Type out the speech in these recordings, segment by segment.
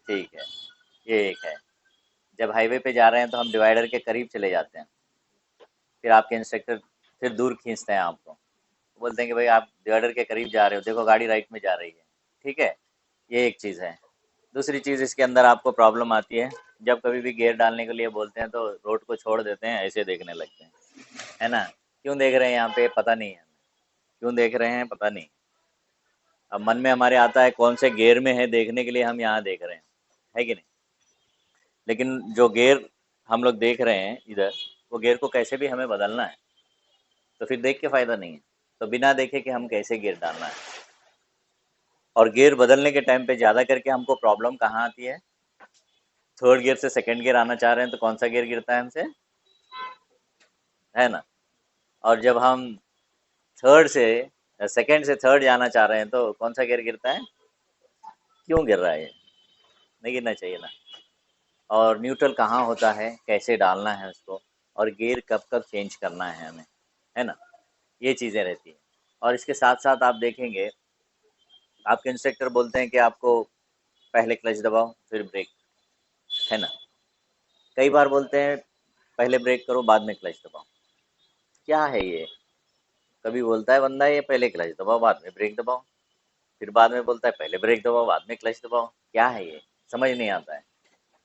ठीक है, ये एक है। जब हाईवे पे जा रहे हैं तो हम डिवाइडर के करीब चले जाते हैं, फिर आपके इंस्ट्रक्टर फिर दूर खींचते हैं आपको, बोलते हैं कि भाई आप डिवाइडर के करीब जा रहे हो, देखो गाड़ी राइट में जा रही है। ठीक है, ये एक चीज़ है। दूसरी चीज़ इसके अंदर आपको प्रॉब्लम आती है, जब कभी भी गियर डालने के लिए बोलते हैं तो रोड को छोड़ देते हैं, ऐसे देखने लगते हैं, है ना? क्यों देख रहे हैं यहाँ पे पता नहीं है, क्यों देख रहे हैं पता नहीं। अब मन में हमारे आता है कौन से गियर में है देखने के लिए हम यहाँ देख रहे हैं, है कि नहीं? लेकिन जो गियर हम लोग देख रहे हैं इधर, वो गियर को कैसे भी हमें बदलना है, तो फिर देख के फ़ायदा नहीं है। तो बिना देखे कि हम कैसे गियर डालना है, और गियर बदलने के टाइम पे ज़्यादा करके हमको प्रॉब्लम कहाँ आती है? थर्ड गियर से सेकंड गियर आना चाह रहे हैं तो कौन सा गियर गिरता है हमसे, है ना? और जब हम थर्ड से सेकंड से थर्ड जाना चाह रहे हैं तो कौन सा गियर गिरता है? क्यों गिर रहा है ये? नहीं गिरना चाहिए ना। और न्यूट्रल कहाँ होता है, कैसे डालना है उसको, और गियर कब कब चेंज करना है हमें, है ना? ये चीज़ें रहती हैं। और इसके साथ साथ आप देखेंगे, आपके इंस्ट्रक्टर बोलते हैं कि आपको पहले क्लच दबाओ फिर ब्रेक, है ना? कई बार बोलते हैं पहले ब्रेक करो बाद में क्लच दबाओ। क्या है ये? कभी बोलता है बंदा ये पहले क्लच दबाओ बाद में ब्रेक दबाओ, फिर बाद में बोलता है पहले ब्रेक दबाओ बाद में क्लच दबाओ। क्या है ये? समझ नहीं आता है।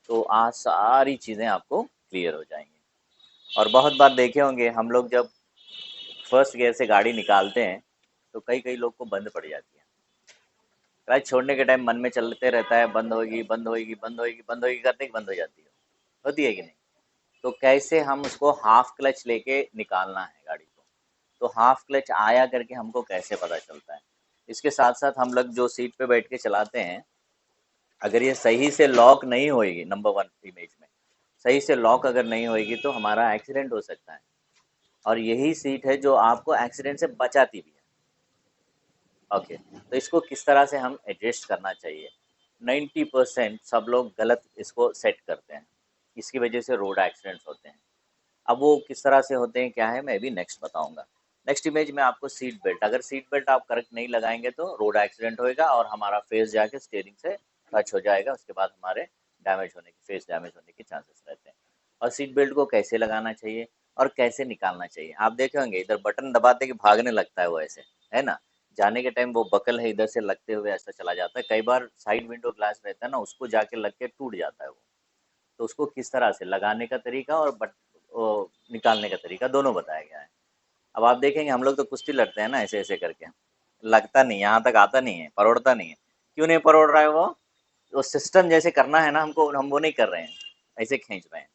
तो आज सारी चीज़ें आपको क्लियर हो जाएंगी। और बहुत बार देखे होंगे हम लोग जब फर्स्ट गियर से गाड़ी निकालते हैं तो कई कई लोग को बंद पड़ जाती है। क्लच छोड़ने के टाइम मन में चलते रहता है बंद होगी बंद होगी बंद होगी बंद होगी, करते ही बंद हो जाती है। होती है कि नहीं? तो कैसे हम उसको हाफ क्लच लेके निकालना है गाड़ी को, तो हाफ क्लच आया करके हमको कैसे पता चलता है? इसके साथ साथ हम लोग जो सीट पे बैठ के चलाते हैं, अगर ये सही से लॉक नहीं होएगी, नंबर वन इमेज में सही से लॉक अगर नहीं होएगी तो हमारा एक्सीडेंट हो सकता है। और यही सीट है जो आपको एक्सीडेंट से बचाती भी है। ओके, तो इसको किस तरह से हम एडजस्ट करना चाहिए? 90% सब लोग गलत इसको सेट करते हैं, इसकी वजह से रोड एक्सीडेंट्स होते हैं। अब वो किस तरह से होते हैं क्या है, मैं भी नेक्स्ट बताऊंगा। नेक्स्ट इमेज में आपको सीट बेल्ट, अगर सीट बेल्ट आप करेक्ट नहीं लगाएंगे तो रोड एक्सीडेंट होएगा और हमारा फेस जाके स्टीयरिंग से टच हो जाएगा, उसके बाद हमारे डैमेज होने की फेस डैमेज होने के चांसेस रहते हैं। और सीट बेल्ट को कैसे लगाना चाहिए और कैसे निकालना चाहिए, आप देखे होंगे इधर बटन दबाते कि भागने लगता है वो ऐसे, है ना? जाने के टाइम वो बकल है इधर से लगते हुए ऐसा चला जाता है, कई बार साइड विंडो ग्लास रहता है ना, उसको जाके लग के टूट जाता है वो। तो उसको किस तरह से लगाने का तरीका और निकालने का तरीका दोनों बताया गया है। अब आप देखेंगे हम लोग तो कुश्ती लड़ते हैं ना ऐसे ऐसे करके, लगता नहीं, यहाँ तक आता नहीं है, परोड़ता नहीं है। क्यों नहीं परोड़ रहा है वो सिस्टम जैसे करना है ना हमको, हम वो नहीं कर रहे हैं, ऐसे खींच रहे हैं।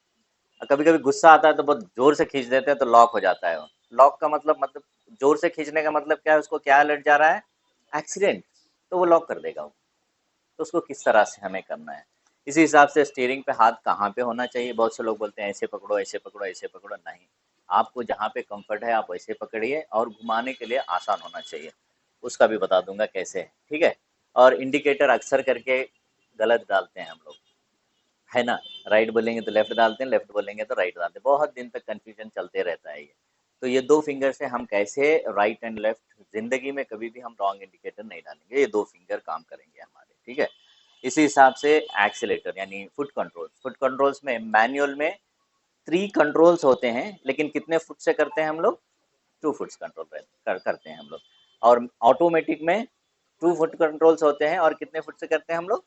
और कभी कभी गुस्सा आता है तो बहुत जोर से खींच देते हैं तो लॉक हो जाता है वो। लॉक का मतलब जोर से खींचने का मतलब क्या है, उसको क्या लट जा रहा है, एक्सीडेंट, तो वो लॉक कर देगा वो। तो उसको किस तरह से हमें करना है, इसी हिसाब से स्टीयरिंग पे हाथ कहाँ पे होना चाहिए। बहुत से लोग बोलते हैं ऐसे पकड़ो ऐसे पकड़ो ऐसे पकड़ो, नहीं, आपको जहाँ पे कंफर्ट है आप वैसे पकड़िए, और घुमाने के लिए आसान होना चाहिए, उसका भी बता दूंगा कैसे है, ठीक है? और इंडिकेटर अक्सर करके गलत डालते हैं हम लोग, है ना? राइट बोलेंगे तो लेफ्ट डालते हैं, लेफ्ट बोलेंगे तो राइट डालते हैं, बहुत दिन तक कन्फ्यूजन चलते रहता है ये। तो ये दो फिंगर से हम कैसे राइट एंड लेफ्ट, जिंदगी में कभी भी हम रॉन्ग इंडिकेटर नहीं डालेंगे, ये दो फिंगर काम करेंगे हमारे, ठीक है? इसी हिसाब से एक्सीलेटर यानी फुट कंट्रोल, फुट कंट्रोल्स में मैनुअल में 3 कंट्रोल्स होते हैं, लेकिन कितने फुट से करते हैं हम लोग? 2 फुट कंट्रोल करते हैं हम लोग। और ऑटोमेटिक में 2 फुट कंट्रोल्स होते हैं, और कितने फुट से करते हैं हम लोग?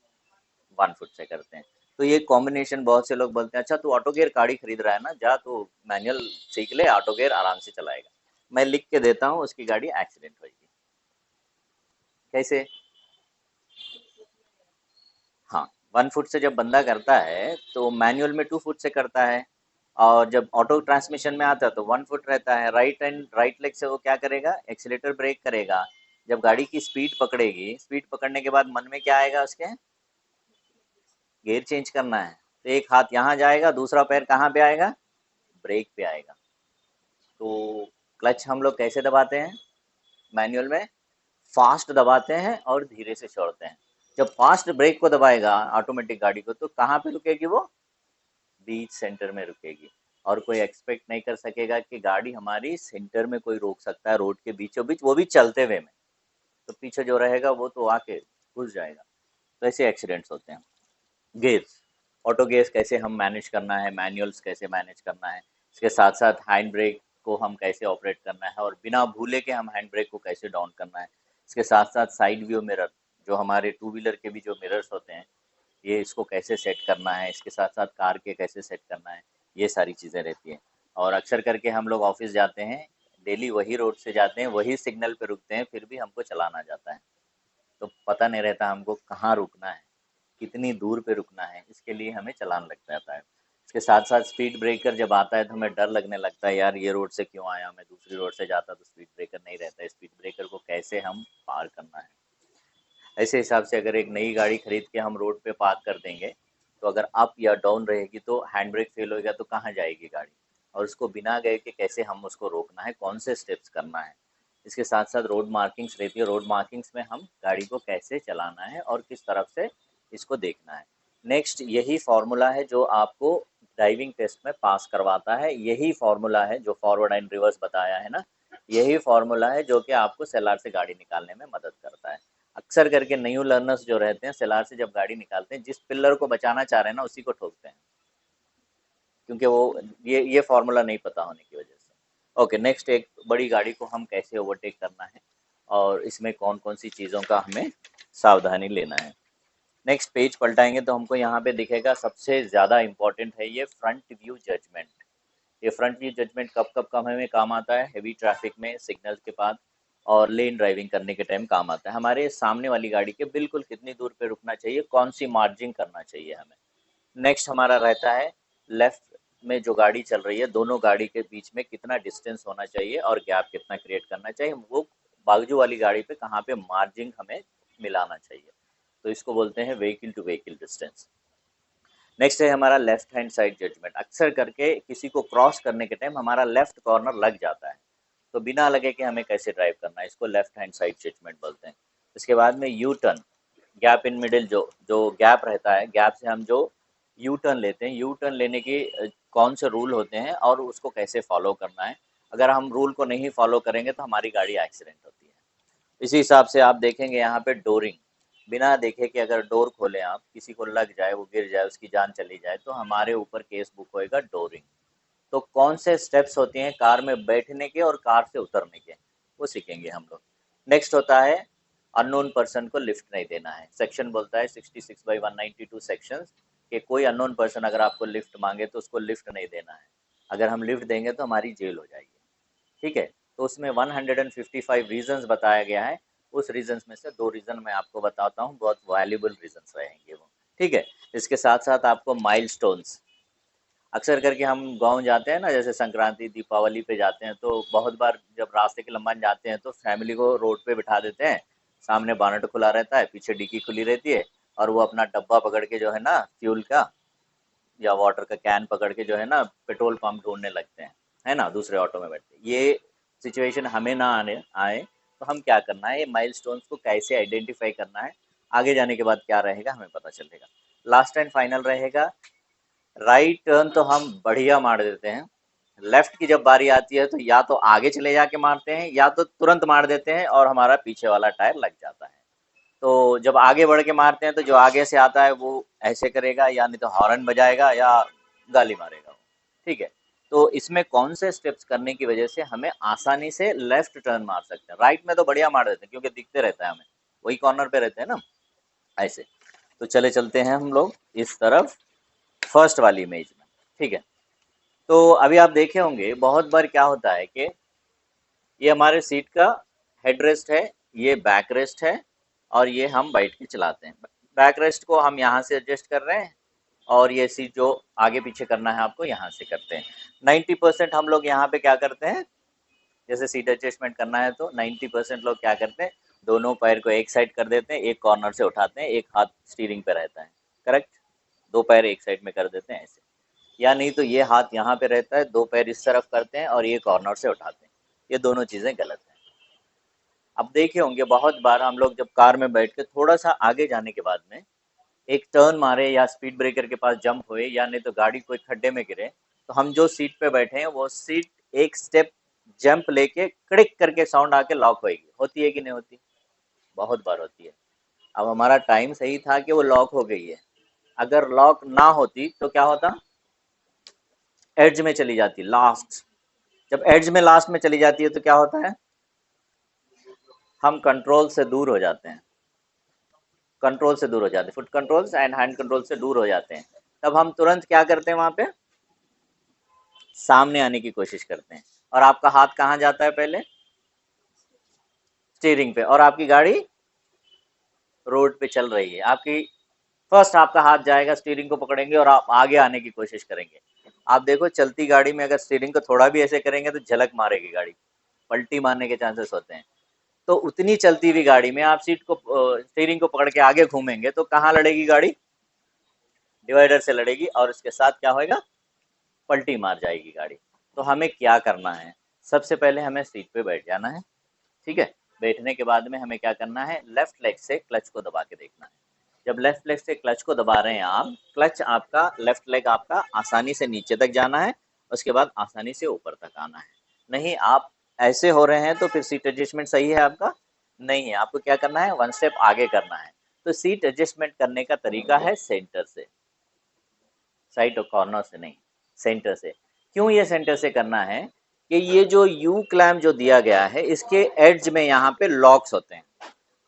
1 फुट से करते हैं। तो ये कॉम्बिनेशन, बहुत से लोग बोलते हैं अच्छा तू ऑटो गियर गाड़ी खरीद रहा है ना, जा तू मैनुअल सीख ले, ऑटो गियर आराम से चलाएगा। मैं लिख के देता हूँ, उसकी गाड़ी एक्सीडेंट होगी। कैसे? हाँ, 1 फुट से जब बंदा करता है तो मैनुअल में 2 फुट से करता है, और जब ऑटो ट्रांसमिशन में आता है तो 1 फुट रहता है। राइट लेग से वो क्या करेगा, एक्सीलेटर ब्रेक करेगा। जब गाड़ी की स्पीड पकड़ेगी, स्पीड पकड़ने के बाद मन में क्या आएगा उसके, गियर चेंज करना है, तो एक हाथ यहाँ जाएगा, दूसरा पैर कहाँ पे आएगा, ब्रेक पे आएगा। तो क्लच हम लोग कैसे दबाते हैं मैनुअल में, फास्ट दबाते हैं और धीरे से छोड़ते हैं। जब फास्ट ब्रेक को दबाएगा ऑटोमेटिक गाड़ी को, तो कहाँ पे रुकेगी वो, बीच सेंटर में रुकेगी। और कोई एक्सपेक्ट नहीं कर सकेगा कि गाड़ी हमारी सेंटर में कोई रोक सकता है, रोड के बीचों बीच, वो भी चलते हुए में। तो पीछे जो रहेगा वो तो आके घुस जाएगा। तो ऐसे एक्सीडेंट्स होते हैं। गेयर्स, ऑटो गेयर्स कैसे हम मैनेज करना है, मैनुअल्स कैसे मैनेज करना है, इसके साथ साथ हैंड ब्रेक को हम कैसे ऑपरेट करना है और बिना भूले के हम हैंड ब्रेक को कैसे डाउन करना है। इसके साथ साथ साइड व्यू मिरर, जो हमारे टू व्हीलर के भी जो मिरर्स होते हैं, ये इसको कैसे सेट करना है, इसके साथ साथ कार के कैसे सेट करना है, ये सारी चीज़ें रहती हैं। और अक्सर करके हम लोग ऑफिस जाते हैं, डेली वही रोड से जाते हैं, वही सिग्नल पे रुकते हैं, फिर भी हमको चलाना जाता है, तो पता नहीं रहता हमको कहाँ रुकना है, कितनी दूर पे रुकना है, इसके लिए हमें चालान लग जाता है। इसके साथ साथ स्पीड ब्रेकर जब आता है तो हमें डर लगने लगता है, यार ये रोड से क्यों आया, मैं दूसरी रोड से जाता तो स्पीड ब्रेकर नहीं रहता है, स्पीड ब्रेकर को कैसे हम पार करना है। ऐसे हिसाब से अगर एक नई गाड़ी खरीद के हम रोड पे पार्क कर देंगे, तो अगर अप या डाउन रहेगी तो हैंड ब्रेक फेल होएगा तो कहाँ जाएगी गाड़ी, और उसको बिना गए के कैसे हम उसको रोकना है, कौन से स्टेप्स करना है। इसके साथ साथ रोड मार्किंग्स रहती है, रोड मार्किंग्स में हम गाड़ी को कैसे चलाना है और किस तरफ से इसको देखना है। नेक्स्ट यही फार्मूला है जो आपको ड्राइविंग टेस्ट में पास करवाता है, यही फार्मूला है जो फॉरवर्ड एंड रिवर्स बताया है ना, यही फार्मूला है जो कि आपको सेलार से गाड़ी निकालने में मदद करता है। अक्सर करके न्यू लर्नर्स जो रहते हैं सेलार से जब गाड़ी निकालते हैं, जिस पिलर को बचाना चाह रहे हैं ना उसी को ठोकते हैं, क्योंकि वो ये फार्मूला नहीं पता होने की वजह से। ओके, नेक्स्ट एक बड़ी गाड़ी को हम कैसे ओवरटेक करना है और इसमें कौन कौन सी चीज़ों का हमें सावधानी लेना है। नेक्स्ट पेज पलटाएंगे तो हमको यहाँ पे दिखेगा सबसे ज़्यादा इम्पोर्टेंट है ये फ्रंट व्यू जजमेंट। ये फ्रंट व्यू जजमेंट कब कब कब हमें काम आता है, हेवी ट्रैफिक में, सिग्नल के बाद और लेन ड्राइविंग करने के टाइम काम आता है। हमारे सामने वाली गाड़ी के बिल्कुल कितनी दूर पे रुकना चाहिए, कौन सी मार्जिंग करना चाहिए हमें। नेक्स्ट हमारा रहता है लेफ्ट में जो गाड़ी चल रही है, दोनों गाड़ी के बीच में कितना डिस्टेंस होना चाहिए और गैप कितना क्रिएट करना चाहिए, वो बाजू वाली गाड़ी पे कहाँ पे मार्जिंग हमें मिलाना चाहिए, तो इसको बोलते हैं vehicle to vehicle distance. Next है हमारा लेफ्ट हैंड साइड जजमेंट। अक्सर करके किसी को क्रॉस करने के टाइम हमारा लेफ्ट कॉर्नर लग जाता है, तो बिना लगे कि हमें कैसे ड्राइव करना है, इसको लेफ्ट हैंड साइड जजमेंट बोलते हैं। इसके बाद में U turn, gap in middle, जो जो गैप रहता है, गैप से हम जो यू टर्न लेते हैं, यू टर्न लेने के कौन से रूल होते हैं और उसको कैसे फॉलो करना है। अगर हम रूल को नहीं फॉलो करेंगे तो हमारी गाड़ी एक्सीडेंट होती है। इसी हिसाब से आप देखेंगे यहाँ पे डोरिंग, बिना देखे कि अगर डोर खोलें आप, किसी को लग जाए, वो गिर जाए, उसकी जान चली जाए, तो हमारे ऊपर केस बुक होएगा डोरिंग। तो कौन से स्टेप्स होते हैं कार में बैठने के और कार से उतरने के, वो सीखेंगे हम लोग। नेक्स्ट होता है अननोन पर्सन को लिफ्ट नहीं देना है। सेक्शन बोलता है 66/192 सेक्शन कि कोई अननोन पर्सन अगर आपको लिफ्ट मांगे तो उसको लिफ्ट नहीं देना है, अगर हम लिफ्ट देंगे तो हमारी जेल हो जाएगी। ठीक है, तो उसमें 155 रीजंस बताया गया है, उस रीजंस में से 2 रीजन मैं आपको बताता हूँ, बहुत वैल्यूबल रीजंस रहेंगे वो। ठीक है, इसके साथ साथ आपको माइलस्टोन्स, अक्सर करके हम गांव जाते हैं ना, जैसे संक्रांति दीपावली पे जाते हैं, तो बहुत बार जब रास्ते के लंबन जाते हैं तो फैमिली को रोड पे बिठा देते हैं, सामने बानट खुला रहता है, पीछे डिक्की खुली रहती है, और वो अपना डब्बा पकड़ के जो है ना फ्यूल का या वाटर का कैन पकड़ के जो है ना पेट्रोल पंप ढूंढने लगते हैं, है ना, दूसरे ऑटो में बैठते। ये सिचुएशन हमें ना आने आए तो हम क्या करना है, ये माइलस्टोन्स को कैसे आइडेंटिफाई करना है, आगे जाने के बाद क्या रहेगा हमें पता चलेगा। लास्ट एंड फाइनल रहेगा राइट टर्न, तो हम बढ़िया मार देते हैं। लेफ्ट की जब बारी आती है तो या तो आगे चले जाके मारते हैं या तो तुरंत मार देते हैं और हमारा पीछे वाला टायर लग जाता है। तो जब आगे बढ़ के मारते हैं तो जो आगे से आता है वो ऐसे करेगा, या नहीं तो हॉर्न बजाएगा या गाली मारेगा। ठीक है, तो इसमें कौन से स्टेप्स करने की वजह से हमें आसानी से लेफ्ट टर्न मार सकते हैं। राइट में तो बढ़िया मार देते हैं क्योंकि दिखते रहता है हमें, वही कॉर्नर पे रहते हैं ना, ऐसे। तो चले चलते हैं हम लोग इस तरफ फर्स्ट वाली इमेज में। ठीक है, तो अभी आप देखे होंगे बहुत बार क्या होता है कि ये हमारे सीट का हेड रेस्ट है, ये बैक रेस्ट है, और ये हम बैठ के चलाते हैं। बैक रेस्ट को हम यहाँ से एडजस्ट कर रहे हैं और ये सीट जो आगे पीछे करना है आपको यहाँ से करते हैं। 90% हम लोग यहाँ पे क्या करते हैं, जैसे सीट एडजस्टमेंट करना है तो 90% लोग क्या करते हैं, दोनों पैर को एक साइड कर देते हैं, एक कॉर्नर से उठाते हैं, एक हाथ स्टीयरिंग पे रहता है, करेक्ट, दो पैर एक साइड में कर देते हैं ऐसे। या नहीं तो ये हाथ यहाँ पे रहता है, दो पैर इस तरफ करते हैं और ये कॉर्नर से उठाते हैं, ये दोनों चीज़ें गलत हैं। अब देखे होंगे बहुत बार हम लोग जब कार में बैठ के थोड़ा सा आगे जाने के बाद में एक टर्न मारे या स्पीड ब्रेकर के पास जंप हुए या नहीं तो गाड़ी कोई खड्डे में गिरे, तो हम जो सीट पे बैठे हैं वो सीट एक स्टेप जंप लेके क्लिक करके साउंड आके लॉक होएगी, होती है कि नहीं होती, बहुत बार होती है। अब हमारा टाइम सही था कि वो लॉक हो गई है, अगर लॉक ना होती तो क्या होता, एड्ज में चली जाती लास्ट। जब एड्ज में लास्ट में चली जाती है तो क्या होता है, हम कंट्रोल से दूर हो जाते हैं, कंट्रोल से दूर हो जाते हैं, foot control and hand control से दूर हो जाते हैं। तब हम तुरंत क्या करते हैं, वहां पे सामने आने की कोशिश करते हैं, और आपका हाथ कहाँ जाता है, पहले स्टीयरिंग पे, और आपकी गाड़ी रोड पे चल रही है, आपकी फर्स्ट आपका हाथ जाएगा, स्टीयरिंग को पकड़ेंगे और आप आगे आने की कोशिश करेंगे। आप देखो चलती गाड़ी में अगर स्टीयरिंग को थोड़ा भी ऐसे करेंगे तो झलक मारेगी गाड़ी, पलटी मारने के चांसेस होते हैं। तो उतनी चलती हुई गाड़ी में आप सीट को स्टीयरिंग को पकड़ के आगे घूमेंगे तो कहाँ लड़ेगी गाड़ी, डिवाइडर से लड़ेगी, और उसके साथ क्या होएगा, पलटी मार जाएगी गाड़ी। तो हमें क्या करना है, सबसे पहले हमें सीट पे बैठ जाना है, ठीक है। बैठने के बाद में हमें क्या करना है, लेफ्ट लेग से क्लच को दबा के देखना है। जब लेफ्ट लेग से क्लच को दबा रहे हैं आप, क्लच आपका लेफ्ट लेग आपका आसानी से नीचे तक जाना है, उसके बाद आसानी से ऊपर तक आना है। नहीं आप ऐसे हो रहे हैं तो फिर सीट एडजस्टमेंट सही है आपका नहीं है, आपको क्या करना है, वन स्टेप आगे करना है। तो सीट एडजस्टमेंट करने का तरीका है सेंटर से, साइड और कॉर्नर से नहीं, सेंटर से। क्यों ये सेंटर से करना है कि ये जो यू क्लैम्प जो दिया गया है इसके एड्ज में यहाँ पे लॉक्स होते हैं।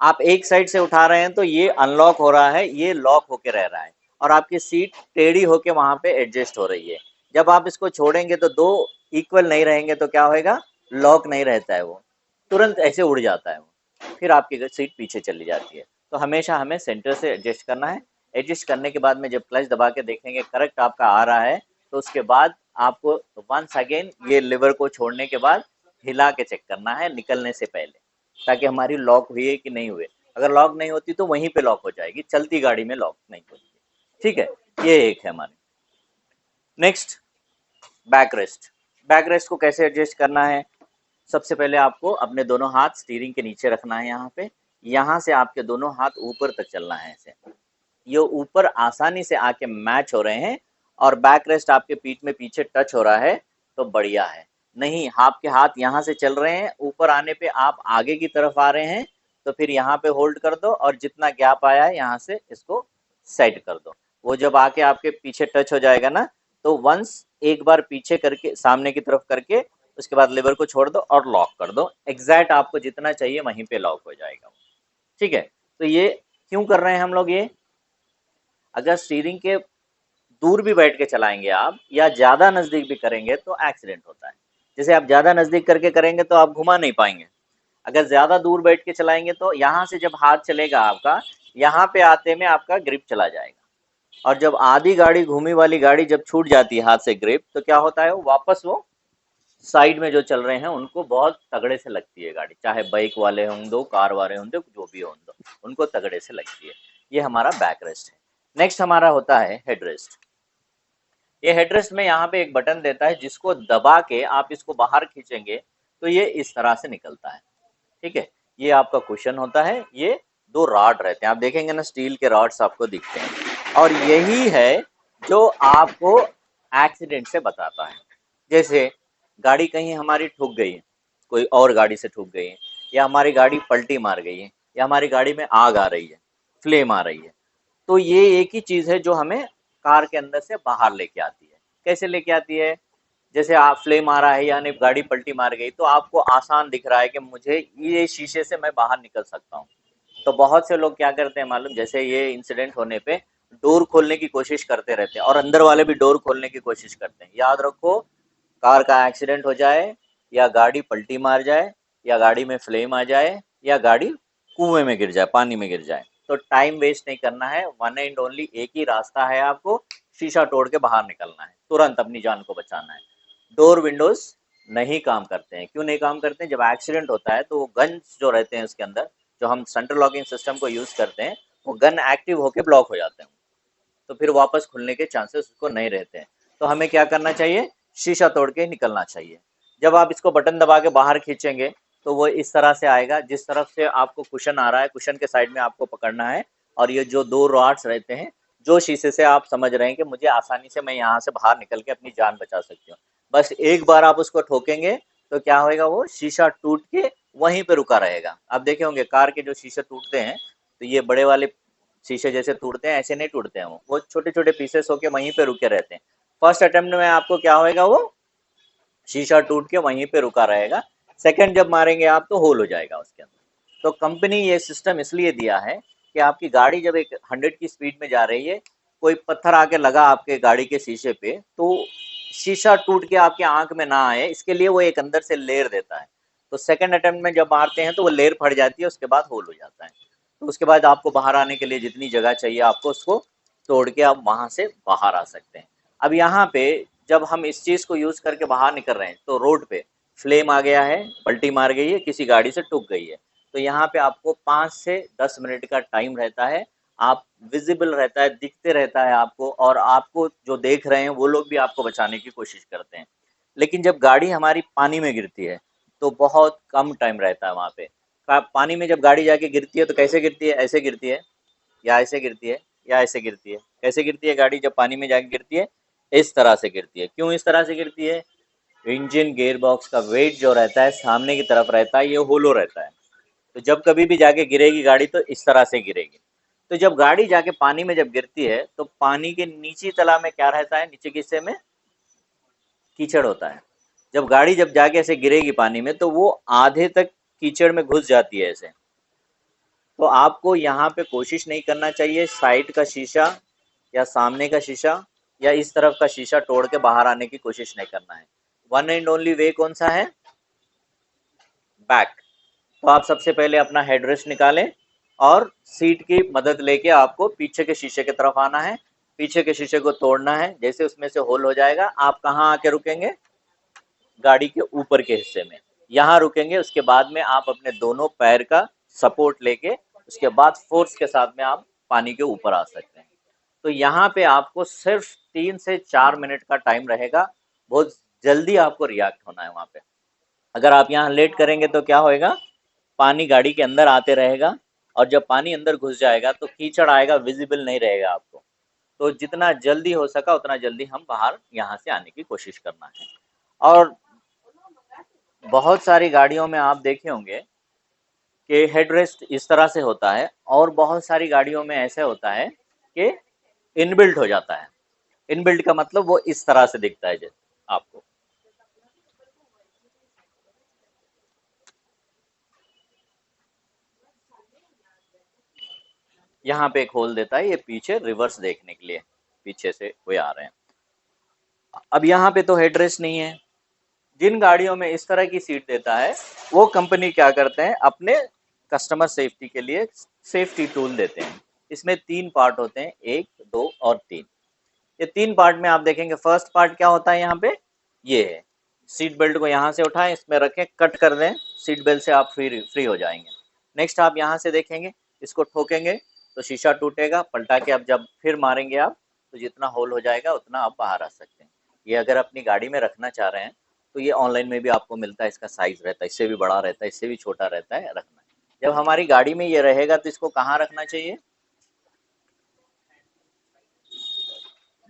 आप एक साइड से उठा रहे हैं तो ये अनलॉक हो रहा है, ये लॉक होके रह रहा है, और आपकी सीट टेढ़ी होके वहां पे एडजस्ट हो रही है। जब आप इसको छोड़ेंगे तो दो इक्वल नहीं रहेंगे तो क्या होएगा, लॉक नहीं रहता है, वो तुरंत ऐसे उड़ जाता है वो, फिर आपकी सीट पीछे चली जाती है। तो हमेशा हमें सेंटर से एडजस्ट करना है। एडजस्ट करने के बाद में जब क्लच दबा के देखेंगे करेक्ट आपका आ रहा है, तो उसके बाद आपको वंस अगेन ये लिवर को छोड़ने के बाद हिला के चेक करना है निकलने से पहले, ताकि हमारी लॉक हुई है कि नहीं हुए। अगर लॉक नहीं होती तो वहीं पे लॉक हो जाएगी, चलती गाड़ी में लॉक नहीं होती, ठीक है। ये एक है हमारी। Next, back rest. Back rest को कैसे एडजस्ट करना है, सबसे पहले आपको अपने दोनों हाथ स्टीयरिंग के नीचे रखना है, यहाँ पे, यहाँ से आपके दोनों हाथ ऊपर तक चलना है ऐसे, ये ऊपर आसानी से आके मैच हो रहे हैं, और बैक रेस्ट आपके पीठ में पीछे टच हो रहा है तो बढ़िया है। नहीं आपके हाथ यहाँ से चल रहे हैं, ऊपर आने पे आप आगे की तरफ आ रहे हैं, तो फिर यहाँ पे होल्ड कर दो, और जितना गैप आया है यहाँ से इसको सेट कर दो। वो जब आके आपके पीछे टच हो जाएगा ना, तो वंस एक बार पीछे करके सामने की तरफ करके उसके बाद लिवर को छोड़ दो और लॉक कर दो, एग्जैक्ट आपको जितना चाहिए वहीं पे लॉक हो जाएगा, ठीक है। तो ये क्यों कर रहे हैं हम लोग, ये अगर स्टीयरिंग के दूर भी बैठ के चलाएंगे आप या ज्यादा नजदीक भी करेंगे तो एक्सीडेंट होता है। जैसे आप ज्यादा नजदीक करके करेंगे तो आप घुमा नहीं पाएंगे, अगर ज्यादा दूर बैठ के चलाएंगे तो यहाँ से जब हाथ चलेगा आपका, यहाँ पे आते में आपका ग्रिप चला जाएगा, और जब आधी गाड़ी घूमी वाली गाड़ी जब छूट जाती है हाथ से ग्रिप, तो क्या होता है, वो वापस वो साइड में जो चल रहे हैं उनको बहुत तगड़े से लगती है गाड़ी, चाहे बाइक वाले हों दो, कार वाले हों दो, जो भी हों दो, उनको तगड़े से लगती है। ये हमारा बैक रेस्ट है। नेक्स्ट हमारा होता है हेड रेस्ट। ये हेडरेस्ट में यहाँ पे एक बटन देता है, जिसको दबा के आप इसको बाहर खींचेंगे तो ये इस तरह से निकलता है, ठीक है। ये आपका कुशन होता है, ये दो रॉड रहते हैं, आप देखेंगे ना स्टील के रॉड्स आपको दिखते हैं, और यही है जो आपको एक्सीडेंट से बताता है। जैसे गाड़ी कहीं हमारी ठुक गई है, कोई और गाड़ी से ठुक गई है, या हमारी गाड़ी पलटी मार गई है, या हमारी गाड़ी में आग आ रही है, फ्लेम आ रही है, तो ये एक ही चीज है जो हमें कार के अंदर से बाहर लेके आती है। कैसे लेके आती है, जैसे आप फ्लेम आ रहा है यानी गाड़ी पलटी मार गई, तो आपको आसान दिख रहा है कि मुझे ये शीशे से मैं बाहर निकल सकता हूँ। तो बहुत से लोग क्या करते हैं मालूम, जैसे ये इंसिडेंट होने पे डोर खोलने की कोशिश करते रहते हैं, और अंदर वाले भी डोर खोलने की कोशिश करते हैं। याद रखो, कार का एक्सीडेंट हो जाए, या गाड़ी पलटी मार जाए, या गाड़ी में फ्लेम आ जाए, या गाड़ी कुएं में गिर जाए, पानी में गिर जाए, तो टाइम वेस्ट नहीं करना है, वन एंड ओनली एक ही रास्ता है, आपको शीशा तोड़ के बाहर निकलना है, तुरंत अपनी जान को बचाना है। डोर विंडोज नहीं काम करते हैं, क्यों नहीं काम करते हैं, जब एक्सीडेंट होता है तो वो गन्स जो रहते हैं उसके अंदर, जो हम सेंट्रल लॉकिंग सिस्टम को यूज करते हैं, वो गन एक्टिव होके ब्लॉक हो जाते हैं, तो फिर वापस खुलने के चांसेस उसको नहीं रहते हैं। तो हमें क्या करना चाहिए, शीशा तोड़ के निकलना चाहिए। जब आप इसको बटन दबा के बाहर खींचेंगे तो वो इस तरह से आएगा, जिस तरफ से आपको कुशन आ रहा है, कुशन के साइड में आपको पकड़ना है, और ये जो दो रॉड्स रहते हैं, जो शीशे से आप समझ रहे हैं कि मुझे आसानी से मैं यहाँ से बाहर निकल के अपनी जान बचा सकती हूँ, बस एक बार आप उसको ठोकेंगे तो क्या होएगा, वो शीशा टूट के वहीं पे रुका रहेगा। आप देखे होंगे कार के जो शीशे टूटते हैं, तो ये बड़े वाले शीशे जैसे टूटते हैं ऐसे नहीं टूटते हैं, वो छोटे छोटे पीसेस होके वहीं पे रुके रहते हैं। फर्स्ट अटेम्प्ट में आपको क्या होएगा, वो शीशा टूट के वहीं पे रुका रहेगा। सेकंड जब मारेंगे आप तो होल हो जाएगा उसके अंदर। तो कंपनी ये सिस्टम इसलिए दिया है कि आपकी गाड़ी जब एक 100 की स्पीड में जा रही है, कोई पत्थर आके लगा आपके गाड़ी के शीशे पे, तो शीशा टूट के आपके आंख में ना आए, इसके लिए वो एक अंदर से लेयर देता है। तो सेकंड अटेम्प्ट में जब मारते हैं तो वो लेयर फट जाती है, उसके बाद होल हो जाता है। तो उसके बाद आपको बाहर आने के लिए जितनी जगह चाहिए आपको, उसको तोड़ के आप वहां से बाहर आ सकते हैं। अब यहाँ पे जब हम इस चीज को यूज करके बाहर निकल रहे हैं तो रोड पे फ्लेम आ गया है, पलटी मार गई है, किसी गाड़ी से ठुक गई है, तो यहाँ पे आपको 5 से 10 मिनट का टाइम रहता है। आप विजिबल रहता है, दिखते रहता है आपको, और आपको जो देख रहे हैं वो लोग भी आपको बचाने की कोशिश करते हैं। लेकिन जब गाड़ी हमारी पानी में गिरती है तो बहुत कम टाइम रहता है वहां पे। पानी में जब गाड़ी जाके गिरती है तो कैसे गिरती है, ऐसे गिरती है या ऐसे गिरती है या ऐसे गिरती है? कैसे गिरती है गाड़ी जब पानी में जाके गिरती है? इस तरह से गिरती है। क्यों इस तरह से गिरती है? इंजन गियर बॉक्स का वेट जो रहता है सामने की तरफ रहता है, ये होलो रहता है। तो जब कभी भी जाके गिरेगी गाड़ी तो इस तरह से गिरेगी। तो जब गाड़ी जाके पानी में जब गिरती है तो पानी के नीचे तला में क्या रहता है, नीचे के हिस्से में कीचड़ होता है। जब गाड़ी जब जाके ऐसे गिरेगी पानी में तो वो आधे तक कीचड़ में घुस जाती है ऐसे। तो आपको यहाँ पे कोशिश नहीं करना चाहिए साइड का शीशा या सामने का शीशा या इस तरफ का शीशा तोड़ के बाहर आने की कोशिश नहीं करना है। वन एंड ओनली वे कौन सा है? बैक। तो आप सबसे पहले अपना हेडरेस्ट निकालें और सीट की मदद लेके आपको पीछे के शीशे की तरफ आना है। पीछे के शीशे को तोड़ना है, जैसे उसमें से होल हो जाएगा आप कहाँ आके रुकेंगे? गाड़ी के ऊपर के हिस्से में, यहाँ रुकेंगे। उसके बाद में आप अपने दोनों पैर का सपोर्ट लेके उसके बाद फोर्स के साथ में आप पानी के ऊपर आ सकते हैं। तो यहाँ पे आपको सिर्फ 3 से 4 मिनट का टाइम रहेगा। बहुत जल्दी आपको रिएक्ट होना है वहां पे। अगर आप यहाँ लेट करेंगे तो क्या होएगा, पानी गाड़ी के अंदर आते रहेगा, और जब पानी अंदर घुस जाएगा तो कीचड़ आएगा, विजिबल नहीं रहेगा आपको। तो जितना जल्दी हो सका उतना जल्दी हम बाहर यहाँ से आने की कोशिश करना है। और बहुत सारी गाड़ियों में आप देखे होंगे कि हेडरेस्ट इस तरह से होता है, और बहुत सारी गाड़ियों में ऐसे होता है कि इनबिल्ट हो जाता है। इनबिल्ट का मतलब वो इस तरह से दिखता है जैसे आपको। यहाँ पे एक होल देता है, ये पीछे रिवर्स देखने के लिए पीछे से वे आ रहे हैं। अब यहाँ पे तो हेडरेस्ट नहीं है। जिन गाड़ियों में इस तरह की सीट देता है वो कंपनी क्या करते हैं, अपने कस्टमर सेफ्टी के लिए सेफ्टी टूल देते हैं। इसमें 3 पार्ट होते हैं, 1, 2 और 3। ये 3 पार्ट में आप देखेंगे, फर्स्ट पार्ट क्या होता है यहाँ पे, ये है सीट बेल्ट को यहाँ से उठाएं, इसमें रखें, कट कर दें, सीट बेल्ट से आप फ्री फ्री हो जाएंगे। नेक्स्ट आप यहाँ से देखेंगे, इसको ठोकेंगे तो शीशा टूटेगा, पलटा के आप जब फिर मारेंगे आप तो जितना होल हो जाएगा उतना आप बाहर आ सकते हैं। ये अगर अपनी गाड़ी में रखना चाह रहे हैं तो ये ऑनलाइन में भी आपको मिलता है, इसका साइज रहता है, इससे भी बड़ा रहता है, इससे भी छोटा रहता है, रखना। जब हमारी गाड़ी में ये रहेगा तो इसको कहाँ रखना चाहिए?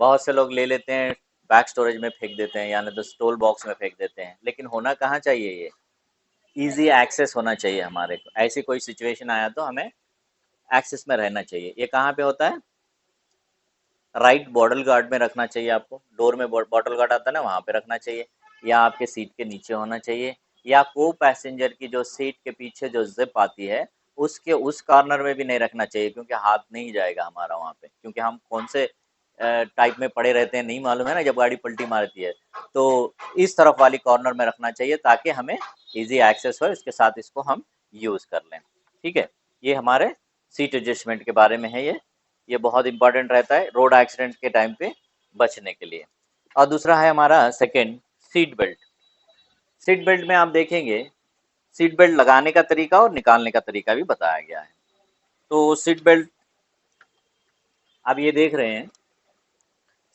बहुत से लोग ले लेते हैं, बैक स्टोरेज में फेंक देते हैं, यानी तो स्टोल बॉक्स में फेंक देते हैं, लेकिन होना कहाँ चाहिए ये? इजी एक्सेस होना चाहिए हमारे को। ऐसी कोई सिचुएशन आया तो हमें एक्सेस में रहना चाहिए। ये कहाँ पे होता है? राइट बॉटल गार्ड में रखना चाहिए आपको। डोर में बॉटल गार्ड आता है ना, वहाँ पे रखना चाहिए, या आपके सीट के नीचे होना चाहिए, या को पैसेंजर की जो सीट के पीछे जो जिप आती है उसके उस कॉर्नर में भी नहीं रखना चाहिए, क्योंकि हाथ नहीं जाएगा हमारा वहाँ पे, क्योंकि हम कौन से टाइप में पड़े रहते हैं नहीं मालूम है ना, जब गाड़ी पलटी मारती है। तो इस तरफ वाली कॉर्नर में रखना चाहिए ताकि हमें इजी एक्सेस हो, इसके साथ इसको हम यूज़ कर लें। ठीक है, ये हमारे सीट एडजस्टमेंट के बारे में है। ये बहुत इंपॉर्टेंट रहता है रोड एक्सीडेंट के टाइम पे बचने के लिए। और दूसरा है हमारा second, seat belt. Seat belt में आप देखेंगे सीट बेल्ट लगाने का तरीका और निकालने का तरीका भी बताया गया है। तो सीट बेल्ट आप ये देख रहे हैं,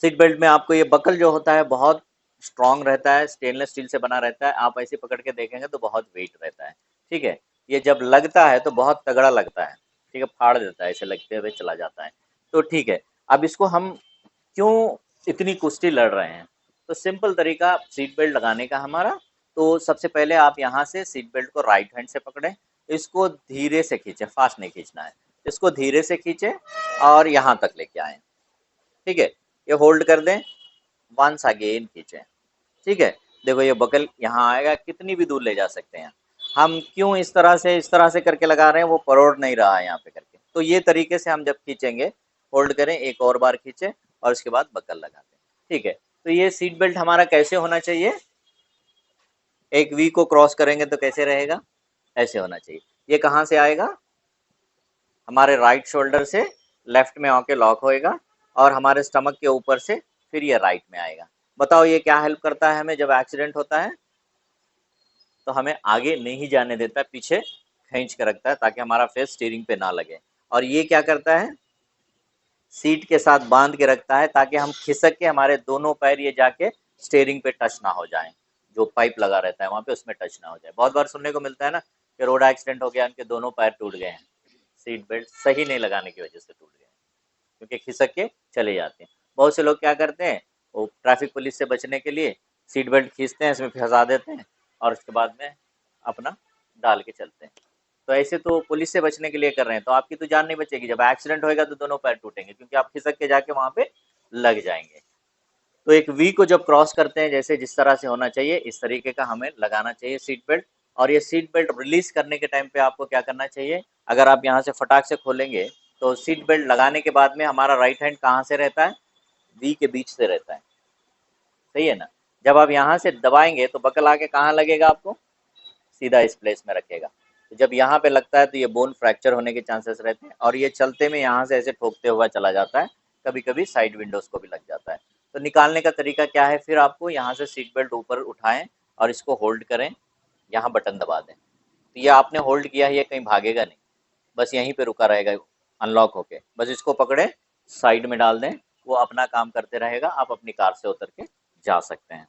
सीट बेल्ट में आपको ये बकल जो होता है बहुत स्ट्रांग रहता है, स्टेनलेस स्टील से बना रहता है। आप ऐसे पकड़ के देखेंगे तो बहुत वेट रहता है। ठीक है, ये जब लगता है तो बहुत तगड़ा लगता है। ठीक है, फाड़ देता है, ऐसे लगते हुए चला जाता है। तो ठीक है, अब इसको हम क्यों इतनी कुश्ती लड़ रहे हैं? तो सिंपल तरीका सीट बेल्ट लगाने का हमारा। तो सबसे पहले आप यहाँ से सीट बेल्ट को राइट हैंड से पकड़ें, इसको धीरे से खींचें, फास्ट नहीं खींचना है। इसको धीरे से खींचे और यहाँ तक लेके आए, ठीक है। ये होल्ड कर दें, वंस अगेन खींचे, ठीक है। देखो ये बकल यहाँ आएगा, कितनी भी दूर ले जा सकते हैं। हम क्यों इस तरह से करके लगा रहे हैं, वो परोड़ नहीं रहा है यहाँ पे करके। तो ये तरीके से हम जब खींचेंगे, होल्ड करें, एक और बार खींचे और उसके बाद बकल लगा दें, ठीक है। तो ये सीट बेल्ट हमारा कैसे होना चाहिए, एक वी को क्रॉस करेंगे तो कैसे रहेगा, ऐसे होना चाहिए। ये कहाँ से आएगा, हमारे राइट शोल्डर से लेफ्ट में आके लॉक होएगा और हमारे स्टमक के ऊपर से फिर ये राइट में आएगा। बताओ ये क्या हेल्प करता है हमें, जब एक्सीडेंट होता है तो हमें आगे नहीं जाने देता है, पीछे खींच कर रखता है ताकि हमारा फेस स्टीयरिंग पे ना लगे। और ये क्या करता है, सीट के साथ बांध के रखता है ताकि हम खिसक के हमारे दोनों पैर ये जाके स्टीयरिंग पे टच ना हो जाए, जो पाइप लगा रहता है वहाँ पे उसमें टच ना हो जाए। बहुत बार सुनने को मिलता है ना कि रोड एक्सीडेंट हो गया, उनके दोनों पैर टूट गए हैं, सीट बेल्ट सही नहीं लगाने की वजह से टूट गए, क्योंकि खिसक के चले जाते हैं। बहुत से लोग क्या करते हैं, वो ट्रैफिक पुलिस से बचने के लिए सीट बेल्ट खींचते हैं, इसमें फंसा देते हैं और उसके बाद में अपना डाल के चलते हैं। तो ऐसे तो पुलिस से बचने के लिए कर रहे हैं, तो आपकी तो जान नहीं बचेगी। जब एक्सीडेंट होएगा तो दोनों पैर टूटेंगे, क्योंकि आप खिसक के जाके वहाँ पे लग जाएंगे। तो एक वी को जब क्रॉस करते हैं, जैसे जिस तरह से होना चाहिए इस तरीके का हमें लगाना चाहिए सीट बेल्ट। और ये सीट बेल्ट रिलीज करने के टाइम पे आपको क्या करना चाहिए, अगर आप यहाँ से फटाक से खोलेंगे तो सीट बेल्ट लगाने के बाद में हमारा राइट हैंड कहाँ से रहता है, वी के बीच से रहता है, सही है ना। जब आप यहाँ से दबाएंगे तो बकल आके कहाँ लगेगा, आपको सीधा इस प्लेस में रखेगा। तो जब यहाँ पे लगता है तो ये बोन फ्रैक्चर होने के चांसेस रहते हैं, और ये चलते में यहाँ से ऐसे ठोकते हुआ चला जाता है, कभी कभी साइड विंडोज को भी लग जाता है। तो निकालने का तरीका क्या है, फिर आपको यहाँ से सीट बेल्ट ऊपर उठाएं और इसको होल्ड करें, यहाँ बटन दबा दें। तो ये आपने होल्ड किया है, ये कहीं भागेगा नहीं, बस यहीं पे रुका रहेगा अनलॉक होके। बस इसको पकड़े, साइड में डाल दें, वो अपना काम करते रहेगा, आप अपनी कार से उतर के जा सकते हैं।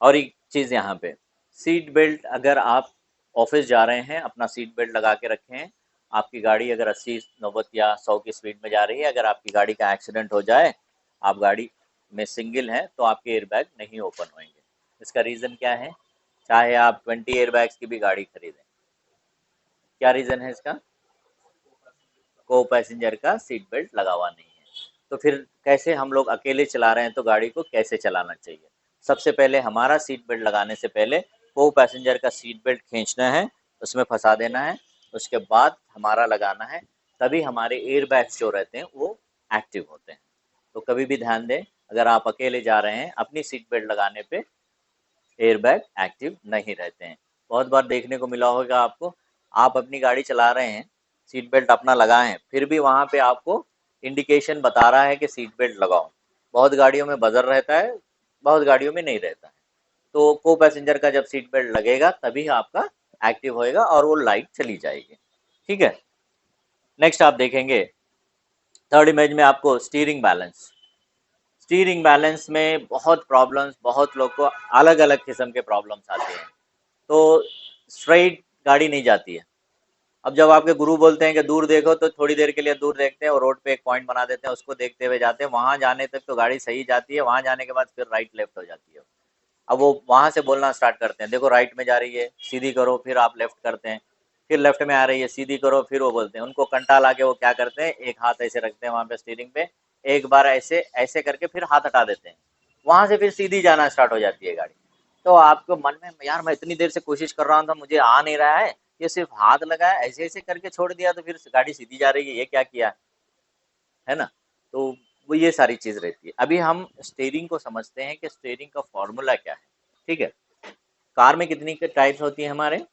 और एक चीज़ यहाँ पे, सीट बेल्ट अगर आप ऑफिस जा रहे हैं अपना सीट बेल्ट लगा के रखें। आपकी गाड़ी अगर 80 90 या 100 की स्पीड में जा रही है, अगर आपकी गाड़ी का एक्सीडेंट हो जाए, आप गाड़ी में सिंगल हैं तो आपके एयरबैग नहीं ओपन होंगे। इसका रीज़न क्या है, चाहे आप 20 एयरबैग्स की भी गाड़ी खरीदें, क्या रीज़न है इसका, को पैसेंजर का सीट बेल्ट लगा हुआ नहीं है। तो फिर कैसे, हम लोग अकेले चला रहे हैं तो गाड़ी को कैसे चलाना चाहिए। सबसे पहले हमारा सीट बेल्ट लगाने से पहले को पैसेंजर का सीट बेल्ट खींचना है, उसमें फंसा देना है, उसके बाद हमारा लगाना है, तभी हमारे एयर बैग्स जो रहते हैं वो एक्टिव होते हैं। तो कभी भी ध्यान दें, अगर आप अकेले जा रहे हैं अपनी सीट बेल्ट लगाने पे एयर बैग एक्टिव नहीं रहते हैं। बहुत बार देखने को मिला होगा आपको, आप अपनी गाड़ी चला रहे हैं, सीट बेल्ट अपना लगाएं, फिर भी वहाँ पे आपको इंडिकेशन बता रहा है कि सीट बेल्ट लगाओ। बहुत गाड़ियों में बजर रहता है, बहुत गाड़ियों में नहीं रहता है। तो को पैसेंजर का जब सीट बेल्ट लगेगा तभी आपका एक्टिव होएगा और वो लाइट चली जाएगी, ठीक है। नेक्स्ट आप देखेंगे थर्ड इमेज में आपको स्टीयरिंग बैलेंस। स्टीयरिंग बैलेंस में बहुत प्रॉब्लम्स, बहुत लोग को अलग अलग किस्म के प्रॉब्लम्स आते हैं। तो स्ट्रेट गाड़ी नहीं जाती है। अब जब आपके गुरु बोलते हैं कि दूर देखो, तो थोड़ी देर के लिए दूर देखते हैं और रोड पे एक पॉइंट बना देते हैं, उसको देखते हुए जाते हैं, वहां जाने तक तो गाड़ी सही जाती है, वहां जाने के बाद फिर राइट लेफ्ट हो जाती है। अब वो वहां से बोलना स्टार्ट करते हैं, देखो राइट में जा रही है सीधी करो, फिर आप लेफ्ट करते हैं, फिर लेफ्ट में आ रही है सीधी करो, फिर वो बोलते हैं। उनको कंटाल आके वो क्या करते हैं, एक हाथ ऐसे रखते हैं वहां पे स्टीयरिंग पे, एक बार ऐसे ऐसे करके फिर हाथ हटा देते हैं, वहां से फिर सीधी जाना स्टार्ट हो जाती है गाड़ी। तो आपको मन में, यार मैं इतनी देर से कोशिश कर रहा था, मुझे आ नहीं रहा है, ये सिर्फ हाथ लगाया ऐसे ऐसे करके छोड़ दिया तो फिर गाड़ी सीधी जा रही है, ये क्या किया है ना। तो वो ये सारी चीज रहती है। अभी हम स्टीयरिंग को समझते हैं कि स्टीयरिंग का फॉर्मूला क्या है, ठीक है। कार में कितनी टायर्स होती है हमारे,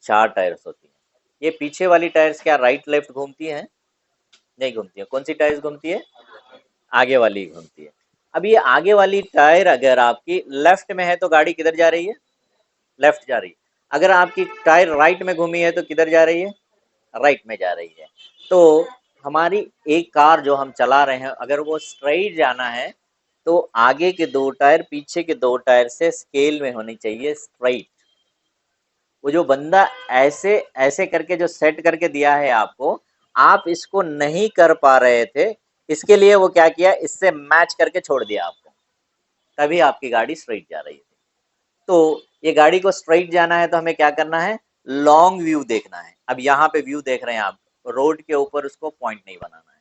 4 टायर्स होती है। ये पीछे वाली टायर्स क्या राइट लेफ्ट घूमती है, नहीं घूमती है। कौन सी टायर्स घूमती है, आगे वाली घूमती है। अब ये आगे वाली टायर अगर आपकी लेफ्ट में है तो गाड़ी किधर जा रही है, लेफ्ट जा रही है। अगर आपकी टायर राइट में घूमी है तो किधर जा रही है, राइट में जा रही है। तो हमारी एक कार जो हम चला रहे हैं, अगर वो स्ट्रेट जाना है तो आगे के 2 टायर पीछे के 2 टायर से स्केल में होनी चाहिए, स्ट्रेट। वो जो बंदा ऐसे ऐसे करके जो सेट करके दिया है आपको, आप इसको नहीं कर पा रहे थे, इसके लिए वो क्या किया, इससे मैच करके छोड़ दिया आपको, तभी आपकी गाड़ी स्ट्रेट जा रही थी। तो ये गाड़ी को स्ट्रेट जाना है तो हमें क्या करना है, लॉन्ग व्यू देखना है। अब यहाँ पे व्यू देख रहे हैं आप, रोड के ऊपर उसको पॉइंट नहीं बनाना है।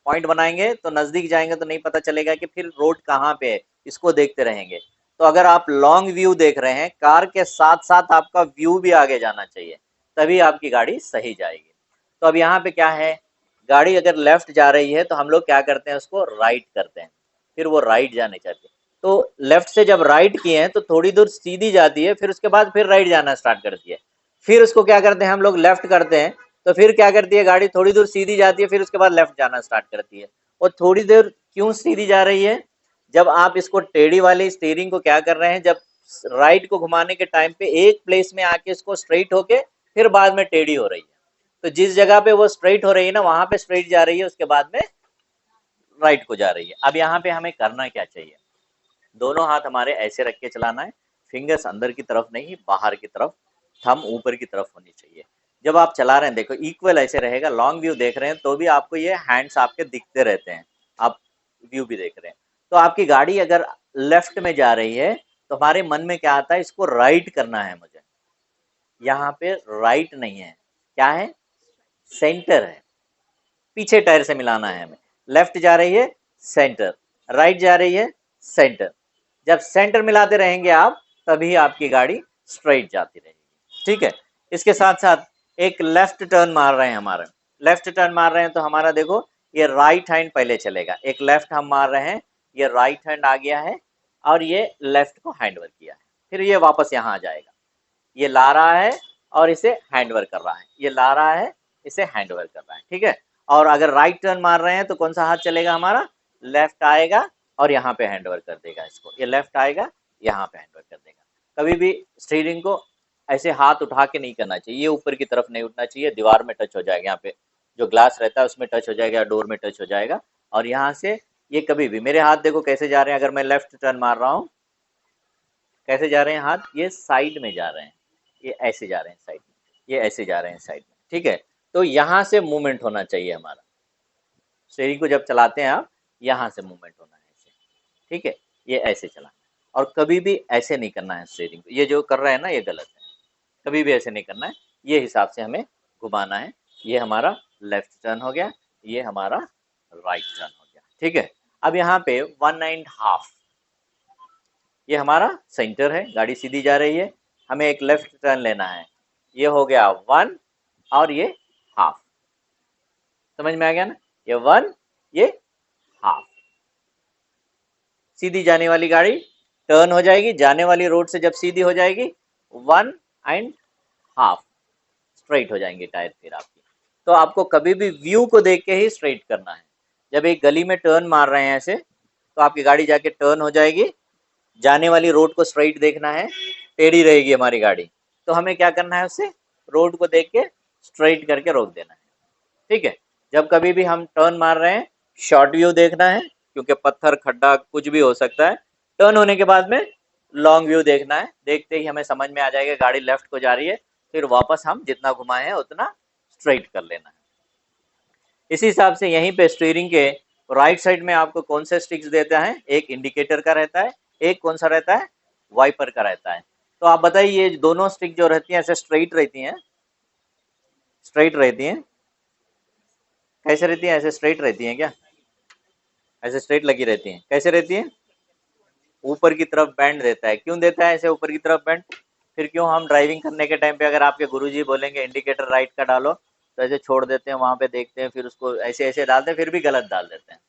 पॉइंट बनाएंगे तो नजदीक जाएंगे तो नहीं पता चलेगा कि फिर रोड कहाँ पे है, इसको देखते रहेंगे। तो अगर आप लॉन्ग व्यू देख रहे हैं, कार के साथ साथ आपका व्यू भी आगे जाना चाहिए, तभी आपकी गाड़ी सही जाएगी। तो अब यहाँ पे क्या है, गाड़ी अगर लेफ्ट जा रही है तो हम लोग क्या करते हैं, उसको राइट करते हैं, फिर वो राइट जाने चाहिए। तो लेफ्ट से जब राइट किए हैं तो थोड़ी दूर सीधी जाती है, फिर उसके बाद फिर राइट जाना स्टार्ट करती है। फिर उसको क्या करते हैं, हम लोग लेफ्ट करते हैं, तो फिर क्या करती है गाड़ी, थोड़ी दूर सीधी जाती है, फिर उसके बाद लेफ्ट जाना स्टार्ट करती है। और थोड़ी देर क्यों सीधी जा रही है, जब आप इसको टेढ़ी वाली स्टीयरिंग को क्या कर रहे हैं, जब राइट को घुमाने के टाइम पे एक प्लेस में आके इसको स्ट्रेट होके फिर बाद में टेढ़ी हो रही है। तो जिस जगह पे वो स्ट्रेट हो रही है ना, वहां पे स्ट्रेट जा रही है, उसके बाद में राइट को जा रही है। अब यहाँ पे हमें करना क्या चाहिए, दोनों हाथ हमारे ऐसे रख के चलाना है, फिंगर्स अंदर की तरफ नहीं, बाहर की तरफ, थंब ऊपर की तरफ होनी चाहिए। जब आप चला रहे हैं, देखो इक्वल ऐसे रहेगा, लॉन्ग व्यू देख रहे हैं तो भी आपको ये हैंड्स आपके दिखते रहते हैं, आप व्यू भी देख रहे हैं। तो आपकी गाड़ी अगर लेफ्ट में जा रही है तो हमारे मन में क्या आता है, इसको राइट करना है मुझे। यहाँ पे राइट नहीं है, क्या है, सेंटर है, पीछे टायर से मिलाना है हमें। लेफ्ट जा रही है सेंटर, राइट जा रही है सेंटर। जब सेंटर मिलाते रहेंगे आप, तभी आपकी गाड़ी स्ट्रेट जाती रहेगी। ठीक है, इसके साथ साथ एक लेफ्ट टर्न मार रहे हैं, हमारा लेफ्ट टर्न मार रहे हैं तो हमारा देखो ये राइट हैंड पहले चलेगा, एक लेफ्ट हम मार रहे हैं, ये राइट हैंड आ गया है और ये लेफ्ट को हैंडवर्क किया है, फिर ये वापस यहाँ आ जाएगा। ये ला रहा है और इसे हैंडवर्क कर रहा है, ये ला रहा है, इसे हैंडवर्क कर रहा है। ठीक है, और अगर राइट टर्न मार रहे हैं तो कौन सा हाथ चलेगा हमारा, लेफ्ट आएगा और यहाँ पे हैंडवर्क कर देगा इसको, ये लेफ्ट आएगा, यहाँ पे हैंडवर्क कर देगा। कभी भी स्टीयरिंग को ऐसे हाथ उठा के नहीं करना चाहिए, ये ऊपर की तरफ नहीं उठना चाहिए, दीवार में टच हो जाएगा, यहाँ पे जो ग्लास रहता है उसमें टच हो जाएगा, डोर में टच हो जाएगा। और यहाँ से ये कभी भी, मेरे हाथ देखो कैसे जा रहे हैं, अगर मैं लेफ्ट टर्न मार रहा हूँ, कैसे जा रहे हैं हाथ, ये साइड में जा रहे हैं, ये ऐसे जा रहे हैं साइड में, ये ऐसे जा रहे हैं साइड में। ठीक है, तो यहाँ से मूवमेंट होना चाहिए हमारा, स्टीयरिंग को जब चलाते हैं आप, यहाँ से मूवमेंट होना है ऐसे। ठीक है, ये ऐसे चलाना है, और कभी भी ऐसे नहीं करना है स्टीयरिंग को, ये जो कर रहा है ना ये गलत है, कभी भी ऐसे नहीं करना है, ये हिसाब से हमें घुमाना है। ये हमारा लेफ्ट टर्न हो गया, ये हमारा राइट टर्न हो गया। ठीक है, अब यहाँ पे 1.5, ये हमारा सेंटर है, गाड़ी सीधी जा रही है, हमें एक लेफ्ट टर्न लेना है, ये हो गया 1 और ये हाफ, समझ में आ गया ना, ये 1 ये हाफ। सीधी जाने वाली गाड़ी टर्न हो जाएगी, जाने वाली रोड से जब सीधी हो जाएगी 1.5 स्ट्रेट हो जाएंगे टायर फिर आपकी। तो आपको कभी भी व्यू को देख के ही स्ट्रेट करना है। जब एक गली में टर्न मार रहे हैं ऐसे, तो आपकी गाड़ी जाके टर्न हो जाएगी, जाने वाली रोड को स्ट्रेट देखना है, टेढ़ी रहेगी हमारी गाड़ी, तो हमें क्या करना है, उससे रोड को देख के स्ट्रेट करके रोक देना है। ठीक है, जब कभी भी हम टर्न मार रहे हैं, शॉर्ट व्यू देखना है, क्योंकि पत्थर खड्डा कुछ भी हो सकता है। टर्न होने के बाद में लॉन्ग व्यू देखना है, देखते ही हमें समझ में आ जाएगा गाड़ी लेफ्ट को जा रही है, फिर वापस हम जितना घुमाए हैं उतना स्ट्रेट कर लेना है। इसी हिसाब से यहीं पे स्टीयरिंग के राइट साइड में आपको कौन से स्टिक्स देता है, एक इंडिकेटर का रहता है, एक कौन सा रहता है, वाइपर का रहता है। तो आप बताइए, ये दोनों स्टिक जो रहती हैं ऐसे स्ट्रेट रहती हैं, स्ट्रेट रहती हैं, कैसे रहती हैं, ऐसे स्ट्रेट रहती हैं क्या, ऐसे स्ट्रेट लगी रहती हैं, कैसे रहती हैं, ऊपर की तरफ बैंड देता है, क्यों देता है ऐसे ऊपर की तरफ बैंड, फिर क्यों हम ड्राइविंग करने के टाइम पे अगर आपके गुरुजी बोलेंगे इंडिकेटर राइट का डालो, तो ऐसे छोड़ देते हैं, वहां पे देखते हैं, फिर उसको ऐसे ऐसे डालते हैं, फिर भी गलत डाल देते हैं।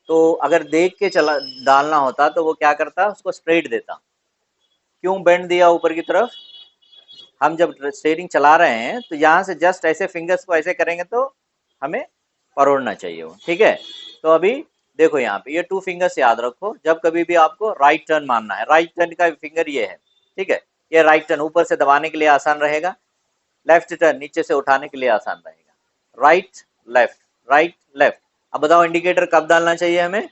तो अगर देख के चला डालना होता तो वो क्या करता, उसको स्ट्रेट देता, क्यों बेंड दिया ऊपर की तरफ, हम जब स्टीयरिंग चला रहे हैं तो यहाँ से जस्ट ऐसे फिंगर्स को ऐसे करेंगे तो हमें परोड़ना चाहिए वो। ठीक है, तो अभी देखो यहाँ पे ये 2 फिंगर्स याद रखो, जब कभी भी आपको राइट टर्न मारना है, राइट टर्न का फिंगर ये है। ठीक है, ये राइट टर्न ऊपर से दबाने के लिए आसान रहेगा, लेफ्ट टर्न नीचे से उठाने के लिए आसान रहेगा, राइट लेफ्ट, राइट लेफ्ट। अब बताओ इंडिकेटर कब डालना चाहिए हमें,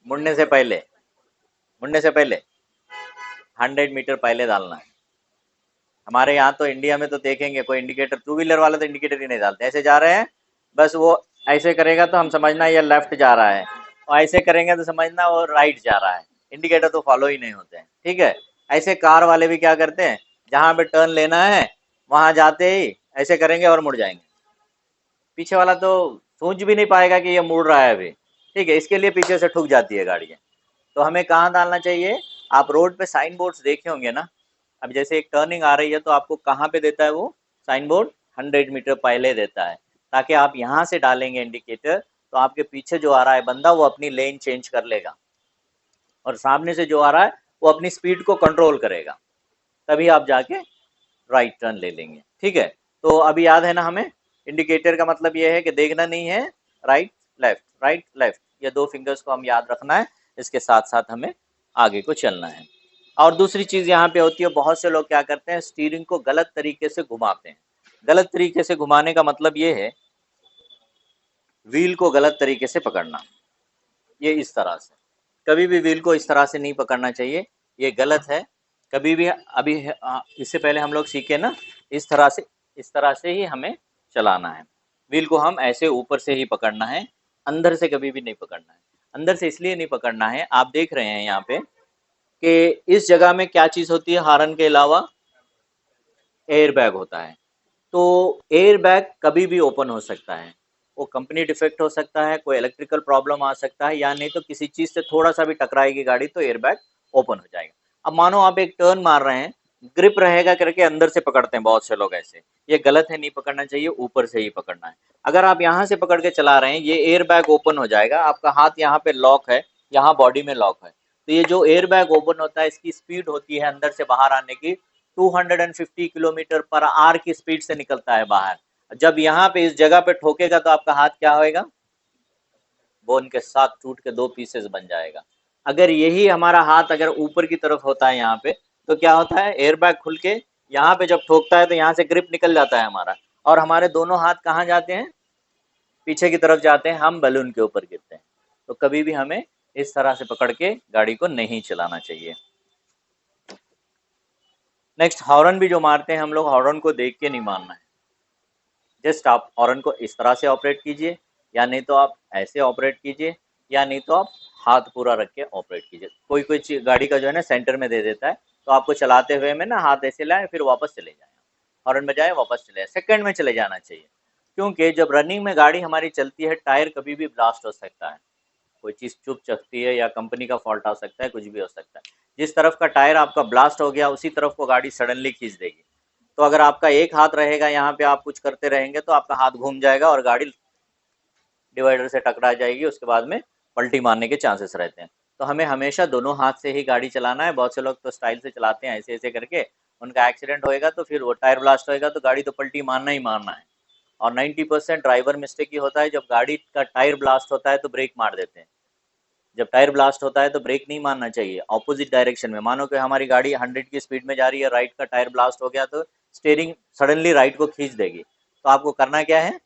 मुड़ने से पहले, मुड़ने से पहले 100 मीटर पहले डालना है। हमारे यहाँ तो इंडिया में तो देखेंगे कोई इंडिकेटर, 2 व्हीलर वाले तो इंडिकेटर ही नहीं डालते, ऐसे जा रहे हैं बस, वो ऐसे करेगा तो हम समझना ये लेफ्ट जा रहा है, और ऐसे करेंगे तो समझना वो राइट जा रहा है, इंडिकेटर तो फॉलो ही नहीं होते हैं। ठीक है, ऐसे कार वाले भी क्या करते हैं, जहाँ पे टर्न लेना है वहां जाते ही ऐसे करेंगे और मुड़ जाएंगे। पीछे वाला तो सोच भी नहीं पाएगा कि ये मुड़ रहा है अभी, ठीक है, इसके लिए पीछे से ठुक जाती है गाड़ी। तो हमें कहाँ डालना चाहिए? आप रोड पे साइन बोर्ड्स देखे होंगे ना, अब जैसे एक टर्निंग आ रही है तो आपको कहाँ पे देता है वो साइन बोर्ड? 100 मीटर पहले देता है, ताकि आप यहाँ से डालेंगे इंडिकेटर तो आपके पीछे जो आ रहा है बंदा वो अपनी लेन चेंज कर लेगा, और सामने से जो आ रहा है वो अपनी स्पीड को कंट्रोल करेगा, तभी आप जाके राइट टर्न ले लेंगे। ठीक है, तो अभी याद है ना हमें, इंडिकेटर का मतलब ये है कि देखना नहीं है राइट लेफ्ट, ये दो फिंगर्स को हम याद रखना है, इसके साथ साथ हमें आगे को चलना है। और दूसरी चीज यहाँ पे होती है, बहुत से लोग क्या करते हैं, स्टीयरिंग को गलत तरीके से घुमाते हैं। गलत तरीके से घुमाने का मतलब ये है, व्हील को गलत तरीके से पकड़ना, ये इस तरह से, कभी भी व्हील को इस तरह से नहीं पकड़ना चाहिए, ये गलत है कभी भी। अभी इससे पहले हम लोग सीखे ना, इस तरह से ही हमें चलाना है। व्हील को हम ऐसे ऊपर से ही पकड़ना है, अंदर से कभी भी नहीं पकड़ना है। अंदर से इसलिए नहीं पकड़ना है, आप देख रहे हैं यहाँ पे कि इस जगह में क्या चीज होती है, हारन के अलावा एयर बैग होता है। तो एयर बैग कभी भी ओपन हो सकता है, वो कंपनी डिफेक्ट हो सकता है, कोई इलेक्ट्रिकल प्रॉब्लम आ सकता है, या नहीं तो किसी चीज से थोड़ा सा भी टकराएगी गाड़ी तो एयर बैग ओपन हो जाएगा। अब मानो आप एक टर्न मार रहे हैं, ग्रिप रहेगा करके अंदर से पकड़ते हैं बहुत से लोग ऐसे, ये गलत है, नहीं पकड़ना चाहिए, ऊपर से ही पकड़ना है। अगर आप यहाँ से पकड़ के चला रहे हैं, ये एयर बैग ओपन हो जाएगा, आपका हाथ यहाँ पे लॉक है, यहाँ बॉडी में लॉक है, तो ये जो एयर बैग ओपन होता है इसकी स्पीड होती है अंदर से बाहर आने की 250 किलोमीटर पर आवर की स्पीड से निकलता है बाहर। जब यहाँ पे इस जगह पे ठोकेगा तो आपका हाथ क्या होएगा? बोन के साथ टूट के दो पीसेस बन जाएगा। अगर यही हमारा हाथ अगर ऊपर की तरफ होता है यहाँ पे, तो क्या होता है, एयर बैग खुल के यहाँ पे जब ठोकता है तो यहाँ से ग्रिप निकल जाता है हमारा, और हमारे दोनों हाथ कहाँ जाते हैं? पीछे की तरफ जाते हैं, हम बलून के ऊपर गिरते हैं। तो कभी भी हमें इस तरह से पकड़ के गाड़ी को नहीं चलाना चाहिए। नेक्स्ट, हॉर्न भी जो मारते हैं हम लोग, हॉर्न को देख के नहीं मारना है। जस्ट आप हॉर्न को इस तरह से ऑपरेट कीजिए, या नहीं तो आप ऐसे ऑपरेट कीजिए, या नहीं तो आप हाथ पूरा रख के ऑपरेट कीजिए। कोई कोई गाड़ी का जो है ना सेंटर में दे देता है, तो आपको चलाते हुए में ना हाथ ऐसे लाए फिर वापस चले जाए, हॉर्न बजाए वापस चले जाए, सेकंड में चले जाना चाहिए। क्योंकि जब रनिंग में गाड़ी हमारी चलती है, टायर कभी भी ब्लास्ट हो सकता है, कोई चीज़ चुभ सकती है, या कंपनी का फॉल्ट आ सकता है, कुछ भी हो सकता है। जिस तरफ का टायर आपका ब्लास्ट हो गया उसी तरफ को गाड़ी सडनली खींच देगी। तो अगर आपका एक हाथ रहेगा यहाँ पे, आप कुछ करते रहेंगे तो आपका हाथ घूम जाएगा और गाड़ी डिवाइडर से टकरा जाएगी, उसके बाद में पलटी मारने के चांसेस रहते हैं। तो हमें हमेशा दोनों हाथ से ही गाड़ी चलाना है। बहुत से लोग तो स्टाइल से चलाते हैं ऐसे ऐसे करके, उनका एक्सीडेंट होएगा तो फिर वो टायर ब्लास्ट होएगा तो गाड़ी तो पलटी मारना ही मारना है। और 90% ड्राइवर मिस्टेक ही होता है, जब गाड़ी का टायर ब्लास्ट होता है तो ब्रेक मार देते हैं। जब टायर ब्लास्ट होता है तो ब्रेक नहीं मारना चाहिए, ऑपोजिट डायरेक्शन में। मानो कि हमारी गाड़ी 100 की स्पीड में जा रही है, राइट का टायर ब्लास्ट हो गया तो स्टीयरिंग सडनली राइट को खींच देगी। तो आपको करना क्या है,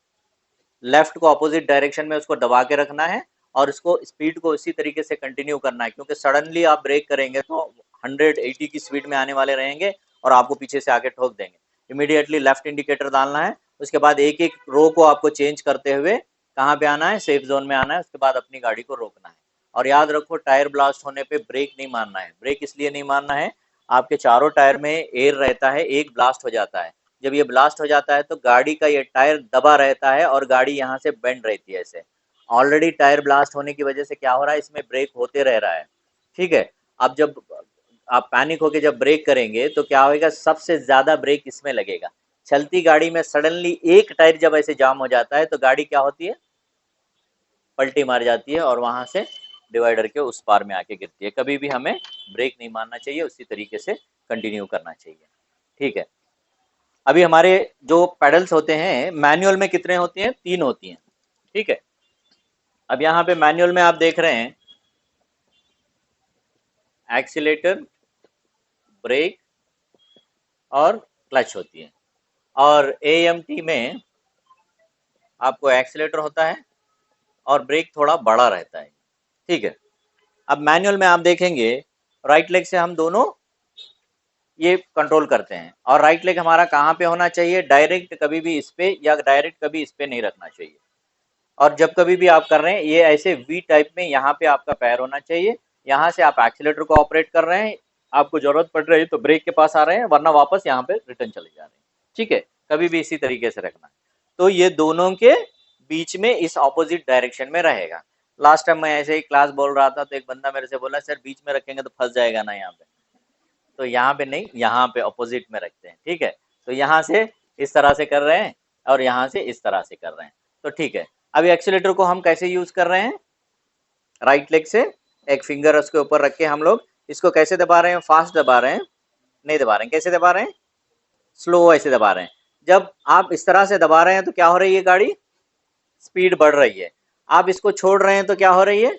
लेफ्ट को अपोजिट डायरेक्शन में उसको दबा के रखना है, और इसको स्पीड को इसी तरीके से कंटिन्यू करना है, क्योंकि सडनली आप ब्रेक करेंगे तो 180 की स्पीड में आने वाले रहेंगे और आपको पीछे से आके ठोक देंगे। इमीडिएटली लेफ्ट इंडिकेटर डालना है, उसके बाद एक एक रो को आपको चेंज करते हुए कहाँ पे आना है, सेफ जोन में आना है, उसके बाद अपनी गाड़ी को रोकना है। और याद रखो, टायर ब्लास्ट होने पे ब्रेक नहीं मारना है। ब्रेक इसलिए नहीं मारना है, आपके चारों टायर में एयर रहता है, एक ब्लास्ट हो जाता है, जब ये ब्लास्ट हो जाता है तो गाड़ी का ये टायर दबा रहता है और गाड़ी यहाँ से बेंड रहती है ऐसे। ऑलरेडी टायर ब्लास्ट होने की वजह से क्या हो रहा है, इसमें ब्रेक होते रह रहा है। ठीक है, अब जब आप पैनिक होके जब ब्रेक करेंगे तो क्या होगा, सबसे ज्यादा ब्रेक इसमें लगेगा। चलती गाड़ी में सडनली एक टायर जब ऐसे जाम हो जाता है तो गाड़ी क्या होती है, पलटी मार जाती है और वहां से डिवाइडर के उस पार में आके गिरती है। कभी भी हमें ब्रेक नहीं मारना चाहिए, उसी तरीके से कंटिन्यू करना चाहिए। ठीक है, अभी हमारे जो पेडल्स होते हैं मैनुअल में कितने होती हैं, 3 होती हैं। ठीक है, अब यहाँ पे मैनुअल में आप देख रहे हैं एक्सीलेटर, ब्रेक और क्लच होती है, और एएमटी में आपको एक्सीलेटर होता है और ब्रेक थोड़ा बड़ा रहता है। ठीक है, अब मैनुअल में आप देखेंगे राइट लेग से हम दोनों ये कंट्रोल करते हैं, और राइट लेग हमारा कहाँ पे होना चाहिए, डायरेक्ट कभी भी इस पे या डायरेक्ट कभी इस पे नहीं रखना चाहिए। और जब कभी भी आप कर रहे हैं ये ऐसे वी टाइप में, यहाँ पे आपका पैर होना चाहिए, यहाँ से आप एक्सीलेटर को ऑपरेट कर रहे हैं, आपको जरूरत पड़ रही है तो ब्रेक के पास आ रहे हैं, वरना वापस यहाँ पे रिटर्न चले जा रहे हैं। ठीक है, कभी भी इसी तरीके से रखना। तो ये दोनों के बीच में इस ऑपोजिट डायरेक्शन में रहेगा। लास्ट टाइम मैं ऐसे ही क्लास बोल रहा था तो एक बंदा मेरे से बोला सर बीच में रखेंगे तो फंस जाएगा ना यहाँ पे। तो यहाँ पे नहीं, यहाँ पे अपोजिट में रखते हैं, ठीक है। तो यहाँ से इस तरह से कर रहे हैं और यहाँ से इस तरह से कर रहे हैं, तो ठीक है। अभी एक्सीलेटर को हम कैसे यूज कर रहे हैं, राइट लेग से एक फिंगर उसके ऊपर रख के हम लोग इसको कैसे दबा रहे हैं, फास्ट दबा रहे हैं, नहीं दबा रहे हैं, कैसे दबा रहे हैं, स्लो ऐसे दबा रहे हैं। जब आप इस तरह से दबा रहे हैं तो क्या हो रही है, गाड़ी स्पीड बढ़ रही है। आप इसको छोड़ रहे हैं तो क्या हो रही है,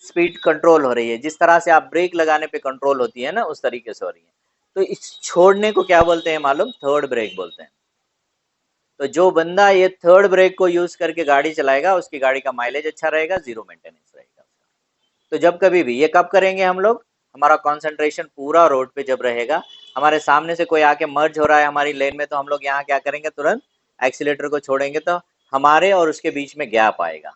स्पीड कंट्रोल हो रही है। जिस तरह से आप ब्रेक लगाने पे कंट्रोल होती है ना, उस तरीके से हो रही है। तो इस छोड़ने को क्या बोलते हैं मालूम, थर्ड ब्रेक बोलते हैं। तो जो बंदा ये थर्ड ब्रेक को यूज करके गाड़ी चलाएगा उसकी गाड़ी का माइलेज अच्छा रहेगा, जीरो मेंटेनेंस रहेगा। तो जब कभी भी ये कब करेंगे हम लोग, हमारा कंसंट्रेशन पूरा रोड पे जब रहेगा, हमारे सामने से कोई आके मर्ज हो रहा है हमारी लेन में, तो हम लोग यहाँ क्या करेंगे, तुरंत एक्सीलेटर को छोड़ेंगे तो हमारे और उसके बीच में गैप आएगा,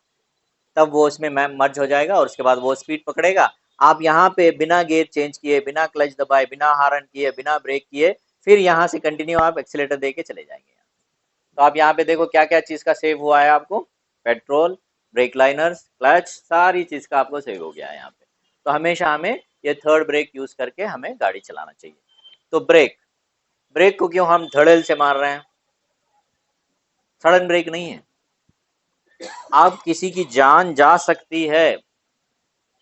तब वो उसमें मर्ज हो जाएगा और उसके बाद वो स्पीड पकड़ेगा। आप यहाँ पे बिना गियर चेंज किए, बिना क्लच दबाए, बिना हॉर्न किए, बिना ब्रेक किए, फिर यहाँ से कंटिन्यू आप एक्सीलेटर दे के चले जाएंगे। तो आप यहाँ पे देखो क्या क्या चीज का सेव हुआ है आपको, पेट्रोल, ब्रेक लाइनर्स, क्लच, सारी चीज का आपको सेव हो गया है यहाँ पे। तो हमेशा हमें ये थर्ड ब्रेक यूज करके हमें गाड़ी चलाना चाहिए। तो ब्रेक, ब्रेक को क्यों हम धड़ेल से मार रहे हैं, सडन ब्रेक नहीं है। आप किसी की जान जा सकती है,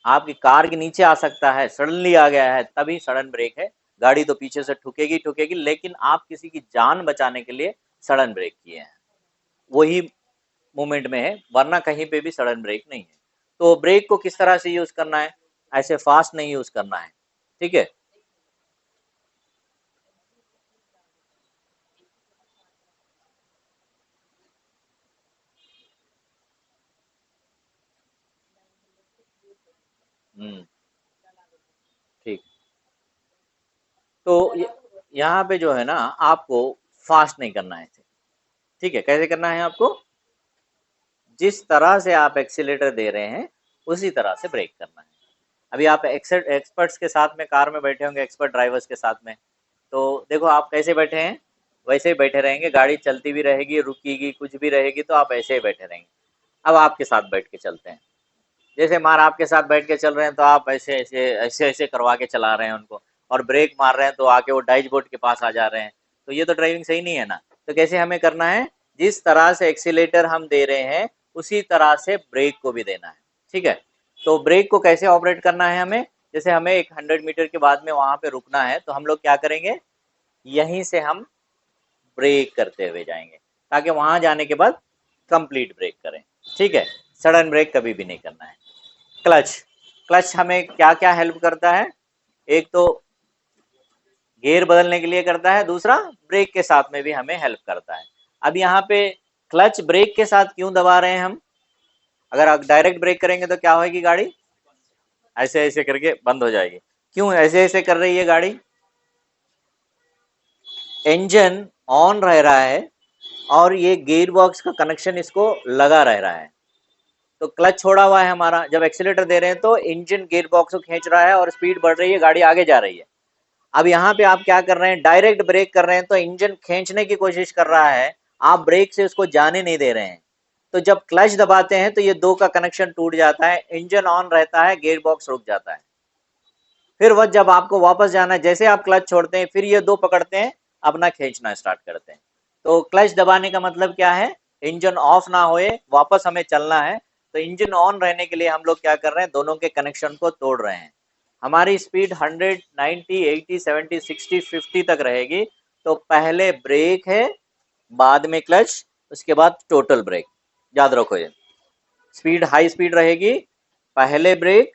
आपकी कार के नीचे आ सकता है, सडनली आ गया है, तभी सडन ब्रेक है। गाड़ी तो पीछे से ठुकेगी ठुकेगी, लेकिन आप किसी की जान बचाने के लिए सडन ब्रेक किए हैं, वही मोमेंट में है, वरना कहीं पे भी सडन ब्रेक नहीं है। तो ब्रेक को किस तरह से यूज करना है, ऐसे फास्ट नहीं यूज करना है, ठीक है। ठीक। तो यहाँ पे जो है ना, आपको फास्ट नहीं करना है, ठीक है। कैसे करना है आपको, जिस तरह से आप एक्सीलेटर दे रहे हैं उसी तरह से ब्रेक करना है। अभी आप एक्सपर्ट्स के साथ में कार में बैठे होंगे, एक्सपर्ट ड्राइवर्स के साथ में, तो देखो आप कैसे बैठे हैं, वैसे ही बैठे रहेंगे, गाड़ी चलती भी रहेगी, रुकेगी, कुछ भी रहेगी तो आप ऐसे ही बैठे रहेंगे। अब आपके साथ बैठ के चलते हैं, जैसे मार आपके साथ बैठ के चल रहे हैं तो आप ऐसे ऐसे ऐसे ऐसे करवा के चला रहे हैं उनको, और ब्रेक मार रहे हैं तो आके वो डाइज बोर्ड के पास आ जा रहे हैं, तो ये तो ड्राइविंग सही नहीं है ना। तो कैसे हमें करना है, जिस तरह से एक्सीलेटर हम दे रहे हैं उसी तरह से ब्रेक को भी देना है, ठीक है। तो ब्रेक को कैसे ऑपरेट करना है हमें, जैसे हमें एक 100 मीटर के बाद में वहां पे रुकना है, तो हम लोग क्या करेंगे, यहीं से हम ब्रेक करते हुए जाएंगे, ताकि वहां जाने के बाद कंप्लीट ब्रेक करें, ठीक है। सडन ब्रेक कभी भी नहीं करना है। क्लच, क्लच हमें क्या क्या हेल्प करता है, एक तो गियर बदलने के लिए करता है, दूसरा ब्रेक के साथ में भी हमें हेल्प करता है। अब यहाँ पे क्लच ब्रेक के साथ क्यों दबा रहे हैं हम, अगर आप डायरेक्ट ब्रेक करेंगे तो क्या होगी, गाड़ी ऐसे ऐसे करके बंद हो जाएगी। क्यों ऐसे ऐसे कर रही है गाड़ी, इंजन ऑन रह रहा है और ये गियर बॉक्स का कनेक्शन इसको लगा रह रहा है, तो क्लच छोड़ा हुआ है हमारा, जब एक्सीलेटर दे रहे हैं तो इंजन गियर बॉक्स को खींच रहा है और स्पीड बढ़ रही है, गाड़ी आगे जा रही है। अब यहाँ पे आप क्या कर रहे हैं, डायरेक्ट ब्रेक कर रहे हैं तो इंजन खींचने की कोशिश कर रहा है, आप ब्रेक से उसको जाने नहीं दे रहे हैं। तो जब क्लच दबाते हैं तो ये दो का कनेक्शन टूट जाता है, इंजन ऑन रहता है, गियर बॉक्स रुक जाता है। फिर वह जब आपको वापस जाना है, जैसे आप क्लच छोड़ते हैं फिर ये दो पकड़ते हैं, अपना खींचना स्टार्ट करते हैं। तो क्लच दबाने का मतलब क्या है, इंजन ऑफ ना होए, वापस हमें चलना है। तो इंजन ऑन रहने के लिए हम लोग क्या कर रहे हैं, दोनों के कनेक्शन को तोड़ रहे हैं। हमारी स्पीड 100, 90, 80, 70, 60, 50 तक रहेगी। तो पहले ब्रेक है, बाद में क्लच, उसके बाद टोटल ब्रेक। याद रखो ये स्पीड, हाई स्पीड रहेगी, पहले ब्रेक,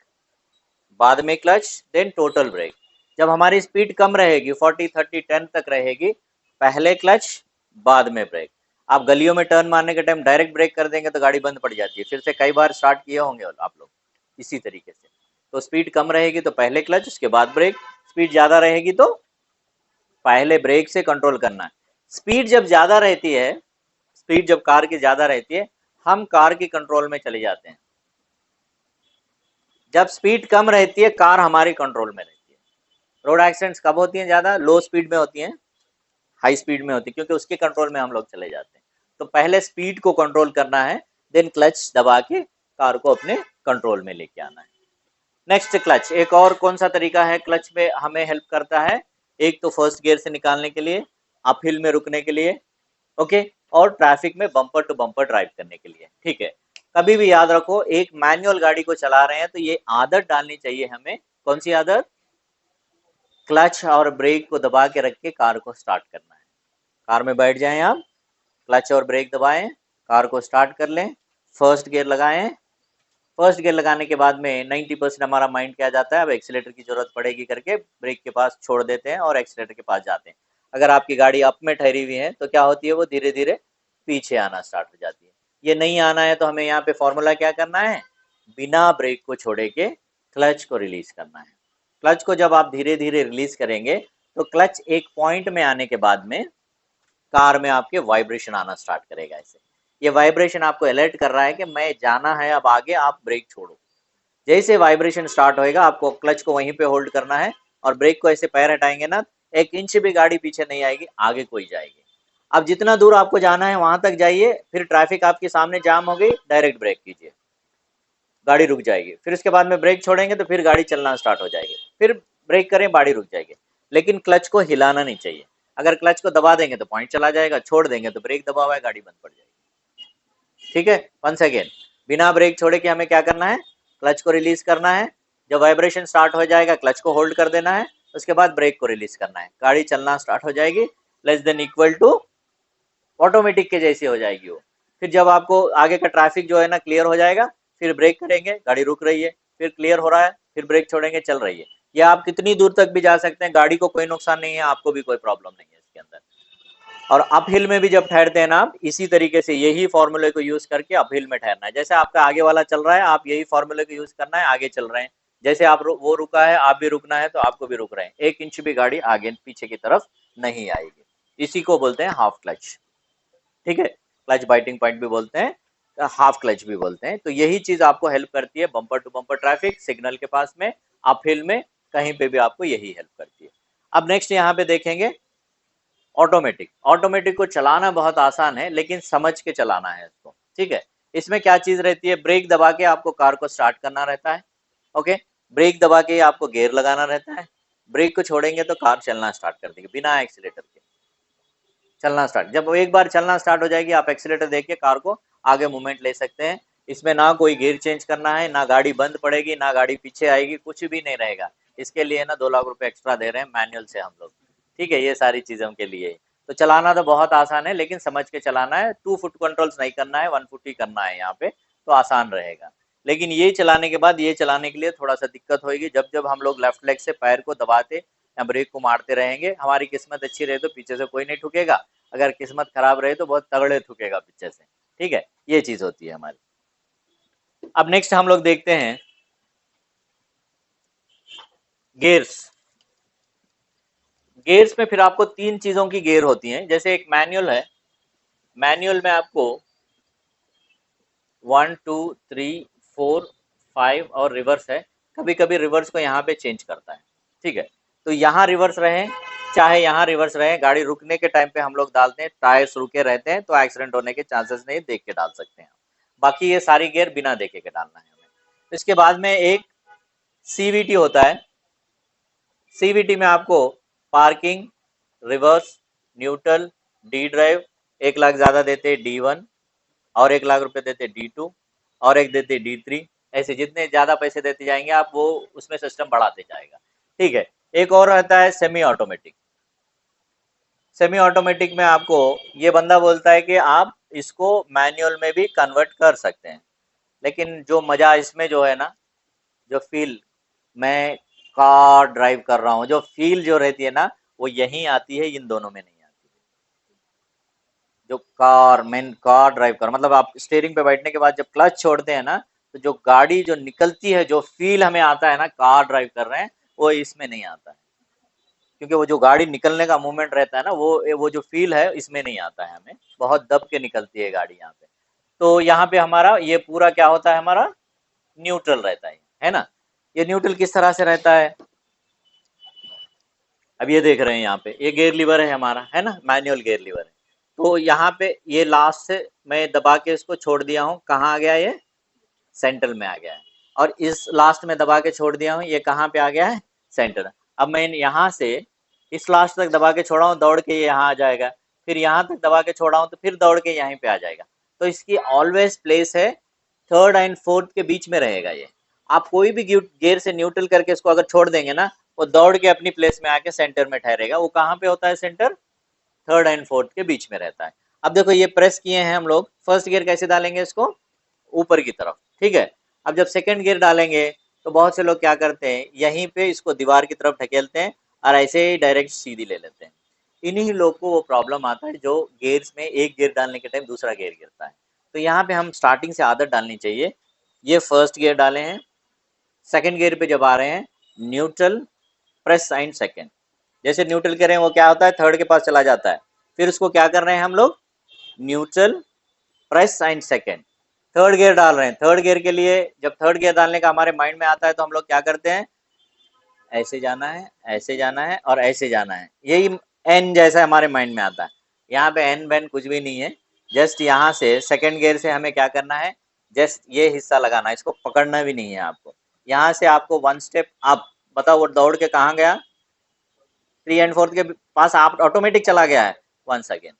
बाद में क्लच, देन टोटल ब्रेक। जब हमारी स्पीड कम रहेगी, 40, 30, 10 तक रहेगी, पहले क्लच, बाद में ब्रेक। आप गलियों में टर्न मारने के टाइम डायरेक्ट ब्रेक कर देंगे तो गाड़ी बंद पड़ जाती है, फिर से कई बार स्टार्ट किए होंगे आप लोग इसी तरीके से। तो स्पीड कम रहेगी तो पहले क्लच, उसके बाद ब्रेक, स्पीड ज्यादा रहेगी तो पहले ब्रेक से कंट्रोल करना है। स्पीड जब ज्यादा रहती है, स्पीड जब कार की ज्यादा रहती है, हम कार की कंट्रोल में चले जाते हैं। जब स्पीड कम रहती है, कार हमारी कंट्रोल में रहती है। रोड एक्सीडेंट्स कब होती हैं, ज्यादा लो स्पीड में होती हैं, हाई स्पीड में होती है, क्योंकि उसके कंट्रोल में हम लोग चले जाते हैं। तो पहले स्पीड को कंट्रोल करना है, देन क्लच दबा के कार को अपने कंट्रोल में लेके आना है। नेक्स्ट क्लच, एक और कौन सा तरीका है क्लच में हमें हेल्प करता है, एक तो फर्स्ट गियर से निकालने के लिए, अपहिल में रुकने के लिए, ओके, और ट्रैफिक में बम्पर टू बम्पर ड्राइव करने के लिए, ठीक है। कभी भी याद रखो, एक मैनुअल गाड़ी को चला रहे हैं तो ये आदत डालनी चाहिए हमें, कौन सी आदत, क्लच और ब्रेक को दबा के रख के कार को स्टार्ट करना है। कार में बैठ जाएं आप, क्लच और ब्रेक दबाएं, कार को स्टार्ट कर लें, फर्स्ट गियर लगाएं। फर्स्ट गियर लगाने के बाद में 90% हमारा माइंड क्या जाता है, अब एक्सीलेटर की जरूरत पड़ेगी करके ब्रेक के पास छोड़ देते हैं और एक्सीलेटर के पास जाते हैं। अगर आपकी गाड़ी अप में ठहरी हुई है तो क्या होती है, वो धीरे धीरे पीछे आना स्टार्ट हो जाती है। ये नहीं आना है तो हमें यहाँ पे फॉर्मूला क्या करना है, बिना ब्रेक को छोड़े के क्लच को रिलीज करना है। क्लच को जब आप धीरे धीरे रिलीज करेंगे तो क्लच एक पॉइंट में आने के बाद में कार में आपके वाइब्रेशन आना स्टार्ट करेगा। ऐसे ये वाइब्रेशन आपको अलर्ट कर रहा है कि मैं जाना है अब आगे, आप ब्रेक छोड़ो। जैसे वाइब्रेशन स्टार्ट होएगा आपको क्लच को वहीं पे होल्ड करना है और ब्रेक को ऐसे पैर हटाएंगे ना, 1 इंच भी गाड़ी पीछे नहीं आएगी, आगे कोई जाएगी। अब जितना दूर आपको जाना है वहां तक जाइए, फिर ट्रैफिक आपके सामने जाम हो गई, डायरेक्ट ब्रेक कीजिए, गाड़ी रुक जाएगी। फिर उसके बाद में ब्रेक छोड़ेंगे तो फिर गाड़ी चलना स्टार्ट हो जाएगी, फिर ब्रेक करें, गाड़ी रुक जाएगी। लेकिन क्लच को हिलाना नहीं चाहिए। अगर क्लच को दबा देंगे तो पॉइंट चला जाएगा, छोड़ देंगे तो ब्रेक दबा हुआ है, गाड़ी बंद पड़ जाएगी। ठीक है, वंस अगेन, बिना ब्रेक छोड़े के हमें क्या करना है, क्लच को रिलीज करना है। जब वाइब्रेशन स्टार्ट हो जाएगा क्लच को होल्ड कर देना है, उसके बाद ब्रेक को रिलीज करना है, गाड़ी चलना स्टार्ट हो जाएगी, less than equal to automatic के जैसी हो जाएगी वो। फिर जब आपको आगे का ट्रैफिक जो है ना क्लियर हो जाएगा, फिर ब्रेक करेंगे, गाड़ी रुक रही है, फिर क्लियर हो रहा है, फिर ब्रेक छोड़ेंगे, चल रही है। या आप कितनी दूर तक भी जा सकते हैं, गाड़ी को कोई नुकसान नहीं है, आपको भी कोई प्रॉब्लम नहीं है इसके अंदर। और अप हिल में भी जब ठहरते हैं ना आप, इसी तरीके से यही फॉर्मूले को यूज करके अप हिल में ठहरना है। जैसे आपका आगे वाला चल रहा है, आप यही फॉर्मूले को यूज करना है, आगे चल रहे हैं, जैसे आप वो रुका है आप भी रुकना है, तो आपको भी रुक रहे हैं, 1 इंच भी गाड़ी आगे पीछे की तरफ नहीं आएगी। इसी को बोलते हैं हाफ क्लच। ठीक है, क्लच बाइटिंग पॉइंट भी बोलते हैं, हाफ क्लच भी बोलते हैं। तो यही चीज आपको हेल्प करती है bumper to bumper traffic, signal के पास में, अप हिल में, कहीं पे भी आपको यही हेल्प करती है। अब नेक्स्ट यहाँ पे देखेंगे ऑटोमेटिक। ऑटोमेटिक को चलाना बहुत आसान है, लेकिन समझ के चलाना है इसको। ठीक है, इसमें क्या चीज रहती है, ब्रेक दबा के आपको कार को स्टार्ट करना रहता है। ओके, ब्रेक दबा के आपको गियर लगाना रहता है, ब्रेक को छोड़ेंगे तो कार चलना स्टार्ट कर देगी बिना एक्सीलेटर के, चलना स्टार्ट। जब एक बार चलना स्टार्ट हो जाएगी, आप एक्सीलेटर देख के कार को आगे मूवमेंट ले सकते हैं। इसमें ना कोई गियर चेंज करना है, ना गाड़ी बंद पड़ेगी, ना गाड़ी पीछे आएगी, कुछ भी नहीं रहेगा। इसके लिए ना 2 लाख रुपए एक्स्ट्रा दे रहे हैं मैनुअल से हम लोग। ठीक है, ये सारी चीजों के लिए। तो चलाना तो बहुत आसान है, लेकिन समझ के चलाना है। 2 फुट कंट्रोल्स नहीं करना है, 1 फुट ही करना है यहाँ पे, तो आसान रहेगा। लेकिन ये चलाने के बाद, ये चलाने के लिए थोड़ा सा दिक्कत होगी। जब जब हम लोग लेफ्ट लेग से पैर को दबाते या ब्रेक को मारते रहेंगे, हमारी किस्मत अच्छी रहे तो पीछे से कोई नहीं ठुकेगा, अगर किस्मत खराब रहे तो बहुत तगड़े ठुकेगा पीछे से। ठीक है, ये चीज होती है हमारी। अब नेक्स्ट हम लोग देखते हैं गेयर्स। गेयर्स में फिर आपको 3 चीजों की गेयर होती हैं। जैसे एक मैनुअल है, मैनुअल में आपको 1 2 3 4 5 और रिवर्स है। कभी कभी रिवर्स को यहाँ पे चेंज करता है। ठीक है, तो यहाँ रिवर्स रहे चाहे यहाँ रिवर्स रहे, गाड़ी रुकने के टाइम पे हम लोग डालते हैं, टायर्स रुके रहते हैं तो एक्सीडेंट होने के चांसेस नहीं, देख के डाल सकते हैं। बाकी ये सारी गियर बिना देखे के डालना है हमें। इसके बाद में एक सीवीटी होता है। सीवीटी में आपको parking, reverse, neutral, D drive, 1 lakh ज्यादा देते D1 और 1 लाख रुपए देते D2 और एक देते D3। ऐसे जितने ज्यादा पैसे देते जाएंगे आप, वो उसमें सिस्टम बढ़ाते जाएगा। ठीक है, एक और रहता है सेमी ऑटोमेटिक। सेमी ऑटोमेटिक में आपको ये बंदा बोलता है कि आप इसको मैनुअल में भी कन्वर्ट कर सकते हैं, लेकिन जो मजा इसमें जो है ना, जो फील, मैं कार ड्राइव कर रहा हूँ, जो फील जो रहती है ना, वो यहीं आती है, इन दोनों में नहीं आती। जो कार, मैन कार ड्राइव कर, मतलब आप स्टीयरिंग पे बैठने के बाद जब क्लच छोड़ते हैं ना, तो जो गाड़ी जो निकलती है, जो फील हमें आता है ना कार ड्राइव कर रहे हैं, वो इसमें नहीं आता है। क्योंकि वो जो गाड़ी निकलने का मूवमेंट रहता है ना, वो जो फील है इसमें नहीं आता है हमें, बहुत दब के निकलती है गाड़ी यहाँ पे। तो यहाँ पे हमारा ये पूरा क्या होता है, हमारा न्यूट्रल रहता है ना। ये न्यूट्रल किस तरह से रहता है, अब ये देख रहे हैं यहाँ पे, ये गेयर लीवर है हमारा, है ना, मैनुअल गेयर लीवर है। तो यहाँ पे ये लास्ट से मैं दबा के इसको छोड़ दिया हूँ, कहाँ आ गया ये, सेंटर में आ गया है। और इस लास्ट में दबा के छोड़ दिया हूँ, ये कहाँ पे आ गया है, सेंटर। अब मैं यहाँ से इस लास्ट तक दबा के छोड़ा हूँ, दौड़ के ये यहाँ आ जाएगा, फिर यहाँ तक दबा के छोड़ा हूँ तो फिर दौड़ के यहीं पे आ जाएगा। तो इसकी ऑलवेज प्लेस है थर्ड एंड फोर्थ के बीच में रहेगा ये। आप कोई भी गेयर से न्यूट्रल करके इसको अगर छोड़ देंगे ना, वो दौड़ के अपनी प्लेस में आके सेंटर में ठहरेगा। वो कहाँ पे होता है सेंटर, थर्ड एंड फोर्थ के बीच में रहता है। अब देखो ये प्रेस किए हैं हम लोग, फर्स्ट गियर कैसे डालेंगे इसको, ऊपर की तरफ, ठीक है। अब जब सेकंड गियर डालेंगे तो बहुत से लोग क्या करते हैं, यहीं पे इसको दीवार की तरफ ढकेलते हैं और ऐसे ही डायरेक्ट सीधी ले लेते हैं। इन्हीं लोग को वो प्रॉब्लम आता है जो गियर्स में एक गियर डालने के टाइम दूसरा गियर गिरता है। तो यहाँ पे हम स्टार्टिंग से आदत डालनी चाहिए। ये फर्स्ट गियर डाले हैं, सेकंड गियर पे जब आ रहे हैं, न्यूट्रल प्रेस एंड सेकंड। जैसे न्यूट्रल करें वो क्या होता है, थर्ड के पास चला जाता है। फिर उसको क्या कर रहे हैं हम लोग, neutral press and second. Third gear डाल रहे हैं, थर्ड गियर के लिए जब थर्ड गियर डालने का हमारे माइंड में आता है तो हम लोग क्या करते हैं, ऐसे जाना है, ऐसे जाना है और ऐसे जाना है। यही एन जैसा हमारे माइंड में आता है। यहाँ पे एन बैन कुछ भी नहीं है। जस्ट यहाँ से सेकंड गियर से हमें क्या करना है, जस्ट ये हिस्सा लगाना है, इसको पकड़ना भी नहीं है आपको। यहाँ से आपको वन स्टेप अप, बताओ वो दौड़ के कहाँ गया, 3 एंड 4 के पास आप ऑटोमेटिक चला गया है। Once again,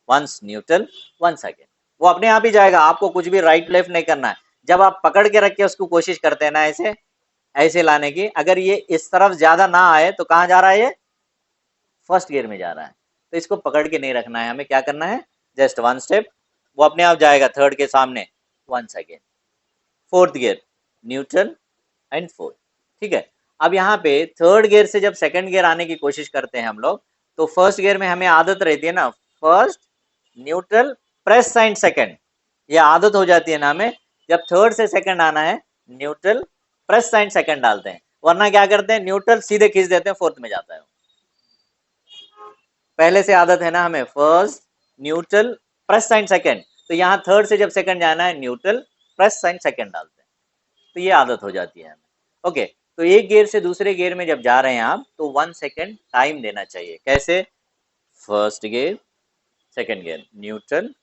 once neutral, once again, वो अपने आप ही जाएगा, आपको कुछ भी राइट लेफ्ट नहीं करना है। जब आप पकड़ के रख के उसको कोशिश करते हैं ना ऐसे ऐसे लाने की, अगर ये इस तरफ ज्यादा ना आए तो कहाँ जा रहा है, ये फर्स्ट गियर में जा रहा है। तो इसको पकड़ के नहीं रखना है, हमें क्या करना है, जस्ट वन स्टेप, वो अपने आप जाएगा थर्ड के सामने, once again. Fourth gear, neutral and fourth, ठीक है। अब यहाँ पे थर्ड गियर से जब सेकंड गियर आने की कोशिश करते हैं हम लोग, तो फर्स्ट गियर में हमें आदत रहती है ना, first neutral press and second, ये आदत हो जाती है ना हमें। जब थर्ड से सेकंड आना है, न्यूट्रल प्रेस एंड सेकंड डालते हैं, वरना क्या करते हैं, न्यूट्रल सीधे खींच देते हैं, फोर्थ में जाता है। पहले से आदत है ना हमें, first neutral press and second, तो यहाँ थर्ड से जब सेकंड जाना है, न्यूट्रल प्रेस एंड सेकंड डालते हैं, तो ये आदत हो जाती है हमें। ओके, तो एक गियर से दूसरे गियर में जब जा रहे हैं आप, तो 1 सेकंड टाइम देना चाहिए। कैसे, first gear, second gear neutral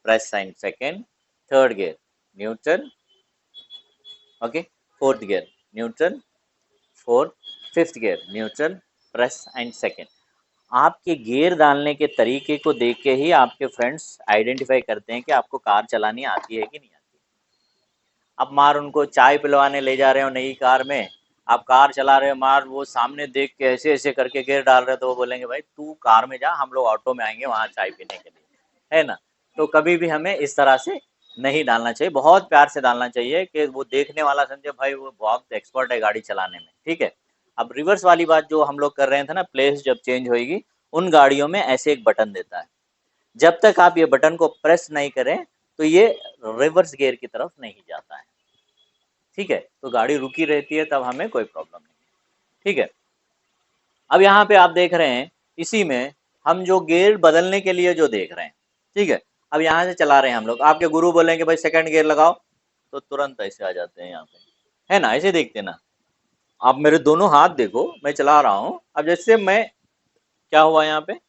press and second, third gear neutral, okay, fourth gear neutral, fourth, fifth gear neutral press and second. आपके गियर डालने के तरीके को देख के ही आपके फ्रेंड्स आइडेंटिफाई करते हैं कि आपको कार चलानी आती है कि नहीं आती। अब मार उनको चाय पिलवाने ले जा रहे हो नई कार में, आप कार चला रहे हो, मार वो सामने देख के ऐसे ऐसे करके गियर डाल रहे हो, तो वो बोलेंगे भाई तू कार में जा, हम लोग ऑटो में आएंगे वहाँ चाय पीने के लिए, है ना। तो कभी भी हमें इस तरह से नहीं डालना चाहिए, बहुत प्यार से डालना चाहिए कि वो देखने वाला समझे भाई वो बहुत एक्सपर्ट है गाड़ी चलाने में, ठीक है। अब रिवर्स वाली बात जो हम लोग कर रहे थे ना, प्लेस जब चेंज होगी, उन गाड़ियों में ऐसे एक बटन देता है, जब तक आप ये बटन को प्रेस नहीं करें तो ये रिवर्स गियर की तरफ नहीं जाता है, ठीक है। तो गाड़ी रुकी रहती है, तब हमें कोई प्रॉब्लम नहीं, ठीक है। अब यहाँ पे आप देख रहे हैं, इसी में हम जो गियर बदलने के लिए जो देख रहे हैं, ठीक है। अब यहाँ से चला रहे हैं हम लोग, आपके गुरु बोलेंगे भाई सेकंड गियर लगाओ, तो तुरंत ऐसे आ जाते हैं यहाँ पे, है ना, ऐसे देखते ना। आप मेरे दोनों हाथ देखो, मैं चला रहा हूँ, अब जैसे मैं, क्या हुआ यहाँ पे,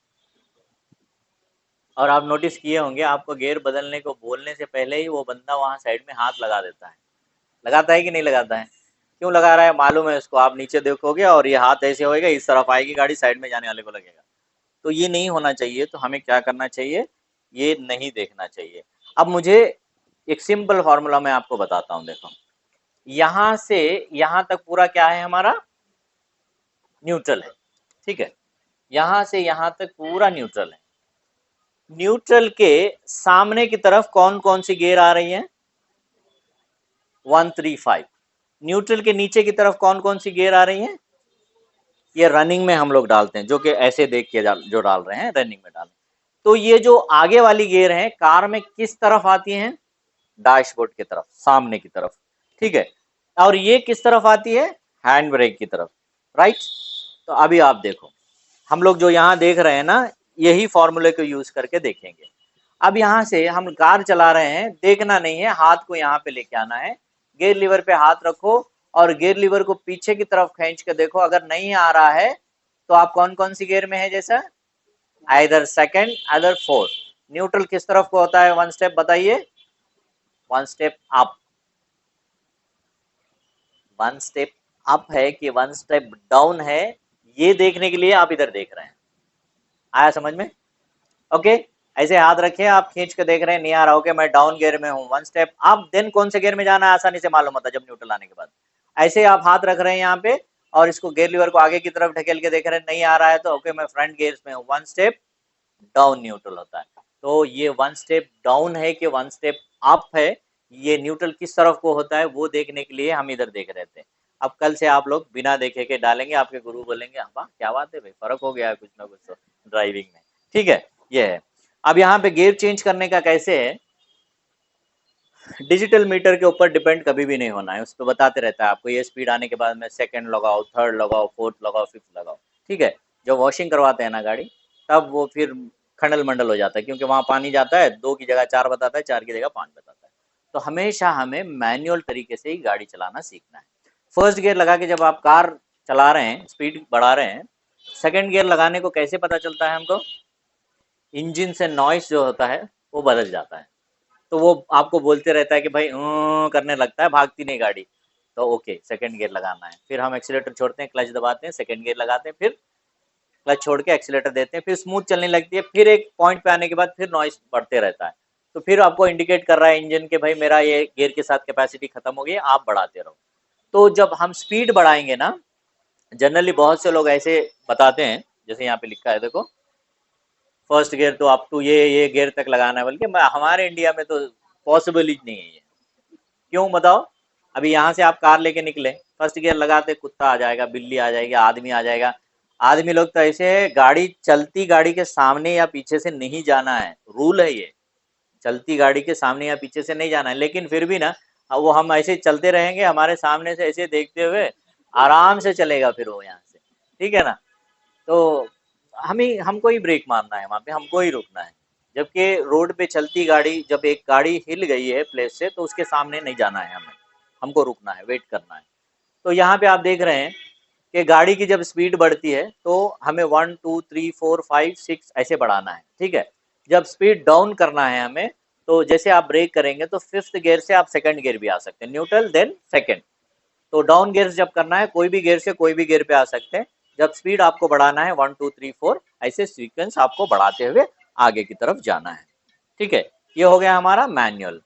और आप नोटिस किए होंगे, आपको गियर बदलने को बोलने से पहले ही वो बंदा वहाँ साइड में हाथ लगा देता है, लगाता है कि नहीं लगाता है। क्यों लगा रहा है मालूम है उसको, आप नीचे देखोगे और ये हाथ ऐसे होएगा, इस तरफ आएगी गाड़ी, साइड में जाने वाले को लगेगा। तो ये नहीं होना चाहिए, तो हमें क्या करना चाहिए, ये नहीं देखना चाहिए। अब मुझे एक सिंपल फॉर्मूला मैं आपको बताता हूँ, देखो यहाँ से यहाँ तक पूरा क्या है हमारा, न्यूट्रल है, ठीक है। यहाँ से यहाँ तक पूरा न्यूट्रल है। न्यूट्रल के सामने की तरफ कौन कौन सी गियर आ रही है, 1 3 5। न्यूट्रल के नीचे की तरफ कौन कौन सी गियर आ रही है, ये रनिंग में हम लोग डालते हैं, जो कि ऐसे देख के जो डाल रहे हैं रनिंग में डाल। तो ये जो आगे वाली गियर है कार में किस तरफ आती है, डैशबोर्ड की तरफ, सामने की तरफ, ठीक है। और ये किस तरफ आती है, हैंड ब्रेक की तरफ, राइट। तो अभी आप देखो, हम लोग जो यहाँ देख रहे हैं ना, यही फॉर्मूले को यूज करके देखेंगे। अब यहाँ से हम कार चला रहे हैं, देखना नहीं है, हाथ को यहाँ पे लेके आना है, गियर लीवर पे हाथ रखो और गियर लीवर को पीछे की तरफ खींच के देखो, अगर नहीं आ रहा है तो आप कौन कौन सी गियर में है, जैसा either second either fourth. Neutral किस तरफ को होता है, वन स्टेप बताइए, one step up, one step up है कि वन स्टेप डाउन है, ये देखने के लिए आप इधर देख रहे हैं। आया समझ में? ओके, ऐसे हाथ रखे, आप खींच के देख रहे हैं, नहीं आ रहा, ओके मैं डाउन गियर में हूँ, वन स्टेप अप, देन कौन से गियर में जाना है आसानी से मालूम होता है जब न्यूट्रल आने के बाद। ऐसे आप हाथ रख रहे हैं यहाँ पे और इसको गियर लीवर को आगे की तरफ ढकेल के देख रहे हैं, नहीं आ रहा है तो ओके मैं फ्रंट गियर में हूँ, वन स्टेप डाउन न्यूट्रल होता है। तो ये वन स्टेप डाउन है कि वन स्टेप अप है, ये न्यूट्रल किस तरफ को होता है वो देखने के लिए हम इधर देख रहे थे। अब कल से आप लोग बिना देखे के डालेंगे, आपके गुरु बोलेंगे वाह क्या बात है भाई, फर्क हो गया है कुछ ना कुछ तो ड्राइविंग में। ठीक है, ये है। अब यहाँ पे गियर चेंज करने का कैसे है, डिजिटल मीटर के ऊपर डिपेंड कभी भी नहीं होना है, उस पर बताते रहता है आपको, ये स्पीड आने के बाद में सेकंड लगाओ, थर्ड लगाओ, फोर्थ लगाओ, फिफ्थ लगाओ। ठीक है, जब वॉशिंग करवाते हैं ना गाड़ी, तब वो फिर खंडल मंडल हो जाता है, क्योंकि वहां पानी जाता है, 2 की जगह 4 बताता है, 4 की जगह 5 बताता है। तो हमेशा हमें मैनुअल तरीके से ही गाड़ी चलाना सीखना है। फर्स्ट गियर लगा के जब आप कार चला रहे हैं, स्पीड बढ़ा रहे हैं, सेकंड गियर लगाने को कैसे पता चलता है हमको, इंजन से नॉइस जो होता है वो बदल जाता है, तो वो आपको बोलते रहता है कि भाई करने लगता है, भागती नहीं गाड़ी, तो ओके सेकंड गियर लगाना है। फिर हम एक्सीलेटर छोड़ते हैं, क्लच दबाते हैं, सेकंड गियर लगाते हैं, फिर क्लच छोड़ के एक्सीलेटर देते हैं, फिर स्मूथ चलने लगती है, फिर एक पॉइंट पे आने के बाद फिर नॉइस बढ़ते रहता है, तो फिर आपको इंडिकेट कर रहा है इंजन के भाई मेरा ये गियर के साथ कैपेसिटी खत्म हो गई, आप बढ़ाते रहो। तो जब हम स्पीड बढ़ाएंगे ना, जनरली बहुत से लोग ऐसे बताते हैं, जैसे यहाँ पे लिखा है देखो, फर्स्ट गियर तो अप टू ये गियर तक लगाना है, बल्कि हमारे इंडिया में तो पॉसिबल ही नहीं है ये। क्यों बताओ, अभी यहाँ से आप कार लेके निकले, फर्स्ट गियर लगाते कुत्ता आ जाएगा, बिल्ली आ जाएगी, आदमी आ जाएगा। आदमी लोग तो ऐसे है, गाड़ी चलती गाड़ी के सामने या पीछे से नहीं जाना है, रूल है ये, चलती गाड़ी के सामने या पीछे से नहीं जाना है, लेकिन फिर भी ना वो हम ऐसे चलते रहेंगे, हमारे सामने से ऐसे देखते हुए आराम से चलेगा फिर वो यहाँ से, ठीक है ना। तो हमें हमको ही ब्रेक मारना है वहाँ पे, हमको ही रुकना है, जबकि रोड पे चलती गाड़ी, जब एक गाड़ी हिल गई है प्लेस से तो उसके सामने नहीं जाना है हमें, हमको रुकना है, वेट करना है। तो यहाँ पे आप देख रहे हैं कि गाड़ी की जब स्पीड बढ़ती है तो हमें 1 2 3 4 5 6 ऐसे बढ़ाना है, ठीक है। जब स्पीड डाउन करना है हमें, तो जैसे आप ब्रेक करेंगे तो फिफ्थ गियर से आप सेकंड गियर भी आ सकते हैं, न्यूट्रल देन सेकंड। तो डाउन गियर जब करना है, कोई भी गियर से कोई भी गियर पे आ सकते हैं। जब स्पीड आपको बढ़ाना है 1 2 3 4, ऐसे सीक्वेंस आपको बढ़ाते हुए आगे की तरफ जाना है, ठीक है। ये हो गया हमारा मैनुअल।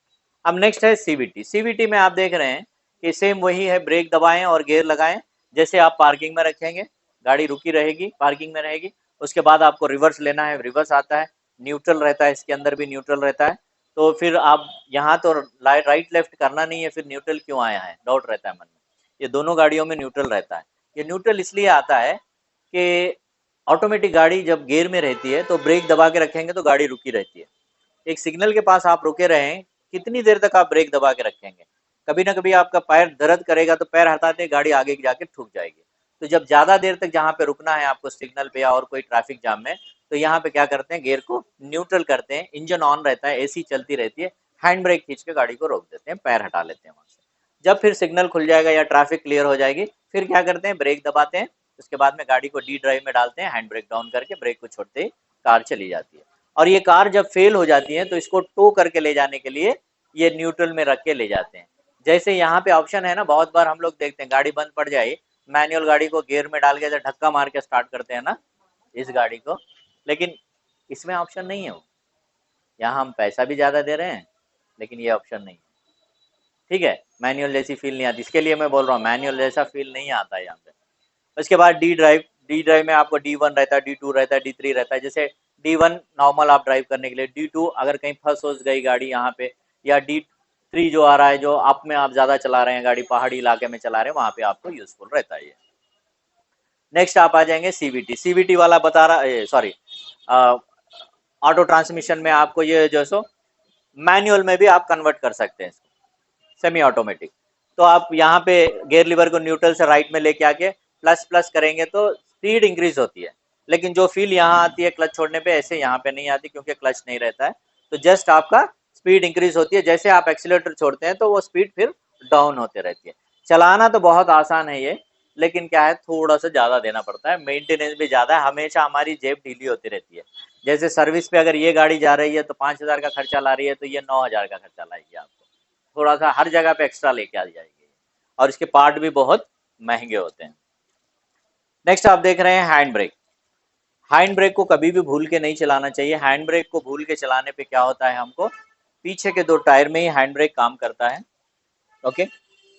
अब नेक्स्ट है सीवीटी। सीवीटी में आप देख रहे हैं कि सेम वही है, ब्रेक दबाएं और गियर लगाएं। जैसे आप पार्किंग में रखेंगे, गाड़ी रुकी रहेगी, पार्किंग में रहेगी, उसके बाद आपको रिवर्स लेना है, रिवर्स आता है, न्यूट्रल रहता है, इसके अंदर भी न्यूट्रल रहता है। तो फिर आप यहाँ तो राइट लेफ्ट करना नहीं है, फिर न्यूट्रल क्यों आया है, डाउट रहता है मन में। ये दोनों गाड़ियों में न्यूट्रल रहता है। ये न्यूट्रल इसलिए आता है कि ऑटोमेटिक गाड़ी जब गियर में रहती है तो ब्रेक दबा के रखेंगे तो गाड़ी रुकी रहती है। एक सिग्नल के पास आप रुके रहें, कितनी देर तक आप ब्रेक दबा के रखेंगे, कभी ना कभी आपका पैर दर्द करेगा तो पैर हटाते गाड़ी आगे जाके ठुक जाएगी। तो जब ज्यादा देर तक जहाँ पे रुकना है आपको सिग्नल पे या और कोई ट्रैफिक जाम में, तो यहाँ पे क्या करते हैं, गियर को न्यूट्रल करते हैं, इंजन ऑन रहता है, एसी चलती रहती है, हैंड ब्रेक खींच के गाड़ी को रोक देते हैं, पैर हटा लेते हैं वहां से। जब फिर सिग्नल खुल जाएगा या ट्रैफिक क्लियर हो जाएगी, फिर क्या करते हैं, ब्रेक दबाते हैं, उसके बाद में गाड़ी को डी ड्राइव में डालते हैं, हैंड ब्रेक डाउन करके ब्रेक को छोड़ते ही कार चली जाती है। और ये कार जब फेल हो जाती है तो इसको टो करके ले जाने के लिए ये न्यूट्रल में रख के ले जाते हैं। जैसे यहाँ पे ऑप्शन है ना, बहुत बार हम लोग देखते हैं गाड़ी बंद पड़ जाए, मैनुअल गाड़ी को गियर में डाल के धक्का मार के स्टार्ट करते हैं ना इस गाड़ी को, लेकिन इसमें ऑप्शन नहीं है वो। यहाँ हम पैसा भी ज्यादा दे रहे हैं लेकिन ये ऑप्शन नहीं है, ठीक है। मैनुअल जैसी फील नहीं आती, इसके लिए मैं बोल रहा हूँ मैनुअल जैसा फील नहीं आता है यहाँ पे। उसके बाद डी ड्राइव, डी ड्राइव में आपको D1 रहता है, D2 रहता है, D3 रहता है। जैसे D1 नॉर्मल आप ड्राइव करने के लिए, D2 अगर कहीं फंस हो गई गाड़ी यहाँ पे, या D3 जो आ रहा है जो आप में आप ज्यादा चला रहे हैं गाड़ी, पहाड़ी इलाके में चला रहे हैं, वहां पे आपको यूजफुल रहता है ये। नेक्स्ट आप आ जाएंगे सीवीटी। सीवीटी वाला बता रहा, सॉरी, ऑटो ट्रांसमिशन में आपको ये जो सो मैनुअल में भी आप कन्वर्ट कर सकते हैं सेमी ऑटोमेटिक। तो आप यहाँ पे गियर लीवर को न्यूट्रल से राइट में लेके आके प्लस प्लस करेंगे तो स्पीड इंक्रीज होती है, लेकिन जो फील यहाँ आती है क्लच छोड़ने पे, ऐसे यहाँ पे नहीं आती क्योंकि क्लच नहीं रहता है। तो जस्ट आपका स्पीड इंक्रीज होती है, जैसे आप एक्सीलेटर छोड़ते हैं तो वो स्पीड फिर डाउन होते रहती है। चलाना तो बहुत आसान है ये, लेकिन क्या है, थोड़ा सा ज़्यादा देना पड़ता है, मेंटेनेंस भी ज़्यादा है, हमेशा हमारी जेब ढीली होती रहती है। जैसे सर्विस पे अगर ये गाड़ी जा रही है तो 5,000 का खर्चा ला रही है, तो ये 9,000 का खर्चा लाएगी आपको, थोड़ा सा हर जगह पे एक्स्ट्रा लेके आ जाएगी, और इसके पार्ट भी बहुत महंगे होते हैं। नेक्स्ट आप देख रहे हैं हैंड ब्रेक। हैंड ब्रेक को कभी भी भूल के नहीं चलाना चाहिए। हैंड ब्रेक को भूल के चलाने पे क्या होता है, हमको पीछे के 2 टायर में ही हैंड ब्रेक काम करता है। ओके,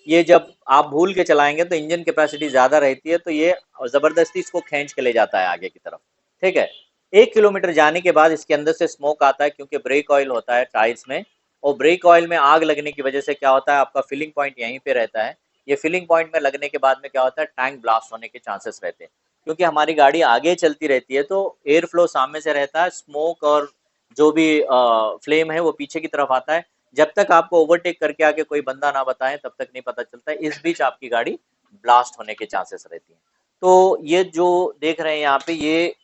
ये जब आप भूल के चलाएंगे तो इंजन कैपेसिटी ज़्यादा रहती है, तो ये ज़बरदस्ती इसको खींच के ले जाता है आगे की तरफ। ठीक है, 1 किलोमीटर जाने के बाद इसके अंदर से स्मोक आता है, क्योंकि ब्रेक ऑयल होता है टायर्स में, और ब्रेक ऑयल में आग लगने की वजह से क्या होता है, आपका फिलिंग पॉइंट यहीं पे रहता है। ये फिलिंग पॉइंट में लगने के बाद में क्या होता है, टैंक ब्लास्ट होने के चांसेस रहते हैं, क्योंकि हमारी गाड़ी आगे चलती रहती है तो एयर फ्लो सामने से रहता है, स्मोक और जो भी फ्लेम है वो पीछे की तरफ आता है। जब तक आपको ओवरटेक करके आके कोई बंदा ना बताए तब तक नहीं पता चलता है, इस बीच आपकी गाड़ी ब्लास्ट होने के चांसेस रहती हैं। तो ये जो देख रहे हैं यहाँ पे, ये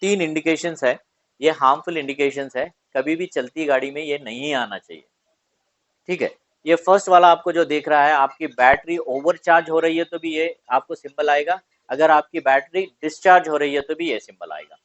3 इंडिकेशंस है, ये हार्मफुल इंडिकेशंस है, कभी भी चलती गाड़ी में ये नहीं आना चाहिए। ठीक है, ये फर्स्ट वाला आपको जो देख रहा है, आपकी बैटरी ओवरचार्ज हो रही है तो भी ये आपको सिंबल आएगा, अगर आपकी बैटरी डिस्चार्ज हो रही है तो भी ये सिंबल आएगा।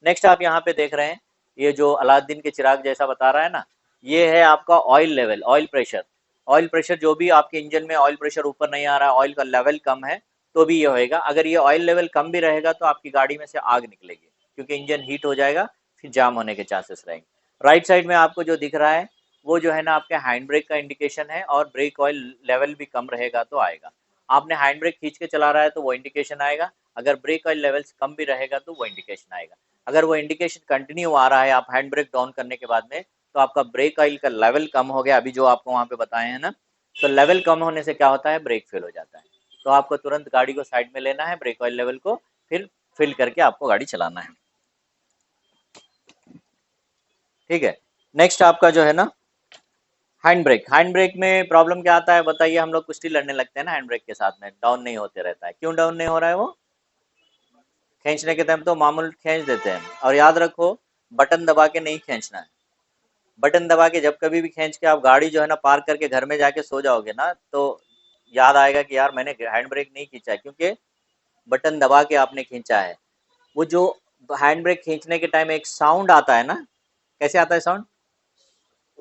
नेक्स्ट आप यहाँ पे देख रहे हैं, ये जो अलादीन के चिराग जैसा बता रहा है ना, ये है आपका oil level, oil pressure. Oil pressure जो भी आपके इंजन में ऑयल प्रेशर ऊपर नहीं आ रहा है, ऑयल का लेवल कम है, तो भी ये होएगा। अगर ये ऑयल लेवल कम भी रहेगा तो आपकी गाड़ी में से आग निकलेगी, क्योंकि इंजन हीट हो जाएगा, फिर जाम होने के चांसेस रहेंगे। राइट साइड में आपको जो दिख रहा है वो जो है ना आपके हैंड ब्रेक का इंडिकेशन है, और ब्रेक ऑयल लेवल भी कम रहेगा तो आएगा। आपने हैंड ब्रेक खींच के चला रहा है तो वो इंडिकेशन आएगा, अगर ब्रेक ऑयल लेवल्स कम भी रहेगा तो वो इंडिकेशन आएगा। अगर वो इंडिकेशन कंटिन्यू आ रहा है आप हैंड ब्रेक डाउन करने के बाद में, तो आपका ब्रेक ऑयल का लेवल कम हो गया, अभी जो आपको वहाँ पे बताए हैं ना, तो लेवल कम होने से क्या होता है, ब्रेक फेल हो जाता है। तो आपको तुरंत गाड़ी को साइड में लेना है, ब्रेक ऑयल लेवल को फिर फिल करके आपको गाड़ी चलाना है। ठीक है, नेक्स्ट आपका जो है ना हैंड ब्रेक। हैंड ब्रेक में प्रॉब्लम क्या आता है बताइए, हम लोग कुश्ती लड़ने लगते हैं ना हैंड ब्रेक के साथ में, डाउन नहीं होते रहता है, क्यों डाउन नहीं हो रहा है, वो खींचने के टाइम तो मामूल खींच देते हैं, और याद रखो बटन दबा के नहीं खींचना है। बटन दबा के जब कभी भी खींच के आप गाड़ी जो है ना पार्क करके घर में जाके सो जाओगे ना, तो याद आएगा कि यार मैंने हैंड ब्रेक नहीं खींचा है, क्योंकि बटन दबा के आपने खींचा है। वो जो हैंड ब्रेक खींचने के टाइम एक साउंड आता है ना, कैसे आता है साउंड,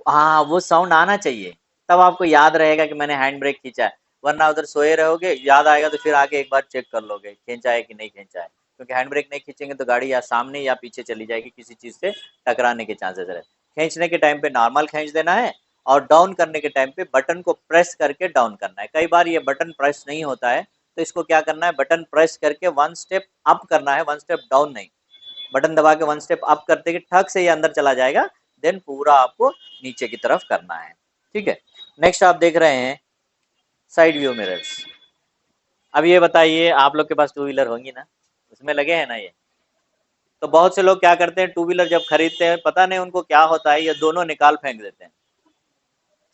हाँ वो साउंड आना चाहिए, तब आपको याद रहेगा कि मैंने हैंड ब्रेक खींचा है। वरना उधर सोए रहोगे, याद आएगा तो फिर आके एक बार चेक कर लोगे खींचा है कि नहीं खींचा है, क्योंकि हैंड ब्रेक नहीं खींचेंगे तो गाड़ी या सामने या पीछे चली जाएगी, किसी चीज से टकराने के चांसेस रहे। खींचने के टाइम पे नॉर्मल खींच देना है, और डाउन करने के टाइम पे बटन को प्रेस करके डाउन करना है। कई बार ये बटन प्रेस नहीं होता है, तो इसको क्या करना है, बटन प्रेस करके 1 स्टेप अप करना है, 1 स्टेप डाउन नहीं। बटन दबा के 1 स्टेप अप करते कि ठग से ये अंदर चला जाएगा, देन पूरा आपको नीचे की तरफ करना है। ठीक है, नेक्स्ट आप देख रहे हैं साइड व्यू मिरर्स। अब ये बताइए, आप लोग के पास 2 व्हीलर होंगी ना, उसमें लगे हैं ना ये, तो बहुत से लोग क्या करते हैं, 2 व्हीलर जब खरीदते हैं पता नहीं उनको क्या होता है, ये दोनों निकाल फेंक देते हैं।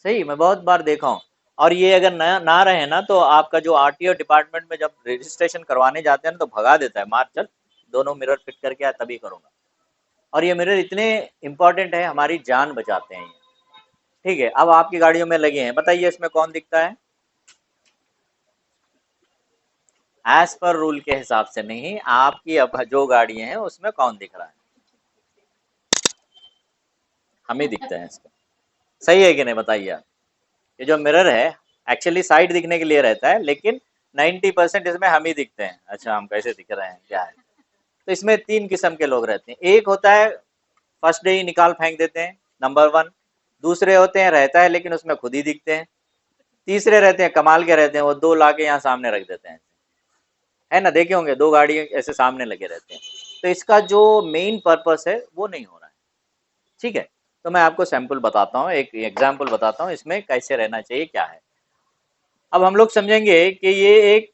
सही, मैं बहुत बार देखा हूँ। और ये अगर ना रहे ना, तो आपका जो आरटीओ डिपार्टमेंट में जब रजिस्ट्रेशन करवाने जाते हैं ना, तो भगा देता है, मार चल दोनों मिरर फिट करके आया तभी करूंगा। और ये मिरर इतने इंपॉर्टेंट है, हमारी जान बचाते हैं ये। ठीक है, अब आपकी गाड़ियों में लगे हैं, बताइए इसमें कौन दिखता है, एज पर रूल के हिसाब से नहीं, आपकी अब जो गाड़ियां हैं उसमें कौन दिख रहा है, हमें दिखता है इसका। सही है कि नहीं बताइए आप। ये जो मिरर है एक्चुअली साइड दिखने के लिए रहता है, लेकिन 90% इसमें हम ही दिखते हैं। अच्छा, हम कैसे दिख रहे हैं क्या है, तो इसमें 3 किस्म के लोग रहते हैं। एक होता है फर्स्ट डे ही निकाल फेंक देते हैं, नंबर 1। दूसरे होते हैं रहता है लेकिन उसमें खुद ही दिखते हैं। तीसरे रहते हैं कमाल के रहते हैं, वो 2 ला के यहाँ सामने रख देते हैं, है ना, देखे होंगे 2 गाड़ी ऐसे सामने लगे रहते हैं। तो इसका जो मेन पर्पस है वो नहीं हो रहा है। ठीक है, तो मैं आपको सैंपल बताता हूँ, एक एग्जाम्पल बताता हूँ इसमें कैसे रहना चाहिए क्या है। अब हम लोग समझेंगे कि ये एक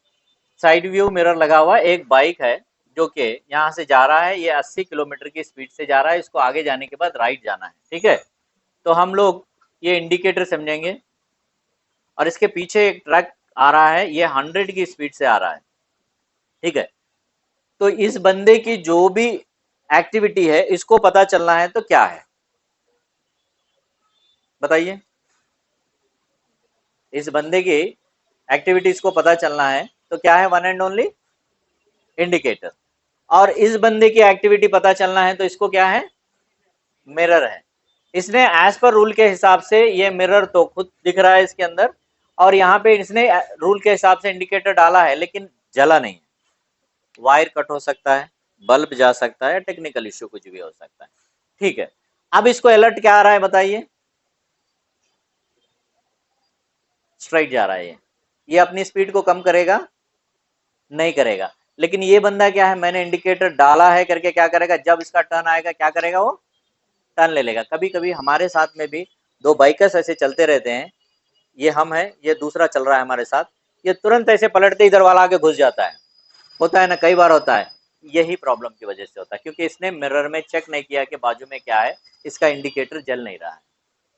साइड व्यू मिरर लगा हुआ एक बाइक है, जो कि यहाँ से जा रहा है, ये 80 किलोमीटर की स्पीड से जा रहा है, इसको आगे जाने के बाद राइट जाना है। ठीक है, तो हम लोग ये इंडिकेटर समझेंगे, और इसके पीछे एक ट्रक आ रहा है, ये 100 की स्पीड से आ रहा है। ठीक है, तो इस बंदे की जो भी एक्टिविटी है इसको पता चलना है, तो क्या है बताइए, इस बंदे की एक्टिविटीज को पता चलना है, तो क्या है, वन एंड ओनली इंडिकेटर। और इस बंदे की एक्टिविटी पता चलना है तो इसको क्या है, मिरर है। इसने एज पर रूल के हिसाब से, ये मिरर तो खुद दिख रहा है इसके अंदर, और यहाँ पे इसने रूल के हिसाब से इंडिकेटर डाला है लेकिन जला नहीं है। वायर कट हो सकता है, बल्ब जा सकता है, टेक्निकल इश्यू कुछ भी हो सकता है, ठीक है। अब इसको अलर्ट क्या आ रहा है बताइए, स्ट्राइट जा रहा है। ये अपनी स्पीड को कम करेगा, नहीं करेगा। लेकिन ये बंदा क्या है, मैंने इंडिकेटर डाला है करके क्या करेगा, जब इसका टर्न आएगा क्या करेगा, वो टर्न ले लेगा। कभी कभी हमारे साथ में भी दो बाइकर्स ऐसे चलते रहते हैं, ये हम हैं, ये दूसरा चल रहा है हमारे साथ, ये तुरंत ऐसे पलटते इधर वाला आके घुस जाता है, होता है ना, कई बार होता है। यही प्रॉब्लम की वजह से होता है, क्योंकि इसने मिरर में चेक नहीं किया कि बाजू में क्या है, इसका इंडिकेटर जल नहीं रहा है,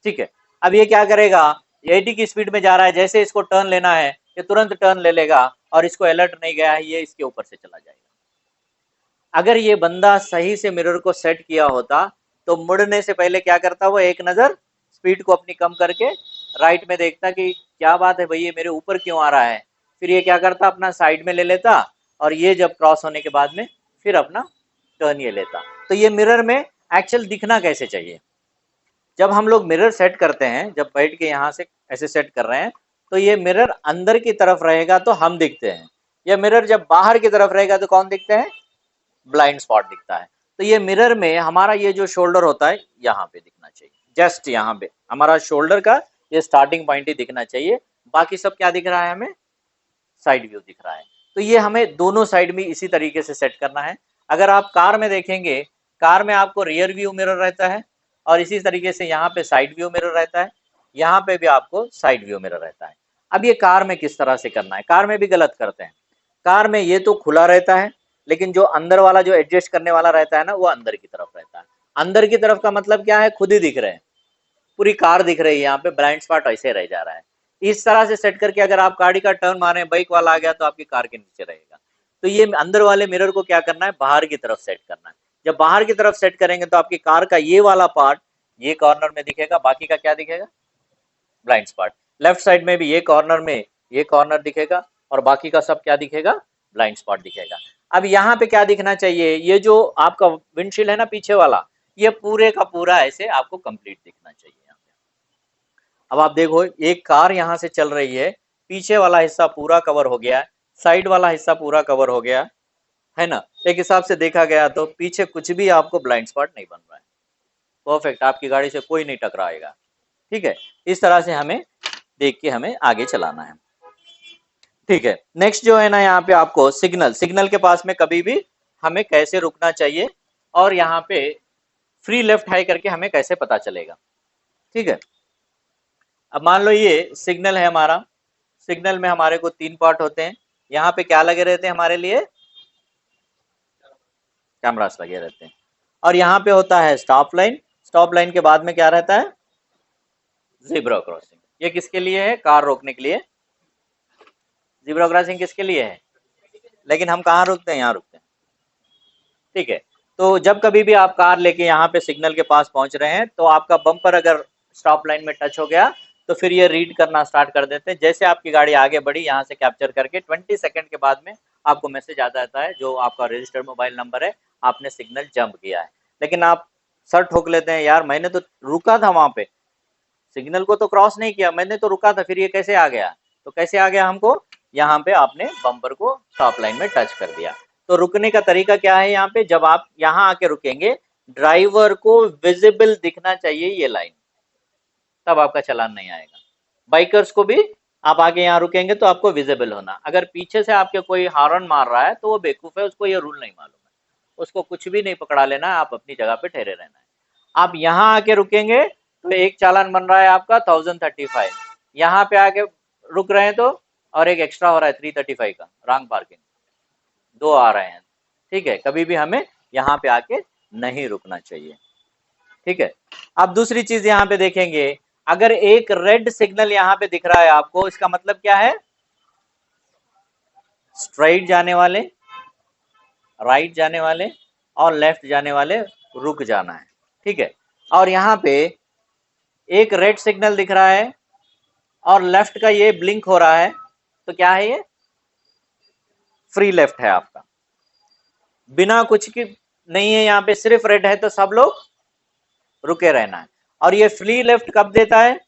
ठीक है। अब ये क्या करेगा, 80 की स्पीड में जा रहा है, जैसे इसको टर्न लेना है ये तुरंत टर्न ले लेगा, और इसको अलर्ट नहीं गया है, ये इसके ऊपर से चला जाएगा। अगर ये बंदा सही से मिरर को सेट किया होता तो मुड़ने से पहले क्या करता, वो एक नजर स्पीड को अपनी कम करके राइट में देखता कि क्या बात है भाई, ये मेरे ऊपर क्यों आ रहा है, फिर ये क्या करता, अपना साइड में ले लेता, और ये जब क्रॉस होने के बाद में फिर अपना टर्न ये लेता। तो ये मिरर में एक्चुअल दिखना कैसे चाहिए, जब हम लोग मिरर सेट करते हैं, जब बैठ के यहाँ से ऐसे सेट कर रहे हैं, तो ये मिरर अंदर की तरफ रहेगा तो हम दिखते हैं, या मिरर जब बाहर की तरफ रहेगा तो कौन दिखते हैं, ब्लाइंड स्पॉट दिखता है। तो ये मिरर में हमारा ये जो शोल्डर होता है यहाँ पे दिखना चाहिए, जस्ट यहाँ पे हमारा शोल्डर का ये स्टार्टिंग पॉइंट ही दिखना चाहिए, बाकी सब क्या दिख रहा है, हमें साइड व्यू दिख रहा है। तो ये हमें दोनों साइड में इसी तरीके से सेट करना है। अगर आप कार में देखेंगे, कार में आपको रियर व्यू मिरर रहता है, और इसी तरीके से यहाँ पे साइड व्यू मिरर रहता है, यहाँ पे भी आपको साइड व्यू मिरर रहता है। अब ये कार में किस तरह से करना है, कार में भी गलत करते हैं। कार में ये तो खुला रहता है, लेकिन जो अंदर वाला जो एडजस्ट करने वाला रहता है ना, वो अंदर की तरफ रहता है। अंदर की तरफ का मतलब क्या है, खुद ही दिख रहे हैं, पूरी कार दिख रही है, यहाँ पे ब्लाइंड स्पॉट ऐसे रह जा रहा है। इस तरह से सेट करके अगर आप गाड़ी का टर्न मारे, बाइक वाला आ गया तो आपकी कार के नीचे रहेगा। तो ये अंदर वाले मिरर को क्या करना है, बाहर की तरफ सेट करना है। जब बाहर की तरफ सेट करेंगे तो आपकी कार का ये वाला पार्ट ये कॉर्नर में दिखेगा, बाकी का क्या दिखेगा, ब्लाइंड स्पॉट। लेफ्ट साइड में भी ये कॉर्नर में ये कॉर्नर दिखेगा, और बाकी का सब क्या दिखेगा, ब्लाइंड स्पॉट दिखेगा। अब यहाँ पे क्या दिखना चाहिए, ये जो आपका विंडशील्ड है ना पीछे वाला, ये पूरे का पूरा ऐसे आपको कंप्लीट दिखना चाहिए। अब आप देखो, एक कार यहाँ से चल रही है, पीछे वाला हिस्सा पूरा कवर हो गया, साइड वाला हिस्सा पूरा कवर हो गया है ना, एक हिसाब से देखा गया तो पीछे कुछ भी आपको ब्लाइंड स्पॉट नहीं बन रहा है, परफेक्ट, आपकी गाड़ी से कोई नहीं टकराएगा, ठीक है। इस तरह से हमें देख के हमें आगे चलाना है, ठीक है। नेक्स्ट जो है ना, यहाँ पे आपको सिग्नल, सिग्नल के पास में कभी भी हमें कैसे रुकना चाहिए, और यहाँ पे फ्री लेफ्ट हाई करके हमें कैसे पता चलेगा, ठीक है। अब मान लो ये सिग्नल है हमारा, सिग्नल में हमारे को 3 पार्ट होते हैं, यहाँ पे क्या लगे रहते हैं हमारे लिए, कैमरास लगे रहते हैं, और यहाँ पे होता है स्टॉप लाइन, स्टॉप लाइन के बाद में क्या रहता है, ज़ेब्रा क्रॉसिंग। ये किसके लिए है, कार रोकने के लिए। ज़ेब्रा क्रॉसिंग किसके लिए है, लेकिन हम कहाँ रुकते हैं, यहाँ रुकते हैं, ठीक है। तो जब कभी भी आप कार लेके यहाँ पे सिग्नल के पास पहुंच रहे हैं, तो आपका बम्पर अगर स्टॉप लाइन में टच हो गया तो फिर ये रीड करना स्टार्ट कर देते हैं। जैसे आपकी गाड़ी आगे बढ़ी, यहाँ से कैप्चर करके 20 सेकंड के बाद में आपको मैसेज आ जाता है, जो आपका रजिस्टर्ड मोबाइल नंबर है, आपने सिग्नल जंप किया है। लेकिन आप सर ठोक लेते हैं, यार मैंने तो रुका था वहां पे, सिग्नल को तो क्रॉस नहीं किया, मैंने तो रुका था, फिर ये कैसे आ गया। तो कैसे आ गया हमको, यहाँ पे आपने बम्पर को स्टॉप लाइन में टच कर दिया। तो रुकने का तरीका क्या है, यहाँ पे जब आप यहाँ आके रुकेंगे, ड्राइवर को विजिबल दिखना चाहिए ये लाइन, तब आपका चालान नहीं आएगा। बाइकर्स को भी आप आगे यहाँ रुकेंगे तो आपको विजिबल होना। अगर पीछे से आपके कोई हॉर्न मार रहा है तो वो बेवकूफ है, उसको ये रूल नहीं मालूम है, उसको कुछ भी नहीं पकड़ा लेना है, आप अपनी जगह पे ठहरे रहना है। आप यहाँ आके रुकेंगे तो एक चालान बन रहा है आपका 1035, यहाँ पे आके रुक रहे हैं तो और एक एक्स्ट्रा हो रहा है 335 का, रॉन्ग पार्किंग, 2 आ रहे हैं, ठीक है। कभी भी हमें यहाँ पे आके नहीं रुकना चाहिए, ठीक है। अब दूसरी चीज यहाँ पे देखेंगे, अगर एक रेड सिग्नल यहाँ पे दिख रहा है आपको, इसका मतलब क्या है, स्ट्राइट जाने वाले, राइट जाने वाले और लेफ्ट जाने वाले रुक जाना है, ठीक है। और यहाँ पे एक रेड सिग्नल दिख रहा है और लेफ्ट का ये ब्लिंक हो रहा है, तो क्या है ये, फ्री लेफ्ट है आपका, बिना कुछ की नहीं है, यहाँ पे सिर्फ रेड है तो सब लोग रुके रहना है। और ये फ्री लेफ्ट कब देता है,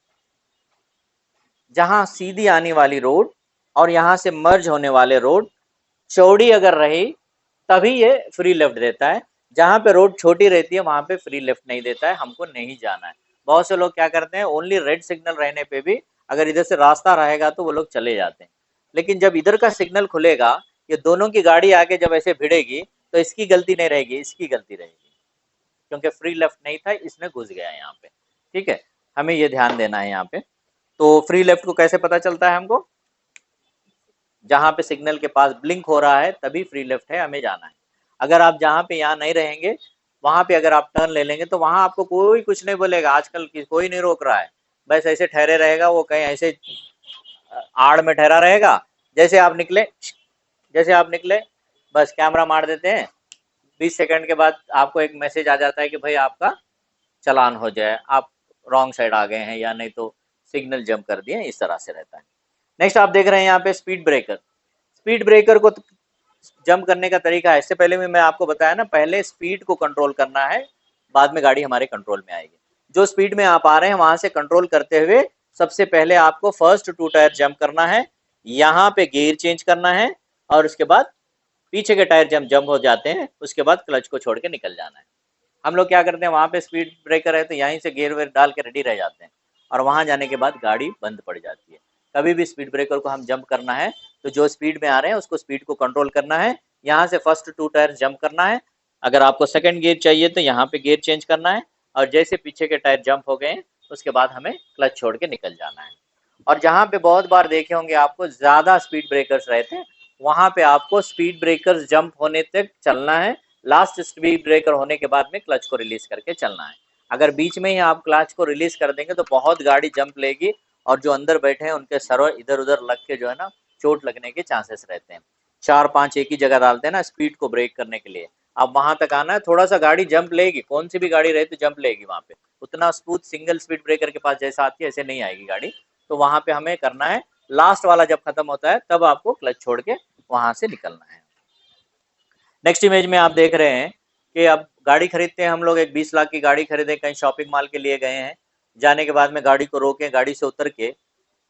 जहां सीधी आने वाली रोड और यहां से मर्ज होने वाले रोड चौड़ी अगर रही तभी ये फ्री लेफ्ट देता है। जहां पे रोड छोटी रहती है वहां पे फ्री लेफ्ट नहीं देता है, हमको नहीं जाना है। बहुत से लोग क्या करते हैं, ओनली रेड सिग्नल रहने पे भी अगर इधर से रास्ता रहेगा तो वो लोग चले जाते हैं, लेकिन जब इधर का सिग्नल खुलेगा, ये दोनों की गाड़ी आके जब ऐसे भिड़ेगी तो इसकी गलती नहीं रहेगी, इसकी गलती रहेगी, क्योंकि फ्री लेफ्ट नहीं था, इसमें घुस गया यहाँ पे। ठीक है, हमें ये ध्यान देना है यहाँ पे। तो फ्री लेफ्ट को कैसे पता चलता है हमको, जहां पे सिग्नल के पास ब्लिंक हो रहा है तभी फ्री लेफ्ट है, हमें जाना है। अगर आप जहां पे यहाँ नहीं रहेंगे, वहां पे अगर आप टर्न ले लेंगे तो वहां आपको कोई कुछ नहीं बोलेगा, आजकल कोई नहीं रोक रहा है, बस ऐसे ठहरे रहेगा, वो कहीं ऐसे आड़ में ठहरा रहेगा। जैसे आप निकले, जैसे आप निकले बस कैमरा मार देते हैं, 20 सेकंड के बाद आपको एक मैसेज आ जाता है कि भाई आपका चलान हो जाए, आप रॉन्ग साइड आ गए हैं या नहीं तो सिग्नल जंप कर दिए, इस तरह से रहता है। नेक्स्ट आप देख रहे हैं यहाँ पे स्पीड ब्रेकर। स्पीड ब्रेकर को जंप करने का तरीका है, इससे पहले भी मैं आपको बताया ना, पहले स्पीड को कंट्रोल करना है, बाद में गाड़ी हमारे कंट्रोल में आएगी। जो स्पीड में आप आ रहे हैं वहां से कंट्रोल करते हुए सबसे पहले आपको फर्स्ट 2 टायर जंप करना है, यहाँ पे गियर चेंज करना है, और उसके बाद पीछे के टायर जंप हो जाते हैं, उसके बाद क्लच को छोड़ के निकल जाना है। हम लोग क्या करते हैं, वहां पे स्पीड ब्रेकर है तो यहीं से गियर वेयर डाल के रेडी रह जाते हैं, और वहां जाने के बाद गाड़ी बंद पड़ जाती है। कभी भी स्पीड ब्रेकर को हम जंप करना है तो जो स्पीड में आ रहे हैं उसको स्पीड को कंट्रोल करना है, यहाँ से फर्स्ट 2 टायर जंप करना है, अगर आपको सेकंड गियर चाहिए तो यहाँ पे गियर चेंज करना है, और जैसे पीछे के टायर जंप हो गए उसके बाद हमें क्लच छोड़ के निकल जाना है। और जहाँ पे बहुत बार देखे होंगे आपको ज्यादा स्पीड ब्रेकर्स रहते हैं, वहां पे आपको स्पीड ब्रेकर्स जंप होने तक चलना है, लास्ट स्पीड ब्रेकर होने के बाद में क्लच को रिलीज करके चलना है। अगर बीच में ही आप क्लच को रिलीज कर देंगे तो बहुत गाड़ी जंप लेगी, और जो अंदर बैठे हैं उनके सर इधर उधर लग के जो है ना चोट लगने के चांसेस रहते हैं। 4-5 एक ही जगह डालते हैं ना स्पीड को ब्रेक करने के लिए, अब वहां तक आना है, थोड़ा सा गाड़ी जंप लेगी, कौन सी भी गाड़ी रहे तो जंप लेगी वहां पे, उतना स्मूथ सिंगल स्पीड ब्रेकर के पास जैसा आती है ऐसे नहीं आएगी गाड़ी। तो वहां पे हमें करना है, लास्ट वाला जब खत्म होता है तब आपको क्लच छोड़ के वहां से निकलना है। नेक्स्ट इमेज में आप देख रहे हैं कि अब गाड़ी खरीदते हैं हम लोग, एक 20 लाख की गाड़ी खरीदे, कहीं शॉपिंग मॉल के लिए गए हैं, जाने के बाद में गाड़ी को रोकें, गाड़ी से उतर के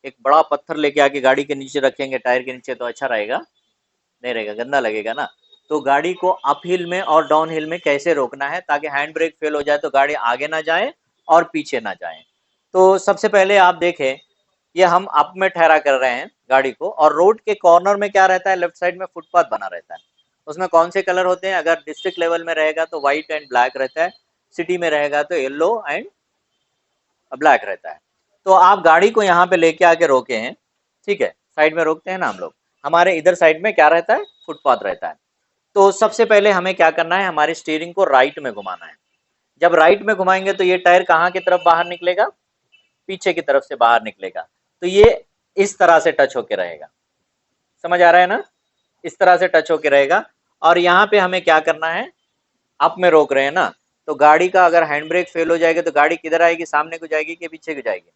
एक बड़ा पत्थर लेके आके गाड़ी के नीचे रखेंगे, टायर के नीचे, तो अच्छा रहेगा नहीं रहेगा, गंदा लगेगा ना। तो गाड़ी को अप हिल में और डाउन हिल में कैसे रोकना है ताकि हैंड ब्रेक फेल हो जाए तो गाड़ी आगे ना जाए और पीछे ना जाए। तो सबसे पहले आप देखें, ये हम अप में ठहरा कर रहे हैं गाड़ी को, और रोड के कॉर्नर में क्या रहता है, लेफ्ट साइड में फुटपाथ बना रहता है, उसमें कौन से कलर होते हैं, अगर डिस्ट्रिक्ट लेवल में रहेगा तो व्हाइट एंड ब्लैक रहता है, सिटी में रहेगा तो येलो एंड ब्लैक रहता है। तो आप गाड़ी को यहाँ पे लेके आके रोके हैं, ठीक है, साइड में रोकते हैं ना हम लोग, हमारे इधर साइड में क्या रहता है, फुटपाथ रहता है। तो सबसे पहले हमें क्या करना है, हमारी स्टीयरिंग को राइट में घुमाना है। जब राइट में घुमाएंगे तो ये टायर कहाँ की तरफ बाहर निकलेगा, पीछे की तरफ से बाहर निकलेगा, तो ये इस तरह से टच होके रहेगा, समझ आ रहा है ना, इस तरह से टच होके रहेगा। और यहाँ पे हमें क्या करना है, अप में रोक रहे हैं ना, तो गाड़ी का अगर हैंड ब्रेक फेल हो जाएगा तो गाड़ी किधर आएगी, सामने को जाएगी कि पीछे को जाएगी,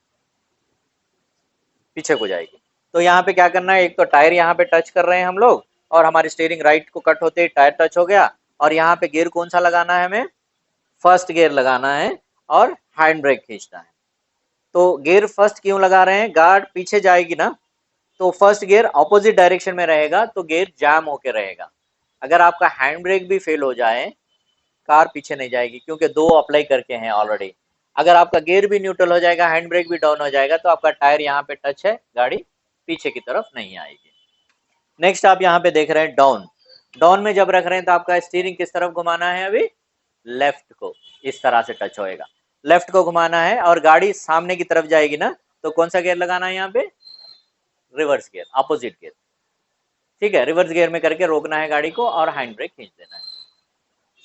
पीछे को जाएगी। तो यहाँ पे क्या करना है, एक तो टायर यहाँ पे टच कर रहे हैं हम लोग, और हमारी स्टीयरिंग राइट को कट होते ही टायर टच हो गया, और यहाँ पे गियर कौन सा लगाना है, हमें फर्स्ट गियर लगाना है, और हैंड ब्रेक खींचना है। तो गियर फर्स्ट क्यों लगा रहे हैं, गार्ड पीछे जाएगी ना, तो फर्स्ट गियर ऑपोजिट डायरेक्शन में रहेगा तो गियर जाम होके रहेगा। अगर आपका हैंड ब्रेक भी फेल हो जाए, कार पीछे नहीं जाएगी, क्योंकि 2 अप्लाई करके हैं ऑलरेडी। अगर आपका गियर भी न्यूट्रल हो जाएगा, हैंड ब्रेक भी डाउन हो जाएगा, तो आपका टायर यहाँ पे टच है, गाड़ी पीछे की तरफ नहीं आएगी। नेक्स्ट आप यहाँ पे देख रहे हैं डाउन। डाउन में जब रख रहे हैं तो आपका स्टीयरिंग किस तरफ घुमाना है, अभी लेफ्ट को, इस तरह से टच होएगा, लेफ्ट को घुमाना है, और गाड़ी सामने की तरफ जाएगी ना, तो कौन सा गियर लगाना है, यहाँ पे रिवर्स गियर, अपोजिट गियर, ठीक है, रिवर्स गियर में करके रोकना है गाड़ी को और हैंड ब्रेक खींच देना है।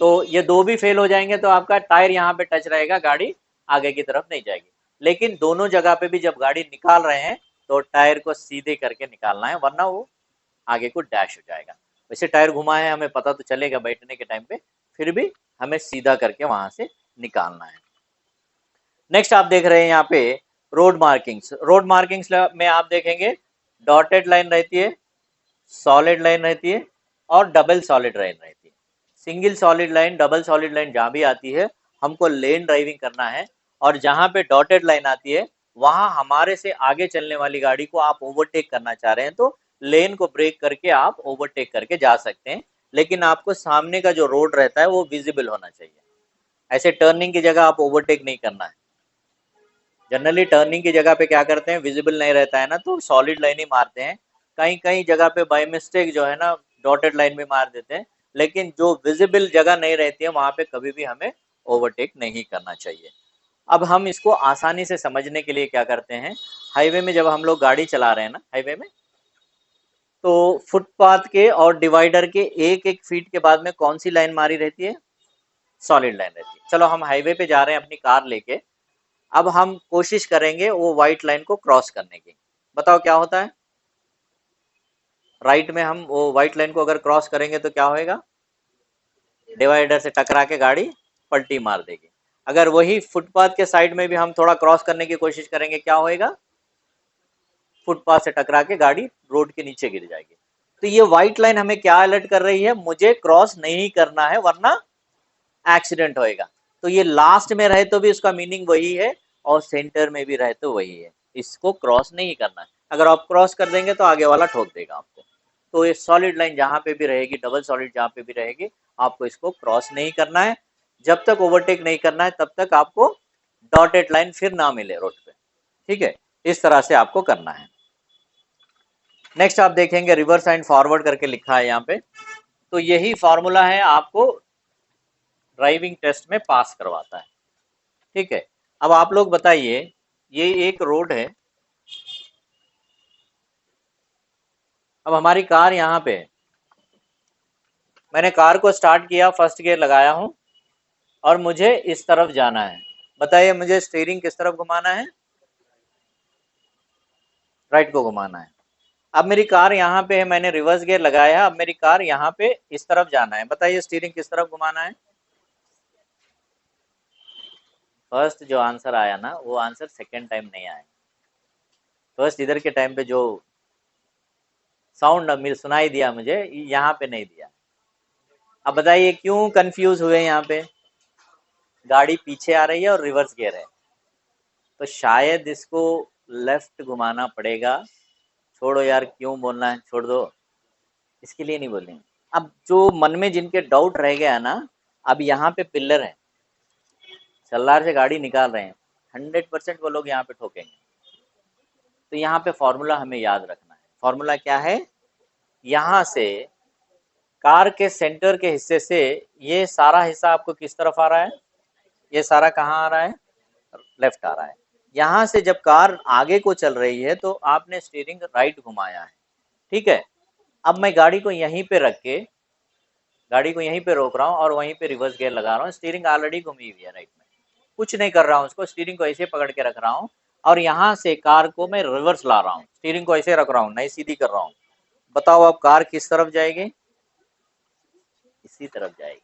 तो ये 2 भी फेल हो जाएंगे तो आपका टायर यहाँ पे टच रहेगा, गाड़ी आगे की तरफ नहीं जाएगी। लेकिन दोनों जगह पे भी जब गाड़ी निकाल रहे हैं तो टायर को सीधे करके निकालना है, वरना वो आगे को डैश हो जाएगा। वैसे टायर घुमा है, हमें पता तो चलेगा बैठने के टाइम पे, फिर भी हमें सीधा करके वहां से निकालना है। नेक्स्ट आप देख रहे हैं यहाँ पे रोड मार्किंग्स। रोड मार्किंग्स में आप देखेंगे डॉटेड लाइन रहती है, सॉलिड लाइन रहती है, और डबल सॉलिड लाइन रहती है। Single solid line, double solid line जहाँ भी आती है हमको लेन ड्राइविंग करना है, और जहाँ पे डॉटेड लाइन आती है वहां हमारे से आगे चलने वाली गाड़ी को आप ओवरटेक करना चाह रहे हैं तो लेन को ब्रेक करके आप ओवरटेक करके जा सकते हैं, लेकिन आपको सामने का जो रोड रहता है वो विजिबल होना चाहिए। ऐसे टर्निंग की जगह आप ओवरटेक नहीं करना है। जनरली टर्निंग की जगह पे क्या करते हैं, विजिबल नहीं रहता है ना तो सॉलिड लाइन ही मारते हैं, कहीं कहीं जगह पे बाय मिस्टेक जो है ना डॉटेड लाइन भी मार देते हैं, लेकिन जो विजिबल जगह नहीं रहती है वहां पे कभी भी हमें ओवरटेक नहीं करना चाहिए। अब हम इसको आसानी से समझने के लिए क्या करते हैं, हाईवे में जब हम लोग गाड़ी चला रहे हैं ना हाईवे में, तो फुटपाथ के और डिवाइडर के एक एक फीट के बाद में कौन सी लाइन मारी रहती है, सॉलिड लाइन रहती है। चलो हम हाईवे पे जा रहे हैं अपनी कार लेके, अब हम कोशिश करेंगे वो व्हाइट लाइन को क्रॉस करने की। बताओ क्या होता है, राइट में हम वो व्हाइट लाइन को अगर क्रॉस करेंगे तो क्या होएगा, डिवाइडर से टकरा के गाड़ी पलटी मार देगी। अगर वही फुटपाथ के साइड में भी हम थोड़ा क्रॉस करने की कोशिश करेंगे क्या होएगा, फुटपाथ से टकरा के गाड़ी रोड के नीचे गिर जाएगी। तो ये व्हाइट लाइन हमें क्या अलर्ट कर रही है, मुझे क्रॉस नहीं करना है वरना एक्सीडेंट होएगा। तो ये लास्ट में रहे तो भी उसका मीनिंग वही है और सेंटर में भी रहे तो वही है, इसको क्रॉस नहीं करना है। अगर आप क्रॉस कर देंगे तो आगे वाला ठोक देगा आपको। तो ये सॉलिड लाइन जहां पे भी रहेगी, डबल सॉलिड जहां पे भी रहेगी, आपको इसको क्रॉस नहीं करना है। जब तक ओवरटेक नहीं करना है तब तक आपको डॉटेड लाइन फिर ना मिले रोड पे, ठीक है, इस तरह से आपको करना है। नेक्स्ट आप देखेंगे रिवर्स एंड फॉरवर्ड करके लिखा है यहाँ पे, तो यही फॉर्मूला है आपको ड्राइविंग टेस्ट में पास करवाता है, ठीक है। अब आप लोग बताइए, ये एक रोड है, अब हमारी कार यहाँ पे है, मैंने कार को स्टार्ट किया, फर्स्ट गियर लगाया हूँ और मुझे इस तरफ जाना है। बताइए मुझे स्टीयरिंग किस तरफ घुमाना है, राइट को घुमाना है। अब मेरी कार यहाँ पे है, मैंने रिवर्स गियर लगाया, अब मेरी कार यहाँ पे इस तरफ जाना है। बताइए स्टीयरिंग किस तरफ घुमाना है। फर्स्ट जो आंसर आया ना वो आंसर सेकेंड टाइम नहीं आया। फर्स्ट इधर के टाइम पे जो साउंड सुनाई दिया मुझे, यहाँ पे नहीं दिया। अब बताइए क्यों कंफ्यूज हुए, यहाँ पे गाड़ी पीछे आ रही है और रिवर्स गियर है, तो शायद इसको लेफ्ट घुमाना पड़ेगा। छोड़ो यार, क्यों बोलना है, छोड़ दो, इसके लिए नहीं बोलेंगे। अब जो मन में जिनके डाउट रह गया ना, अब यहाँ पे पिलर है, चल्लार से गाड़ी निकाल रहे हैं, 100% वो लोग यहाँ पे ठोकेंगे। तो यहाँ पे फॉर्मूला हमें याद रखना है। फॉर्मूला क्या है, यहाँ से कार के सेंटर के हिस्से से ये सारा हिस्सा आपको किस तरफ आ रहा है, ये सारा कहाँ आ रहा है, लेफ्ट आ रहा है। यहाँ से जब कार आगे को चल रही है तो आपने स्टीयरिंग राइट घुमाया है, ठीक है। अब मैं गाड़ी को यहीं पे रख के, गाड़ी को यहीं पे रोक रहा हूँ और वहीं पे रिवर्स गियर लगा रहा हूँ, स्टीयरिंग ऑलरेडी घूमी हुई है राइट में, कुछ नहीं कर रहा हूँ उसको, स्टीयरिंग को ऐसे पकड़ के रख रहा हूँ और यहाँ से कार को मैं रिवर्स ला रहा हूँ, स्टीयरिंग को ऐसे रख रहा हूँ, नहीं सीधी कर रहा हूँ। बताओ अब कार किस तरफ जाएगी, इसी तरफ जाएगी।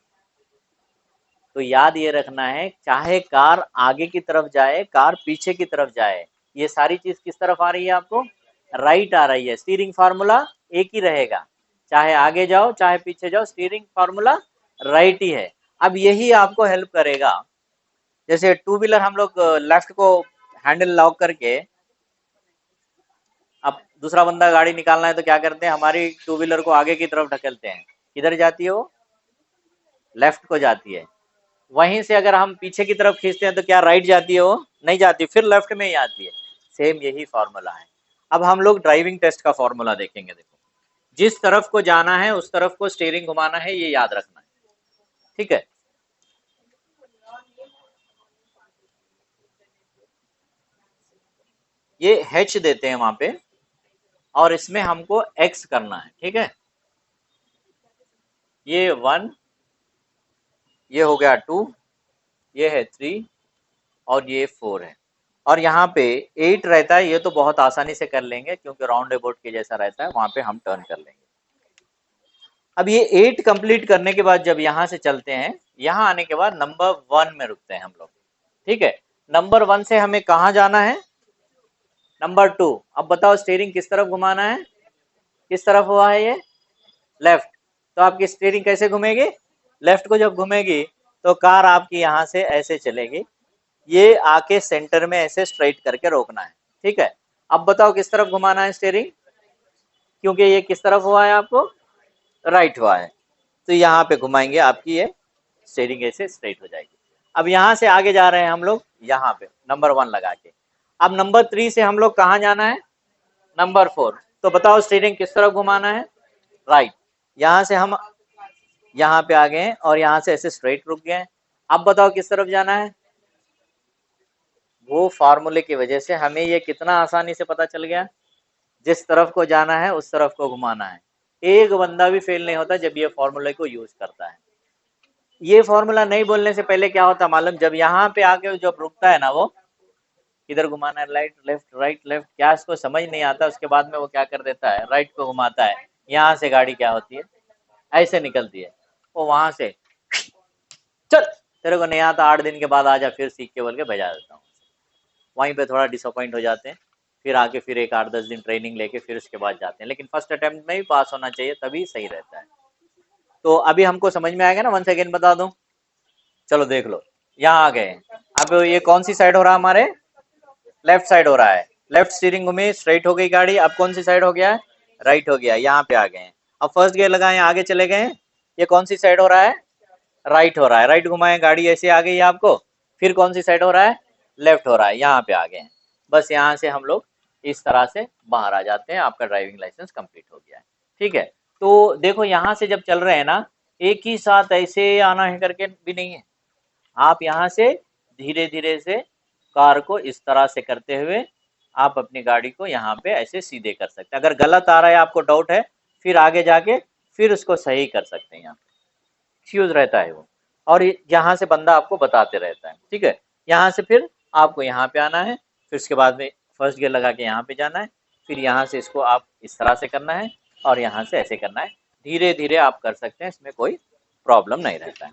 तो याद ये रखना है, चाहे कार आगे की तरफ जाए, कार पीछे की तरफ जाए, ये सारी चीज किस तरफ आ रही है आपको, राइट आ रही है। स्टीयरिंग फार्मूला एक ही रहेगा, चाहे आगे जाओ चाहे पीछे जाओ, स्टीयरिंग फार्मूला राइट ही है। अब यही आपको हेल्प करेगा, जैसे टू व्हीलर हम लोग लेफ्ट को हैंडल लॉक करके, अब दूसरा बंदा गाड़ी निकालना है तो क्या करते हैं, हमारी टू व्हीलर को आगे की तरफ ढकेलते हैं, किधर जाती है वो, लेफ्ट को जाती है। वहीं से अगर हम पीछे की तरफ खींचते हैं तो क्या राइट जाती है, वो नहीं जाती, फिर लेफ्ट में ही आती है। सेम यही फॉर्मूला है। अब हम लोग ड्राइविंग टेस्ट का फॉर्मूला देखेंगे। देखो, जिस तरफ को जाना है उस तरफ को स्टीयरिंग घुमाना है, ये याद रखना है, ठीक है। ये H देते हैं वहां पे और इसमें हमको X करना है, ठीक है। ये 1, ये हो गया 2, ये है 3 और ये 4 है। और यहाँ पे 8 रहता है, ये तो बहुत आसानी से कर लेंगे क्योंकि राउंड अबाउट के जैसा रहता है, वहां पे हम टर्न कर लेंगे। अब ये 8 कंप्लीट करने के बाद जब यहाँ से चलते हैं, यहाँ आने के बाद नंबर 1 में रुकते हैं हम लोग, ठीक है। नंबर 1 से हमें कहाँ जाना है, नंबर 2। अब बताओ स्टीयरिंग किस तरफ घुमाना है, किस तरफ हुआ है ये, लेफ्ट। तो आपकी स्टीयरिंग कैसे घूमेगी, लेफ्ट को जब घूमेगी तो कार आपकी यहाँ से ऐसे चलेगी, ये आके सेंटर में ऐसे स्ट्राइट करके रोकना है, ठीक है। अब बताओ किस तरफ घुमाना है स्टीयरिंग, क्योंकि ये किस तरफ हुआ है आपको, राइट हुआ है, तो यहाँ पे घुमाएंगे, आपकी ये स्टीयरिंग ऐसे स्ट्रेट हो जाएगी। अब यहाँ से आगे जा रहे हैं हम लोग, यहाँ पे नंबर 1 लगा के। अब नंबर 3 से हम लोग कहाँ जाना है, नंबर 4। तो बताओ स्टीयरिंग किस तरफ घुमाना है, राइट। यहाँ से हम यहाँ पे आ गए हैं और यहाँ से ऐसे स्ट्रेट रुक गए। अब बताओ किस तरफ जाना है, वो फार्मूले की वजह से हमें ये कितना आसानी से पता चल गया, जिस तरफ को जाना है उस तरफ को घुमाना है। एक बंदा भी फेल नहीं होता जब ये फॉर्मूले को यूज करता है। ये फॉर्मूला नहीं बोलने से पहले क्या होता मालूम, जब यहाँ पे आके जब रुकता है ना, वो किधर घुमाना है, राइट लेफ्ट, क्या इसको समझ नहीं आता, उसके बाद में वो क्या कर देता है, राइट को घुमाता है। यहाँ से गाड़ी क्या होती है, ऐसे निकलती है, वो वहां से चल तेरे को नहीं आता 8 दिन के बाद आजा फिर सीख के बोल के भेजा देता हूँ। वहीं पे थोड़ा डिसअपॉइंट हो जाते हैं, फिर आके फिर एक 8-10 दिन ट्रेनिंग लेके फिर उसके बाद जाते हैं, लेकिन फर्स्ट अटेम्प्ट में ही पास होना चाहिए, तभी सही रहता है। तो अभी हमको समझ में आएगा ना, वन सेकेंड बता दूं, चलो देख लो, यहाँ आ गए। अब ये कौन सी साइड हो रहा है, हमारे लेफ्ट साइड हो रहा है, लेफ्ट स्टीयरिंग घूमी, स्ट्रेट हो गई गाड़ी। अब कौन सी साइड हो गया है, राइट हो गया, यहाँ पे आ गए हैं। अब फर्स्ट गियर लगाए, आगे चले गए, ये कौन सी साइड हो रहा है, राइट हो रहा है, राइट घुमाए, गाड़ी ऐसे आ गई है आपको। फिर कौन सी साइड हो रहा है, लेफ्ट हो रहा है, यहाँ पे आ गए हैं। बस यहाँ से हम लोग इस तरह से बाहर आ जाते हैं, आपका ड्राइविंग लाइसेंस कंप्लीट हो गया है, ठीक है। तो देखो यहाँ से जब चल रहे हैं ना, एक ही साथ ऐसे आना है करके भी नहीं है, आप यहाँ से धीरे धीरे से कार को इस तरह से करते हुए आप अपनी गाड़ी को यहाँ पे ऐसे सीधे कर सकते हैं। अगर गलत आ रहा है, आपको डाउट है, फिर आगे जाके फिर उसको सही कर सकते हैं, यहाँ फ्यूज रहता है वो, और यहाँ से बंदा आपको बताते रहता है, ठीक है। यहाँ से फिर आपको यहाँ पे आना है, फिर उसके बाद में फर्स्ट गियर लगा के यहाँ पे जाना है, फिर यहाँ से इसको आप इस तरह से करना है और यहाँ से ऐसे करना है। धीरे धीरे आप कर सकते हैं, इसमें कोई प्रॉब्लम नहीं रहता है,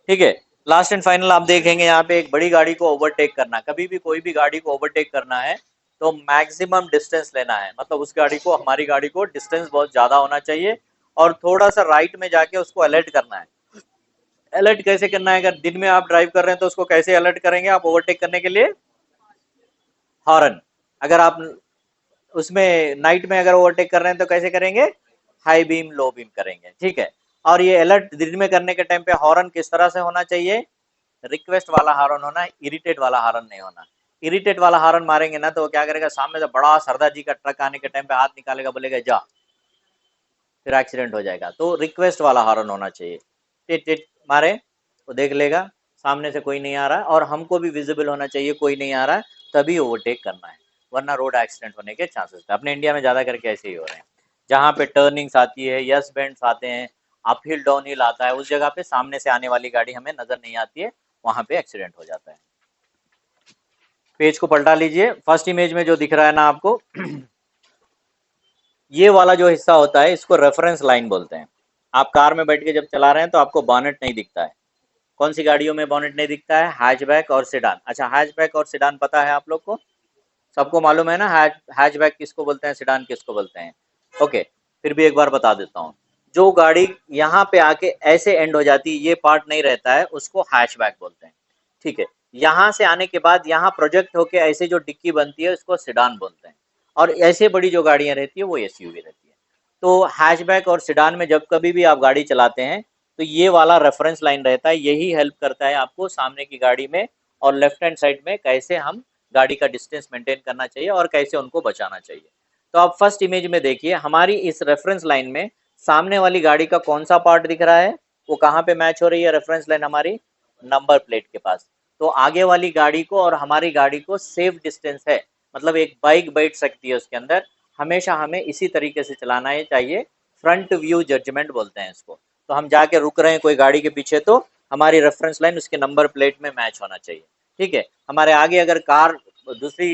ठीक है। लास्ट एंड फाइनल आप देखेंगे यहाँ पे, एक बड़ी गाड़ी को ओवरटेक करना, कभी भी कोई भी गाड़ी को ओवरटेक करना है तो मैक्सिमम डिस्टेंस लेना है, मतलब उस गाड़ी को, हमारी गाड़ी को डिस्टेंस बहुत ज्यादा होना चाहिए और थोड़ा सा राइट में जाके उसको अलर्ट करना है। अलर्ट कैसे करना है, अगर दिन में आप ड्राइव कर रहे हैं तो उसको कैसे अलर्ट करेंगे आप ओवरटेक करने के लिए, हॉर्न। अगर आप उसमें नाइट में अगर ओवरटेक कर रहे हैं तो कैसे करेंगे, हाई बीम लो बीम करेंगे, ठीक है। और ये अलर्ट दिन में करने के टाइम पे हॉर्न किस तरह से होना चाहिए, रिक्वेस्ट वाला हॉर्न होना है, इरिटेट वाला हॉर्न नहीं होना। इरिटेट वाला हॉर्न मारेंगे ना तो वो क्या करेगा, सामने से बड़ा सरदार जी का ट्रक आने के टाइम पे हाथ निकालेगा, बोलेगा जा, फिर एक्सीडेंट हो जाएगा। तो रिक्वेस्ट वाला हॉर्न होना चाहिए, टिट टिट मारे वो देख लेगा सामने से कोई नहीं आ रहा है और हमको भी विजिबल होना चाहिए कोई नहीं आ रहा है, तभी ओवरटेक करना है, वरना रोड एक्सीडेंट होने के चांसेस है। अपने इंडिया में ज्यादा करके ऐसे ही हो रहे हैं, जहाँ पे टर्निंग्स आती है, यस बेंड्स आते हैं, अप हिल डाउन हिल आता है, उस जगह पे सामने से आने वाली गाड़ी हमें नजर नहीं आती है, वहां पे एक्सीडेंट हो जाता है। पेज को पलटा लीजिए, फर्स्ट इमेज में जो दिख रहा है ना आपको ये वाला जो हिस्सा होता है इसको रेफरेंस लाइन बोलते हैं। आप कार में बैठ के जब चला रहे हैं तो आपको बॉनेट नहीं दिखता है, कौन सी गाड़ियों में बॉनेट नहीं दिखता है, हैचबैक और सेडान। अच्छा, हैचबैक और सेडान पता है आप लोग को, सबको मालूम है ना, हैचबैक किसको बोलते हैं, सेडान किसको बोलते हैं, ओके। फिर भी एक बार बता देता हूँ, जो गाड़ी यहाँ पे आके ऐसे एंड हो जाती है, ये पार्ट नहीं रहता है, उसको हैचबैक बोलते हैं, ठीक है। यहाँ से आने के बाद यहाँ प्रोजेक्ट होके ऐसे जो डिक्की बनती है उसको सेडान बोलते हैं, और ऐसे बड़ी जो गाड़ियां रहती है वो एसयूवी रहती है। तो हैचबैक और सेडान में जब कभी भी आप गाड़ी चलाते हैं तो ये वाला रेफरेंस लाइन रहता है, यही हेल्प करता है आपको सामने की गाड़ी में और लेफ्ट हैंड साइड में कैसे हम गाड़ी का डिस्टेंस मेंटेन करना चाहिए और कैसे उनको बचाना चाहिए। तो आप फर्स्ट इमेज में देखिए, हमारी इस रेफरेंस लाइन में सामने वाली गाड़ी का कौन सा पार्ट दिख रहा है, वो कहाँ पे मैच हो रही है रेफरेंस लाइन, हमारी नंबर प्लेट के पास। तो आगे वाली गाड़ी को और हमारी गाड़ी को सेफ डिस्टेंस है, मतलब एक बाइक बैठ सकती है उसके अंदर, हमेशा हमें इसी तरीके से चलाना है चाहिए, फ्रंट व्यू जजमेंट बोलते हैं इसको। तो हम जाके रुक रहे हैं कोई गाड़ी के पीछे तो हमारी रेफरेंस लाइन उसके नंबर प्लेट में मैच होना चाहिए, ठीक है। हमारे आगे अगर कार दूसरी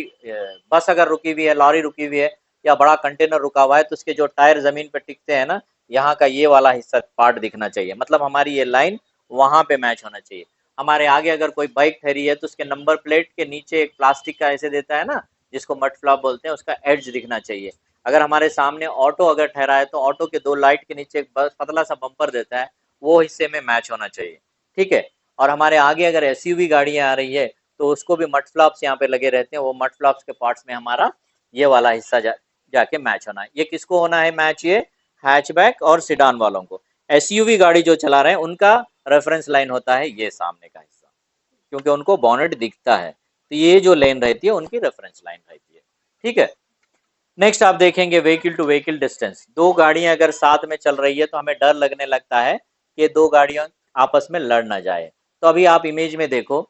बस अगर रुकी हुई है, लॉरी रुकी हुई है या बड़ा कंटेनर रुका हुआ है तो उसके जो टायर जमीन पे टिकते हैं ना, यहाँ का ये वाला हिस्सा पार्ट दिखना चाहिए, मतलब हमारी ये लाइन वहां पे मैच होना चाहिए। हमारे आगे अगर कोई बाइक ठहरी है तो उसके नंबर प्लेट के नीचे एक प्लास्टिक का ऐसे देता है ना जिसको मड फ्लॉप बोलते हैं, उसका एड्ज दिखना चाहिए। अगर हमारे सामने ऑटो अगर ठहरा है तो ऑटो के दो लाइट के नीचे एक पतला सा बम्पर देता है, वो हिस्से में मैच होना चाहिए, ठीक है। और हमारे आगे अगर एसयूवी गाड़ियां आ रही है तो उसको भी मड फ्लॉप्स यहाँ पे लगे रहते हैं, वो मड फ्लॉप्स के पार्ट्स में हमारा ये वाला हिस्सा जाके मैच होना है। ये किसको होना है मैच? ये हैचबैक और सिडान वालों को। एसयूवी गाड़ी जो चला रहे हैं उनका रेफरेंस लाइन होता है ये सामने का हिस्सा, क्योंकि उनको बॉनेट दिखता है, तो ये जो लेन रहती है उनकी रेफरेंस लाइन रहती है, ठीक है। नेक्स्ट आप देखेंगे व्हीकल टू व्हीकल डिस्टेंस। दो गाड़ियां अगर साथ में चल रही है तो हमें डर लगने लगता है कि दो गाड़ियां आपस में लड़ ना जाए। तो अभी आप इमेज में देखो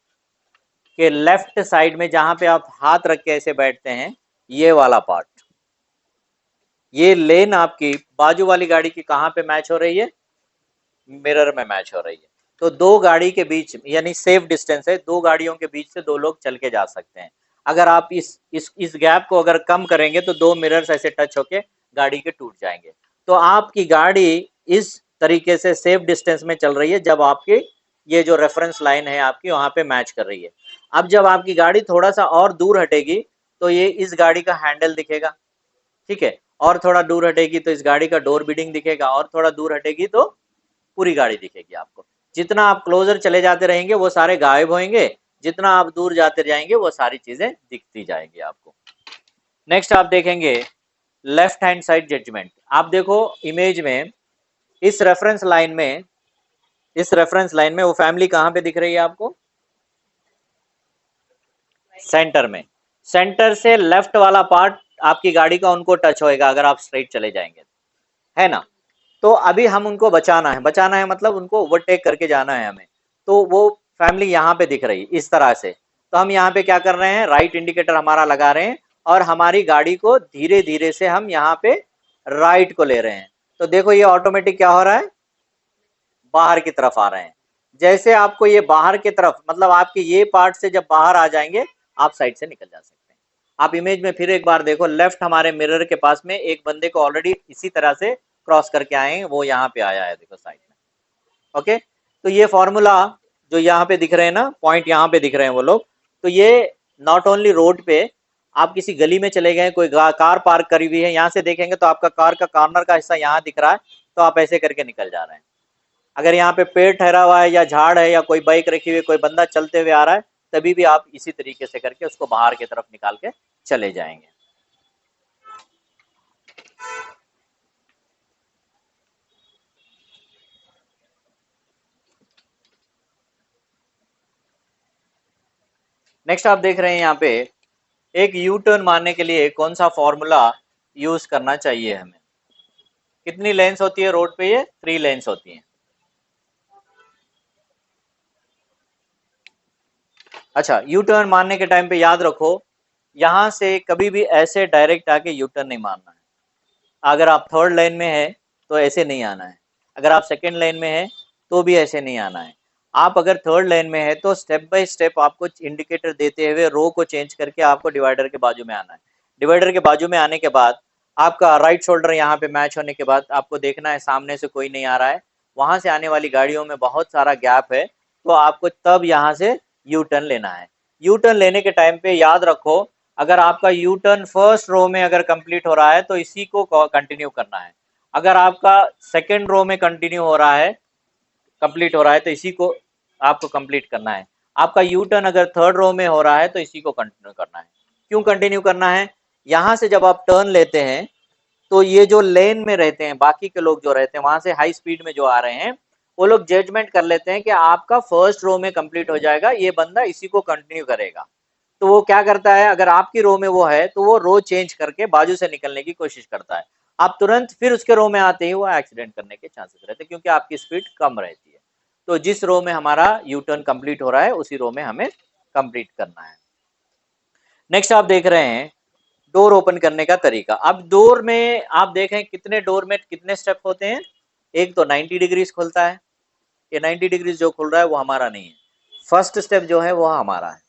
कि लेफ्ट साइड में जहां पे आप हाथ रख के ऐसे बैठते हैं, ये वाला पार्ट, ये लेन आपकी बाजू वाली गाड़ी की कहां पे मैच हो रही है? मिरर में मैच हो रही है। तो दो गाड़ी के बीच यानी सेफ डिस्टेंस है, दो गाड़ियों के बीच से दो लोग चल के जा सकते हैं। अगर आप इस गैप को अगर कम करेंगे तो दो मिरर्स ऐसे टच होके गाड़ी के टूट जाएंगे। तो आपकी गाड़ी इस तरीके से सेफ डिस्टेंस में चल रही है जब आपकी ये जो रेफरेंस लाइन है आपकी वहां पे मैच कर रही है। अब जब आपकी गाड़ी थोड़ा सा और दूर हटेगी तो ये इस गाड़ी का हैंडल दिखेगा, ठीक है, और थोड़ा दूर हटेगी तो इस गाड़ी का डोर बीडिंग दिखेगा, और थोड़ा दूर हटेगी तो पूरी गाड़ी दिखेगी आपको। जितना आप क्लोजर चले जाते रहेंगे वो सारे गायब होंगे, जितना आप दूर जाते जाएंगे वो सारी चीजें दिखती जाएंगी आपको। नेक्स्ट आप देखेंगे लेफ्ट हैंड साइड जजमेंट। आप देखो इमेज में इस रेफरेंस लाइन में, इस रेफरेंस लाइन में वो फैमिली कहां पे दिख रही है आपको? सेंटर में। सेंटर से लेफ्ट वाला पार्ट आपकी गाड़ी का उनको टच होएगा अगर आप स्ट्रेट चले जाएंगे, है ना। तो अभी हम उनको बचाना है, बचाना है मतलब उनको ओवरटेक करके जाना है हमें। तो वो फैमिली यहाँ पे दिख रही इस तरह से, तो हम यहाँ पे क्या कर रहे हैं, राइट इंडिकेटर हमारा लगा रहे हैं और हमारी गाड़ी को धीरे धीरे से हम यहाँ पे राइट को ले रहे हैं। तो देखो ये ऑटोमेटिक क्या हो रहा है, बाहर की तरफ आ रहे हैं। जैसे आपको ये बाहर की तरफ मतलब आपके ये पार्ट से जब बाहर आ जाएंगे आप साइड से निकल जा सकते हैं। आप इमेज में फिर एक बार देखो, लेफ्ट हमारे मिरर के पास में एक बंदे को ऑलरेडी इसी तरह से क्रॉस करके आए हैं, वो यहाँ पे आया है देखो साइड में। ओके, तो ये फॉर्मूला जो यहाँ पे दिख रहे हैं ना, पॉइंट यहाँ पे दिख रहे हैं वो लोग, तो ये नॉट ओनली रोड पे, आप किसी गली में चले गए, कोई कार पार्क करी हुई है, यहाँ से देखेंगे तो आपका कार का कॉर्नर का हिस्सा यहाँ दिख रहा है, तो आप ऐसे करके निकल जा रहे हैं। अगर यहाँ पे पेड़ ठहरा हुआ है या झाड़ है या कोई बाइक रखी हुई है, कोई बंदा चलते हुए आ रहा है, तभी भी आप इसी तरीके से करके उसको बाहर की तरफ निकाल के चले जाएंगे। नेक्स्ट आप देख रहे हैं यहाँ पे एक यू टर्न मारने के लिए कौन सा फॉर्मूला यूज करना चाहिए हमें। कितनी लेन्स होती है रोड पे? ये 3 लेन्स होती हैं। अच्छा, यू टर्न मारने के टाइम पे याद रखो, यहां से कभी भी ऐसे डायरेक्ट आके यू टर्न नहीं मारना है। अगर आप थर्ड लाइन में है तो ऐसे नहीं आना है, अगर आप सेकेंड लाइन में है तो भी ऐसे नहीं आना है। आप अगर थर्ड लाइन में है तो स्टेप बाय स्टेप आपको इंडिकेटर देते हुए रो को चेंज करके आपको डिवाइडर के बाजू में आना है। डिवाइडर के बाजू में आने के बाद आपका राइट शोल्डर यहाँ पे मैच होने के बाद आपको देखना है सामने से कोई नहीं आ रहा है, वहां से आने वाली गाड़ियों में बहुत सारा गैप है, तो आपको तब यहाँ से यू टर्न लेना है। यू टर्न लेने के टाइम पे याद रखो, अगर आपका यू टर्न फर्स्ट रो में अगर कंप्लीट हो रहा है तो इसी को कंटिन्यू करना है। अगर आपका सेकेंड रो में कंटिन्यू हो रहा है, कंप्लीट हो रहा है, तो इसी को आपको कंप्लीट करना है। आपका यू टर्न अगर थर्ड रो में हो रहा है तो इसी को कंटिन्यू करना है। क्यों कंटिन्यू करना है? यहाँ से जब आप टर्न लेते हैं तो ये जो लेन में रहते हैं बाकी के लोग जो रहते हैं वहां से हाई स्पीड में जो आ रहे हैं, वो लोग जजमेंट कर लेते हैं कि आपका फर्स्ट रो में कंप्लीट हो जाएगा, ये बंदा इसी को कंटिन्यू करेगा। तो वो क्या करता है, अगर आपकी रो में वो है तो वो रो चेंज करके बाजू से निकलने की कोशिश करता है। आप तुरंत फिर उसके रो में आते ही वो एक्सीडेंट करने के चांसेस रहते हैं, क्योंकि आपकी स्पीड कम रहती है। तो जिस रो में हमारा यू टर्न कंप्लीट हो रहा है उसी रो में हमें कंप्लीट करना है। नेक्स्ट आप देख रहे हैं डोर ओपन करने का तरीका। अब डोर में आप देखें कितने डोर में कितने स्टेप होते हैं। एक तो 90 डिग्रीज खुलता है, ये 90 डिग्रीज जो खुल रहा है वो हमारा नहीं है। फर्स्ट स्टेप जो है वो हमारा है,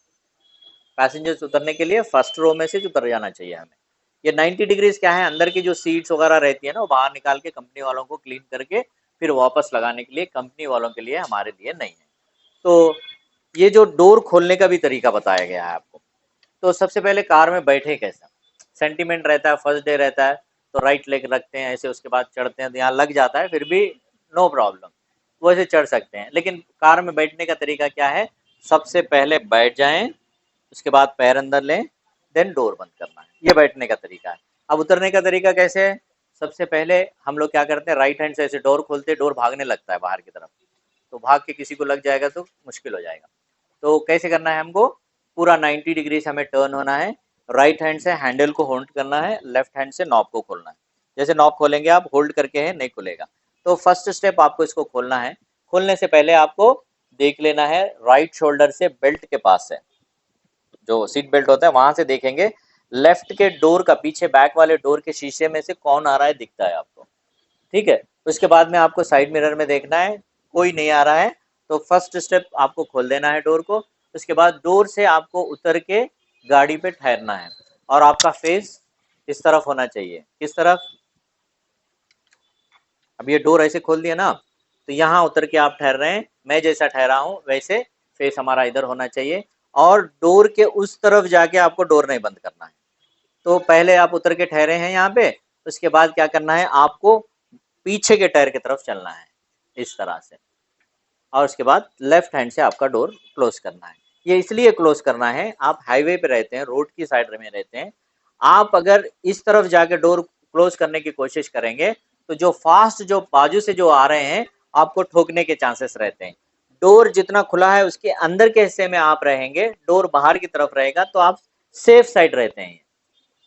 पैसेंजर्स उतरने के लिए फर्स्ट रो में से उतर जाना चाहिए हमें। ये 90 डिग्रीज क्या है, अंदर की जो सीट्स वगैरह रहती है ना वो बाहर निकाल के कंपनी वालों को क्लीन करके फिर वापस लगाने के लिए, कंपनी वालों के लिए, हमारे लिए नहीं है। तो ये जो डोर खोलने का भी तरीका बताया गया है आपको। तो सबसे पहले कार में बैठे कैसा, सेंटीमेंट रहता है, फर्स्ट डे रहता है, तो राइट लेग रखते हैं ऐसे, उसके बाद चढ़ते हैं तो यहाँ लग जाता है, फिर भी नो प्रॉब्लम, वैसे चढ़ सकते हैं। लेकिन कार में बैठने का तरीका क्या है, सबसे पहले बैठ जाएं, उसके बाद पैर अंदर लें, देन डोर बंद करना है, ये बैठने का तरीका है। अब उतरने का तरीका कैसे है, सबसे पहले हम लोग क्या करते हैं, राइट हैंड से ऐसे डोर खोलते हैं, डोर भागने लगता है बाहर की तरफ, तो भाग के किसी को लग जाएगा तो मुश्किल हो जाएगा। तो कैसे करना है, हमको पूरा 90 डिग्री से हमें टर्न होना है, राइट हैंड से हैंडल को होल्ड करना है, लेफ्ट हैंड से नॉब को खोलना है। जैसे नॉब खोलेंगे आप, होल्ड करके है, नहीं खुलेगा। तो फर्स्ट स्टेप आपको इसको खोलना है। खोलने से पहले आपको देख लेना है राइट शोल्डर से बेल्ट के पास से, जो सीट बेल्ट होता है वहां से देखेंगे, लेफ्ट के डोर का पीछे बैक वाले डोर के शीशे में से कौन आ रहा है दिखता है आपको, ठीक है। उसके बाद में आपको साइड मिरर में देखना है, कोई नहीं आ रहा है, तो फर्स्ट स्टेप आपको खोल देना है डोर को। उसके बाद डोर से आपको उतर के गाड़ी पे ठहरना है, और आपका फेस इस तरफ होना चाहिए। किस तरफ, अब ये डोर ऐसे खोल दिया ना, तो यहाँ उतर के आप ठहर रहे हैं, मैं जैसा ठहरा हूँ वैसे फेस हमारा इधर होना चाहिए, और डोर के उस तरफ जाके आपको डोर नहीं बंद करना है। तो पहले आप उतर के ठहरे हैं यहाँ पे, उसके बाद क्या करना है, आपको पीछे के टायर की तरफ चलना है इस तरह से, और उसके बाद लेफ्ट हैंड से आपका डोर क्लोज करना है। ये इसलिए क्लोज करना है, आप हाईवे पे रहते हैं, रोड की साइड में रहते हैं, आप अगर इस तरफ जाके डोर क्लोज करने की कोशिश करेंगे तो जो फास्ट जो बाजू से जो आ रहे हैं आपको ठोकने के चांसेस रहते हैं। डोर जितना खुला है उसके अंदर के हिस्से में आप रहेंगे, डोर बाहर की तरफ रहेगा तो आप सेफ साइड रहते हैं,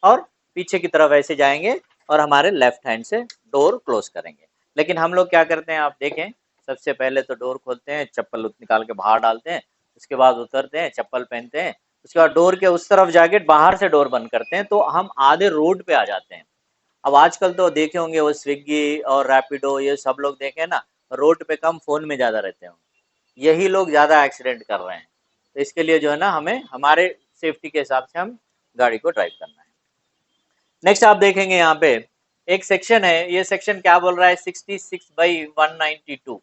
और पीछे की तरफ ऐसे जाएंगे और हमारे लेफ्ट हैंड से डोर क्लोज करेंगे। लेकिन हम लोग क्या करते हैं, आप देखें, सबसे पहले तो डोर खोलते हैं, चप्पल निकाल के बाहर डालते हैं, उसके बाद उतरते हैं, चप्पल पहनते हैं, उसके बाद डोर के उस तरफ जाके बाहर से डोर बंद करते हैं, तो हम आधे रोड पे आ जाते हैं। अब आजकल तो देखे होंगे वो स्विगी और रैपिडो, ये सब लोग देखे ना, रोड पे कम, फोन में ज्यादा रहते हैं, यही लोग ज्यादा एक्सीडेंट कर रहे हैं। तो इसके लिए जो है ना, हमें हमारे सेफ्टी के हिसाब से हम गाड़ी को ड्राइव करना है। नेक्स्ट आप देखेंगे यहाँ पे एक सेक्शन है, ये सेक्शन क्या बोल रहा है, 66/192,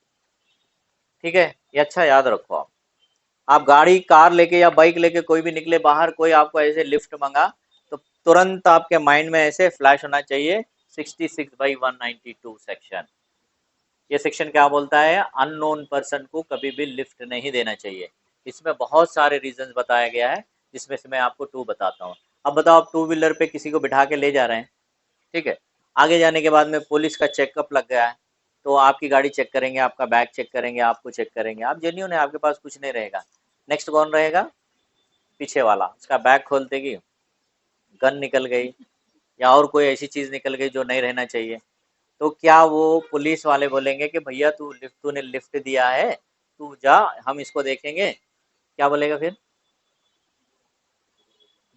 ठीक है, ये अच्छा याद रखो। आप गाड़ी कार लेके या बाइक लेके कोई भी निकले बाहर, कोई आपको ऐसे लिफ्ट मंगा, तो तुरंत आपके माइंड में ऐसे फ्लैश होना चाहिए 66/192 सेक्शन। ये सेक्शन क्या बोलता है, अननोन पर्सन को कभी भी लिफ्ट नहीं देना चाहिए। इसमें बहुत सारे रीजंस बताया गया है, जिसमें से मैं आपको 2 बताता हूँ। अब बताओ, आप 2 व्हीलर पे किसी को बिठा के ले जा रहे हैं, ठीक है, आगे जाने के बाद में पुलिस का चेकअप लग गया है, तो आपकी गाड़ी चेक करेंगे, आपका बैग चेक करेंगे, आपको चेक करेंगे, आप जेन्युइन है, आपके पास कुछ नहीं रहेगा। नेक्स्ट कौन रहेगा, पीछे वाला, उसका बैग खोलते कि गन निकल गई या और कोई ऐसी चीज निकल गई जो नहीं रहना चाहिए, तो क्या वो पुलिस वाले बोलेंगे कि भैया तूने लिफ्ट दिया है, तू जा, हम इसको देखेंगे, क्या बोलेगा फिर,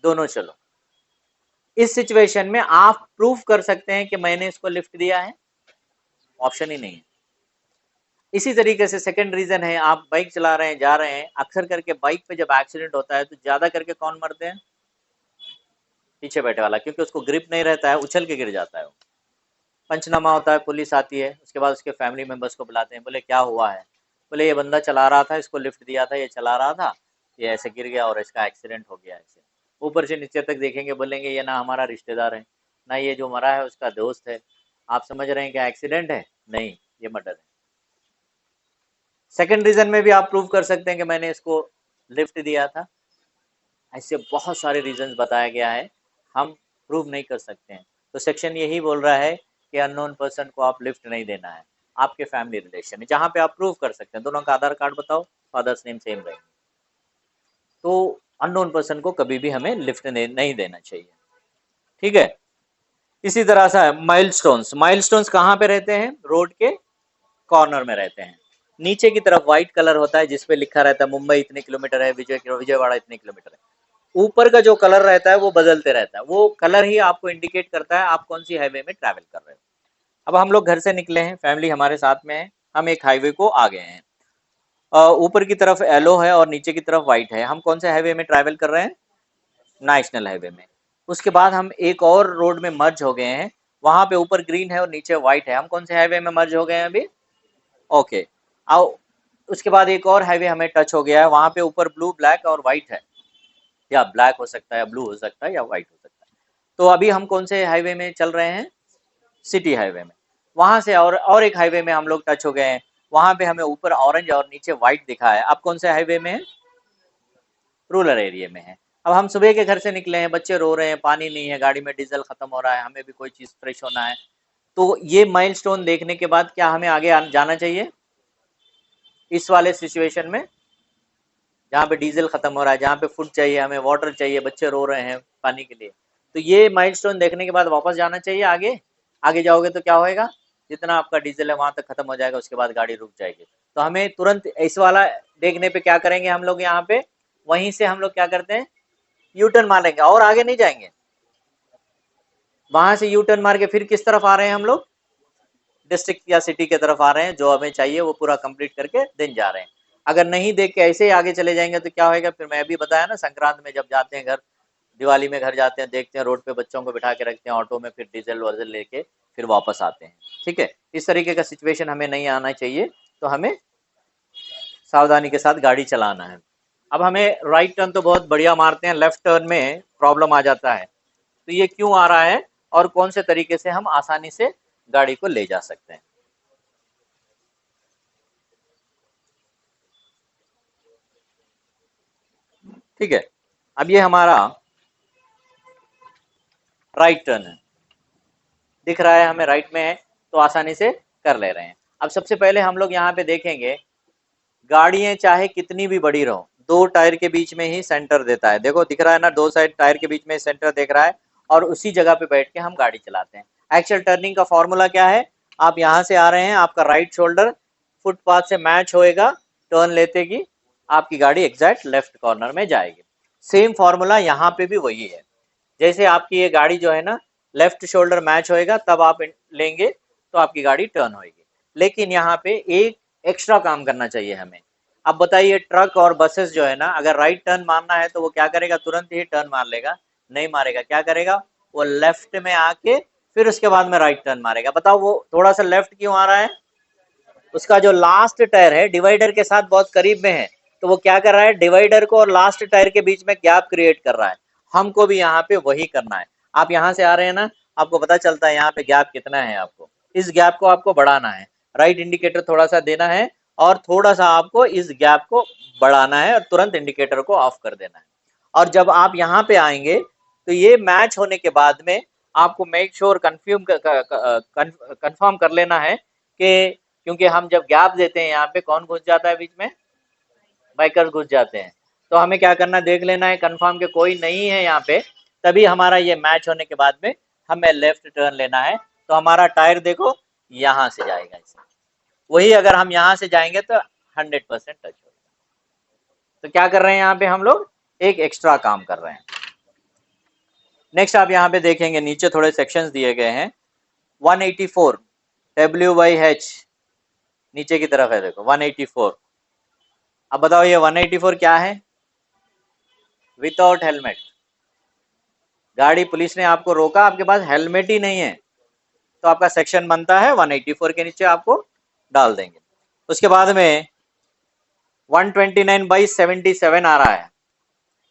दोनों चलो। इस सिचुएशन में आप प्रूफ कर सकते हैं कि मैंने इसको लिफ्ट दिया है, ऑप्शन ही नहीं है। इसी तरीके से सेकंड रीजन है, आप बाइक चला रहे हैं, जा रहे हैं, अक्सर करके बाइक पे जब एक्सीडेंट होता है तो ज्यादा करके कौन मरते हैं, पीछे बैठे वाला, क्योंकि उसको ग्रिप नहीं रहता है, उछल के गिर जाता है। पंचनामा होता है, पुलिस आती है, उसके बाद उसके फैमिली मेंबर्स को बुलाते हैं, बोले क्या हुआ है, बोले ये बंदा चला रहा था, इसको लिफ्ट दिया था, ये चला रहा था, ये ऐसे गिर गया और इसका एक्सीडेंट हो गया। ऐसे ऊपर से नीचे तक देखेंगे, बोलेंगे ये ना हमारा रिश्तेदार है, ना ये जो मरा है उसका दोस्त है। आप समझ रहे हैं क्या एक्सीडेंट है, नहीं, ये मर्डर है। सेकंड रीजन में भी आप प्रूव कर सकते हैं कि मैंने इसको लिफ्ट दिया था। ऐसे बहुत सारे रीजंस बताया गया है, हम प्रूव नहीं कर सकते हैं। तो सेक्शन यही बोल रहा है कि अननोन पर्सन को आप लिफ्ट नहीं देना है, आपके फैमिली रिलेशन है, जहाँ पे आप प्रूव कर सकते हैं, दोनों का आधार कार्ड बताओ, फादर्स नेम सेम रहेंगे, तो अननोन पर्सन को कभी भी हमें लिफ्ट नहीं देना चाहिए, ठीक है। इसी तरह से माइलस्टोन्स, माइलस्टोन्स कहाँ पे रहते हैं, रोड के कॉर्नर में रहते हैं। नीचे की तरफ व्हाइट कलर होता है जिसपे लिखा रहता है मुंबई इतने किलोमीटर है, विजयवाड़ा इतने किलोमीटर है। ऊपर का जो कलर रहता है वो बदलते रहता है, वो कलर ही आपको इंडिकेट करता है आप कौन सी हाईवे में ट्रैवल कर रहे हो। अब हम लोग घर से निकले हैं, फैमिली हमारे साथ में है, हम एक हाईवे को आ गए हैं, ऊपर की तरफ येलो है और नीचे की तरफ व्हाइट है, हम कौन से हाईवे में ट्रैवल कर रहे हैं, नेशनल हाईवे में। उसके बाद हम एक और रोड में मर्ज हो गए हैं, वहां पे ऊपर ग्रीन है और नीचे व्हाइट है, हम कौन से हाईवे में मर्ज हो गए हैं अभी, ओके। आओ, उसके बाद एक और हाईवे हमें टच हो गया है, वहां पे ऊपर ब्लू ब्लैक और व्हाइट है, या ब्लैक हो सकता है या ब्लू हो सकता है या व्हाइट हो सकता है। तो अभी हम कौन से हाईवे में चल रहे हैं, सिटी हाईवे में। वहां से और एक हाईवे में हम लोग टच हो गए हैं, वहां पे हमें ऊपर ऑरेंज और नीचे व्हाइट दिखा है। आप कौन से हाईवे में है? रूरल एरिया में है। अब हम सुबह के घर से निकले हैं, बच्चे रो रहे हैं, पानी नहीं है, गाड़ी में डीजल खत्म हो रहा है, हमें भी कोई चीज फ्रेश होना है। तो ये माइलस्टोन देखने के बाद क्या हमें आगे जाना चाहिए? इस वाले सिचुएशन में जहाँ पे डीजल खत्म हो रहा है, जहाँ पे फूड चाहिए, हमें वाटर चाहिए, बच्चे रो रहे हैं पानी के लिए, तो ये माइलस्टोन देखने के बाद वापस जाना चाहिए आगे। आगे जाओगे तो क्या होएगा? जितना आपका डीजल है वहां तक खत्म हो जाएगा, उसके बाद गाड़ी रुक जाएगी। तो हमें तुरंत इस वाला देखने पे क्या करेंगे हम लोग, यहाँ पे वहीं से हम लोग क्या करते हैं, यू टर्न मारेंगे और आगे नहीं जाएंगे। वहां से यू टर्न मार के फिर किस तरफ आ रहे हैं हम लोग? डिस्ट्रिक्ट या सिटी की तरफ आ रहे हैं, जो हमें चाहिए वो पूरा कंप्लीट करके दिन जा रहे हैं। अगर नहीं देख के ऐसे ही आगे चले जाएंगे तो क्या होएगा? फिर मैं अभी बताया ना, संक्रांत में जब जाते हैं घर, दिवाली में घर जाते हैं, देखते हैं रोड पे बच्चों को बिठा के रखते हैं ऑटो में, फिर डीजल वर्जल लेके फिर वापस आते हैं। ठीक है, इस तरीके का सिचुएशन हमें नहीं आना चाहिए, तो हमें सावधानी के साथ गाड़ी चलाना है। अब हमें राइट टर्न तो बहुत बढ़िया मारते हैं, लेफ्ट टर्न में प्रॉब्लम आ जाता है। तो ये क्यों आ रहा है और कौन से तरीके से हम आसानी से गाड़ी को ले जा सकते हैं? ठीक है, अब ये हमारा राइट टर्न है, दिख रहा है हमें राइट में है, तो आसानी से कर ले रहे हैं। अब सबसे पहले हम लोग यहाँ पे देखेंगे, गाड़ियां चाहे कितनी भी बड़ी रहो, दो टायर के बीच में ही सेंटर देता है। देखो दिख रहा है ना, दो साइड टायर के बीच में सेंटर देख रहा है, और उसी जगह पे बैठ के हम गाड़ी चलाते हैं। एक्चुअल टर्निंग का फॉर्मूला क्या है? आप यहाँ से आ रहे हैं, आपका राइट शोल्डर फुटपाथ से मैच होएगा, टर्न लेते कि आपकी गाड़ी एग्जैक्ट लेफ्ट कॉर्नर में जाएगी। सेम फॉर्मूला यहाँ पे भी वही है। जैसे आपकी ये गाड़ी जो है ना, लेफ्ट शोल्डर मैच होएगा तब आप लेंगे तो आपकी गाड़ी टर्न होएगी। लेकिन यहाँ पे एक एक्स्ट्रा काम करना चाहिए हमें। अब बताइए, ट्रक और बसेस जो है ना, अगर राइट टर्न मारना है तो वो क्या करेगा? तुरंत ही टर्न मार लेगा? नहीं मारेगा। क्या करेगा? वो लेफ्ट में आके फिर उसके बाद में राइट टर्न मारेगा। बताओ वो थोड़ा सा लेफ्ट क्यों आ रहा है? उसका जो लास्ट टायर है डिवाइडर के साथ बहुत करीब में है, तो वो क्या कर रहा है? डिवाइडर को और लास्ट टायर के बीच में गैप क्रिएट कर रहा है। हमको भी यहाँ पे वही करना है। आप यहाँ से आ रहे हैं ना, आपको पता चलता है यहाँ पे गैप कितना है, आपको इस गैप को आपको बढ़ाना है। राइट इंडिकेटर थोड़ा सा देना है और थोड़ा सा आपको इस गैप को बढ़ाना है और तुरंत इंडिकेटर को ऑफ कर देना है। और जब आप यहाँ पे आएंगे तो ये मैच होने के बाद में आपको मेक श्योर कंफर्म कर लेना है कि, क्योंकि हम जब गैप देते हैं यहाँ पे कौन घुस जाता है बीच में? बाइकर्स घुस जाते हैं। तो हमें क्या करना, देख लेना है कंफर्म के कोई नहीं है यहाँ पे, तभी हमारा ये मैच होने के बाद में हमें लेफ्ट टर्न लेना है। तो हमारा टायर देखो यहाँ से जाएगा इसे, वही अगर हम यहाँ से जाएंगे तो 100% टच होगा। तो क्या कर रहे हैं यहाँ पे हम लोग? एक एक्स्ट्रा काम कर रहे हैं। नेक्स्ट आप यहाँ पे देखेंगे नीचे थोड़े सेक्शंस दिए गए हैं। 184 WH नीचे की तरफ है, देखो 184। अब बताओ ये 184 क्या है? Without helmet. गाड़ी पुलिस ने आपको रोका, आपके पास हेलमेट ही नहीं है, तो आपका सेक्शन बनता है 184 के नीचे आपको डाल देंगे। उसके बाद में 129/77 आ रहा है।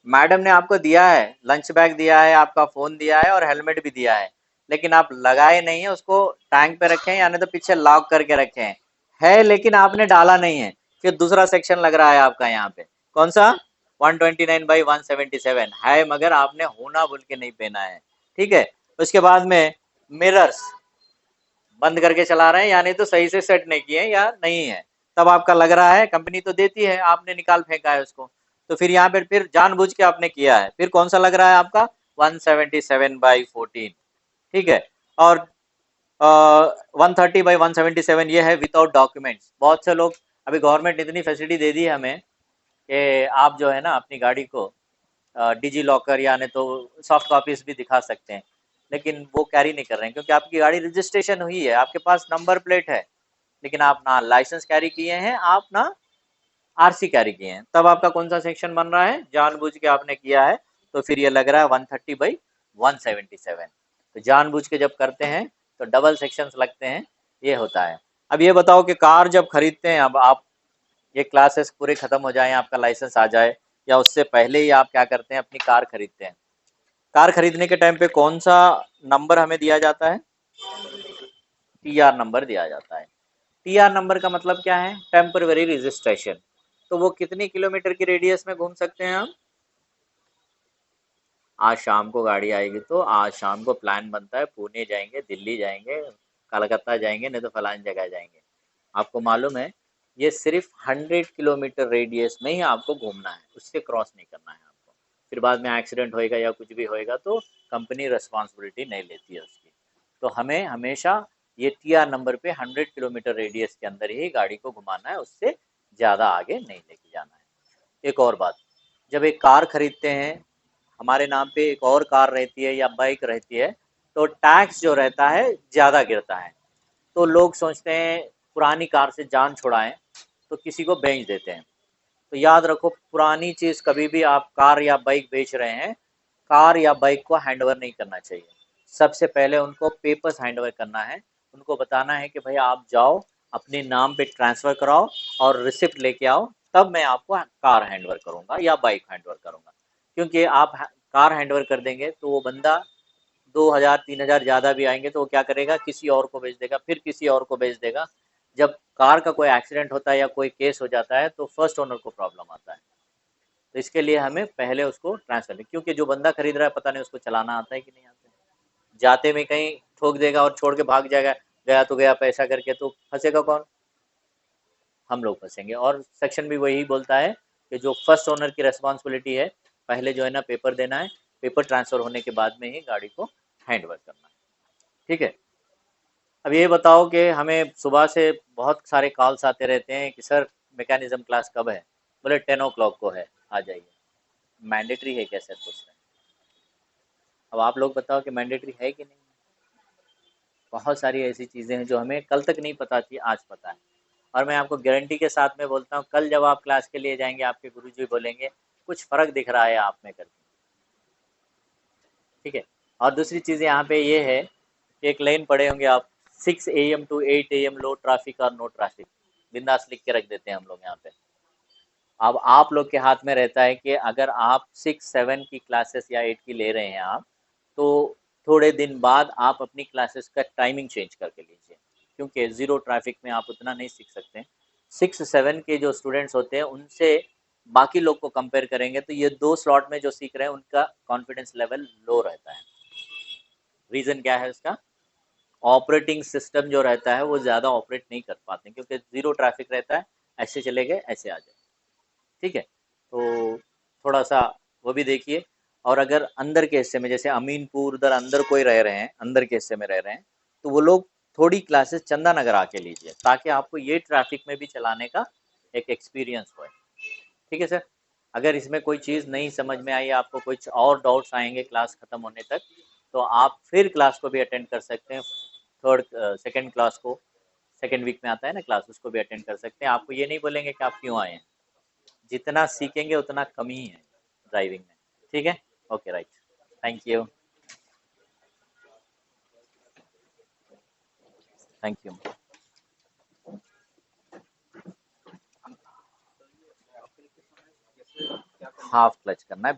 मैडम ने आपको दिया है, लंच बैग दिया है, आपका फोन दिया है और हेलमेट भी दिया है, लेकिन आप लगाए नहीं है उसको, टैंक पे रखे हैं, यानी तो पीछे लॉक करके रखे हैं, है लेकिन आपने डाला नहीं है। फिर दूसरा सेक्शन लग रहा है आपका यहाँ पे, कौन सा? 129/177 है, मगर आपने होना बोल के नहीं पहना है। ठीक है। उसके बाद में मिरर्स बंद करके चला रहे हैं, यानी तो सही से सेट नहीं किए या नहीं है, तब आपका लग रहा है, कंपनी तो देती है, आपने निकाल फेंका है उसको, तो फिर यहाँ पे फिर जानबूझ के आपने किया है। फिर कौन सा लग रहा है आपका? 177/14। ठीक है। और 130/177 ये है विदाउट डॉक्यूमेंट्स। बहुत से लोग, अभी गवर्नमेंट इतनी फैसिलिटी दे दी है हमें कि आप जो है ना अपनी गाड़ी को डिजी लॉकर यानी तो सॉफ्ट कॉपीज भी दिखा सकते हैं, लेकिन वो कैरी नहीं कर रहे हैं, क्योंकि आपकी गाड़ी रजिस्ट्रेशन हुई है, आपके पास नंबर प्लेट है, लेकिन आप ना लाइसेंस कैरी किए हैं, आप ना आरसी कैरी किए हैं, तब आपका कौन सा सेक्शन बन रहा है? जानबूझ के आपने किया है, तो फिर ये लग रहा है 130/177। तो जानबूझ के जब करते हैं तो डबल सेक्शंस लगते हैं, ये होता है। अब ये बताओ कि कार जब खरीदते हैं, अब आप ये क्लासेस पूरे खत्म हो जाए, आपका लाइसेंस आ जाए, या उससे पहले ही आप क्या करते हैं? अपनी कार खरीदते हैं। कार खरीदने के टाइम पे कौन सा नंबर हमें दिया जाता है? टीआर नंबर दिया जाता है। टीआर नंबर का मतलब क्या है? Temporary registration. तो वो कितनी किलोमीटर की रेडियस में घूम सकते हैं हम? आज शाम को गाड़ी आएगी तो आज शाम को प्लान बनता है, पुणे जाएंगे, दिल्ली जाएंगे, कलकत्ता जाएंगे, नहीं तो फलानी जगह जाएंगे। आपको मालूम है ये सिर्फ 100 किलोमीटर रेडियस में ही आपको घूमना है, उससे क्रॉस नहीं करना है आपको। फिर बाद में एक्सीडेंट होएगा या कुछ भी होएगा तो कंपनी रिस्पॉन्सिबिलिटी नहीं लेती है उसकी। तो हमें हमेशा ये टीआर नंबर पे 100 किलोमीटर रेडियस के अंदर ही गाड़ी को घुमाना है, उससे ज़्यादा आगे नहीं लेके जाना है। एक और बात, जब एक कार खरीदते हैं, हमारे नाम पे एक और कार रहती है या बाइक रहती है, तो टैक्स जो रहता है ज़्यादा गिरता है। तो लोग सोचते हैं पुरानी कार से जान छुड़ाएं, तो किसी को बेच देते हैं। तो याद रखो, पुरानी चीज़ कभी भी आप कार या बाइक बेच रहे हैं, कार या बाइक को हैंडओवर नहीं करना चाहिए। सबसे पहले उनको पेपर्स हैंडओवर करना है। उनको बताना है कि भाई आप जाओ अपने नाम पे ट्रांसफ़र कराओ और रिसिप्ट लेके आओ, तब मैं आपको कार हैंडओवर करूँगा या बाइक हैंडओवर करूँगा। क्योंकि आप कार हैंडओवर कर देंगे तो वो बंदा 2,000 3,000 ज़्यादा भी आएंगे तो वो क्या करेगा, किसी और को बेच देगा, फिर किसी और को बेच देगा। जब कार का कोई एक्सीडेंट होता है या कोई केस हो जाता है तो फर्स्ट ओनर को प्रॉब्लम आता है। तो इसके लिए हमें पहले उसको ट्रांसफर, क्योंकि जो बंदा खरीद रहा है पता नहीं उसको चलाना आता है कि नहीं आता है। जाते में कहीं ठोक देगा और छोड़ के भाग जाएगा, गया तो गया पैसा करके, तो फंसेगा कौन? हम लोग फंसेंगे। और सेक्शन भी वही बोलता है कि जो फर्स्ट ओनर की रेस्पॉन्सिबिलिटी है, पहले जो है ना पेपर देना है, पेपर ट्रांसफर होने के बाद में ही गाड़ी को हैंड ओवर करना है। ठीक है। अब ये बताओ कि हमें सुबह से बहुत सारे कॉल्स आते रहते हैं कि सर मैकेनिज्म क्लास कब है? बोले 10 o'clock को है, आ जाइए। मैंडेटरी है क्या सर? पूछ रहे हैं। अब आप लोग बताओ कि मैंडेटरी है कि नहीं। बहुत सारी ऐसी चीज़ें हैं जो हमें कल तक नहीं पता थी, आज पता है। और मैं आपको गारंटी के साथ में बोलता हूँ, कल जब आप क्लास के लिए जाएंगे आपके गुरुजी बोलेंगे कुछ फ़र्क दिख रहा है आप में करके। ठीक है। और दूसरी चीज़ यहाँ पे ये है कि एक लाइन पढ़े होंगे आप, 6 AM to 8 AM low traffic और नो ट्रैफिक, बिंदास लिख के रख देते हैं हम लोग यहाँ पे। अब आप लोग के हाथ में रहता है कि अगर आप 6 7 की क्लासेस या 8 की ले रहे हैं आप, तो थोड़े दिन बाद आप अपनी क्लासेस का टाइमिंग चेंज करके लीजिए, क्योंकि ज़ीरो ट्रैफिक में आप उतना नहीं सीख सकते। 6 7 के जो स्टूडेंट्स होते हैं उनसे बाकी लोग को कंपेयर करेंगे तो ये 2 स्लॉट में जो सीख रहे हैं उनका कॉन्फिडेंस लेवल लो रहता है। रीज़न क्या है उसका? ऑपरेटिंग सिस्टम जो रहता है वो ज़्यादा ऑपरेट नहीं कर पाते क्योंकि ज़ीरो ट्रैफिक रहता है, ऐसे चले गए ऐसे आ जाए। ठीक है। तो थोड़ा सा वो भी देखिए। और अगर अंदर के हिस्से में जैसे अमीनपुर उधर अंदर कोई रह रहे हैं, अंदर के हिस्से में रह रहे हैं, तो वो लोग थोड़ी क्लासेस चंदा नगर आके लीजिए ताकि आपको ये ट्रैफिक में भी चलाने का एक एक्सपीरियंस हो। ठीक है सर। अगर इसमें कोई चीज़ नहीं समझ में आई, आपको कुछ और डाउट्स आएंगे क्लास ख़त्म होने तक, तो आप फिर क्लास को भी अटेंड कर सकते हैं। थर्ड सेकेंड क्लास को, सेकेंड वीक में आता है ना क्लास, उसको भी अटेंड कर सकते हैं। आपको ये नहीं बोलेंगे कि आप क्यों आए हैं, जितना सीखेंगे उतना कम ही है ड्राइविंग में। ठीक है। Okay right. Thank you. Thank you. Half clutch करना है।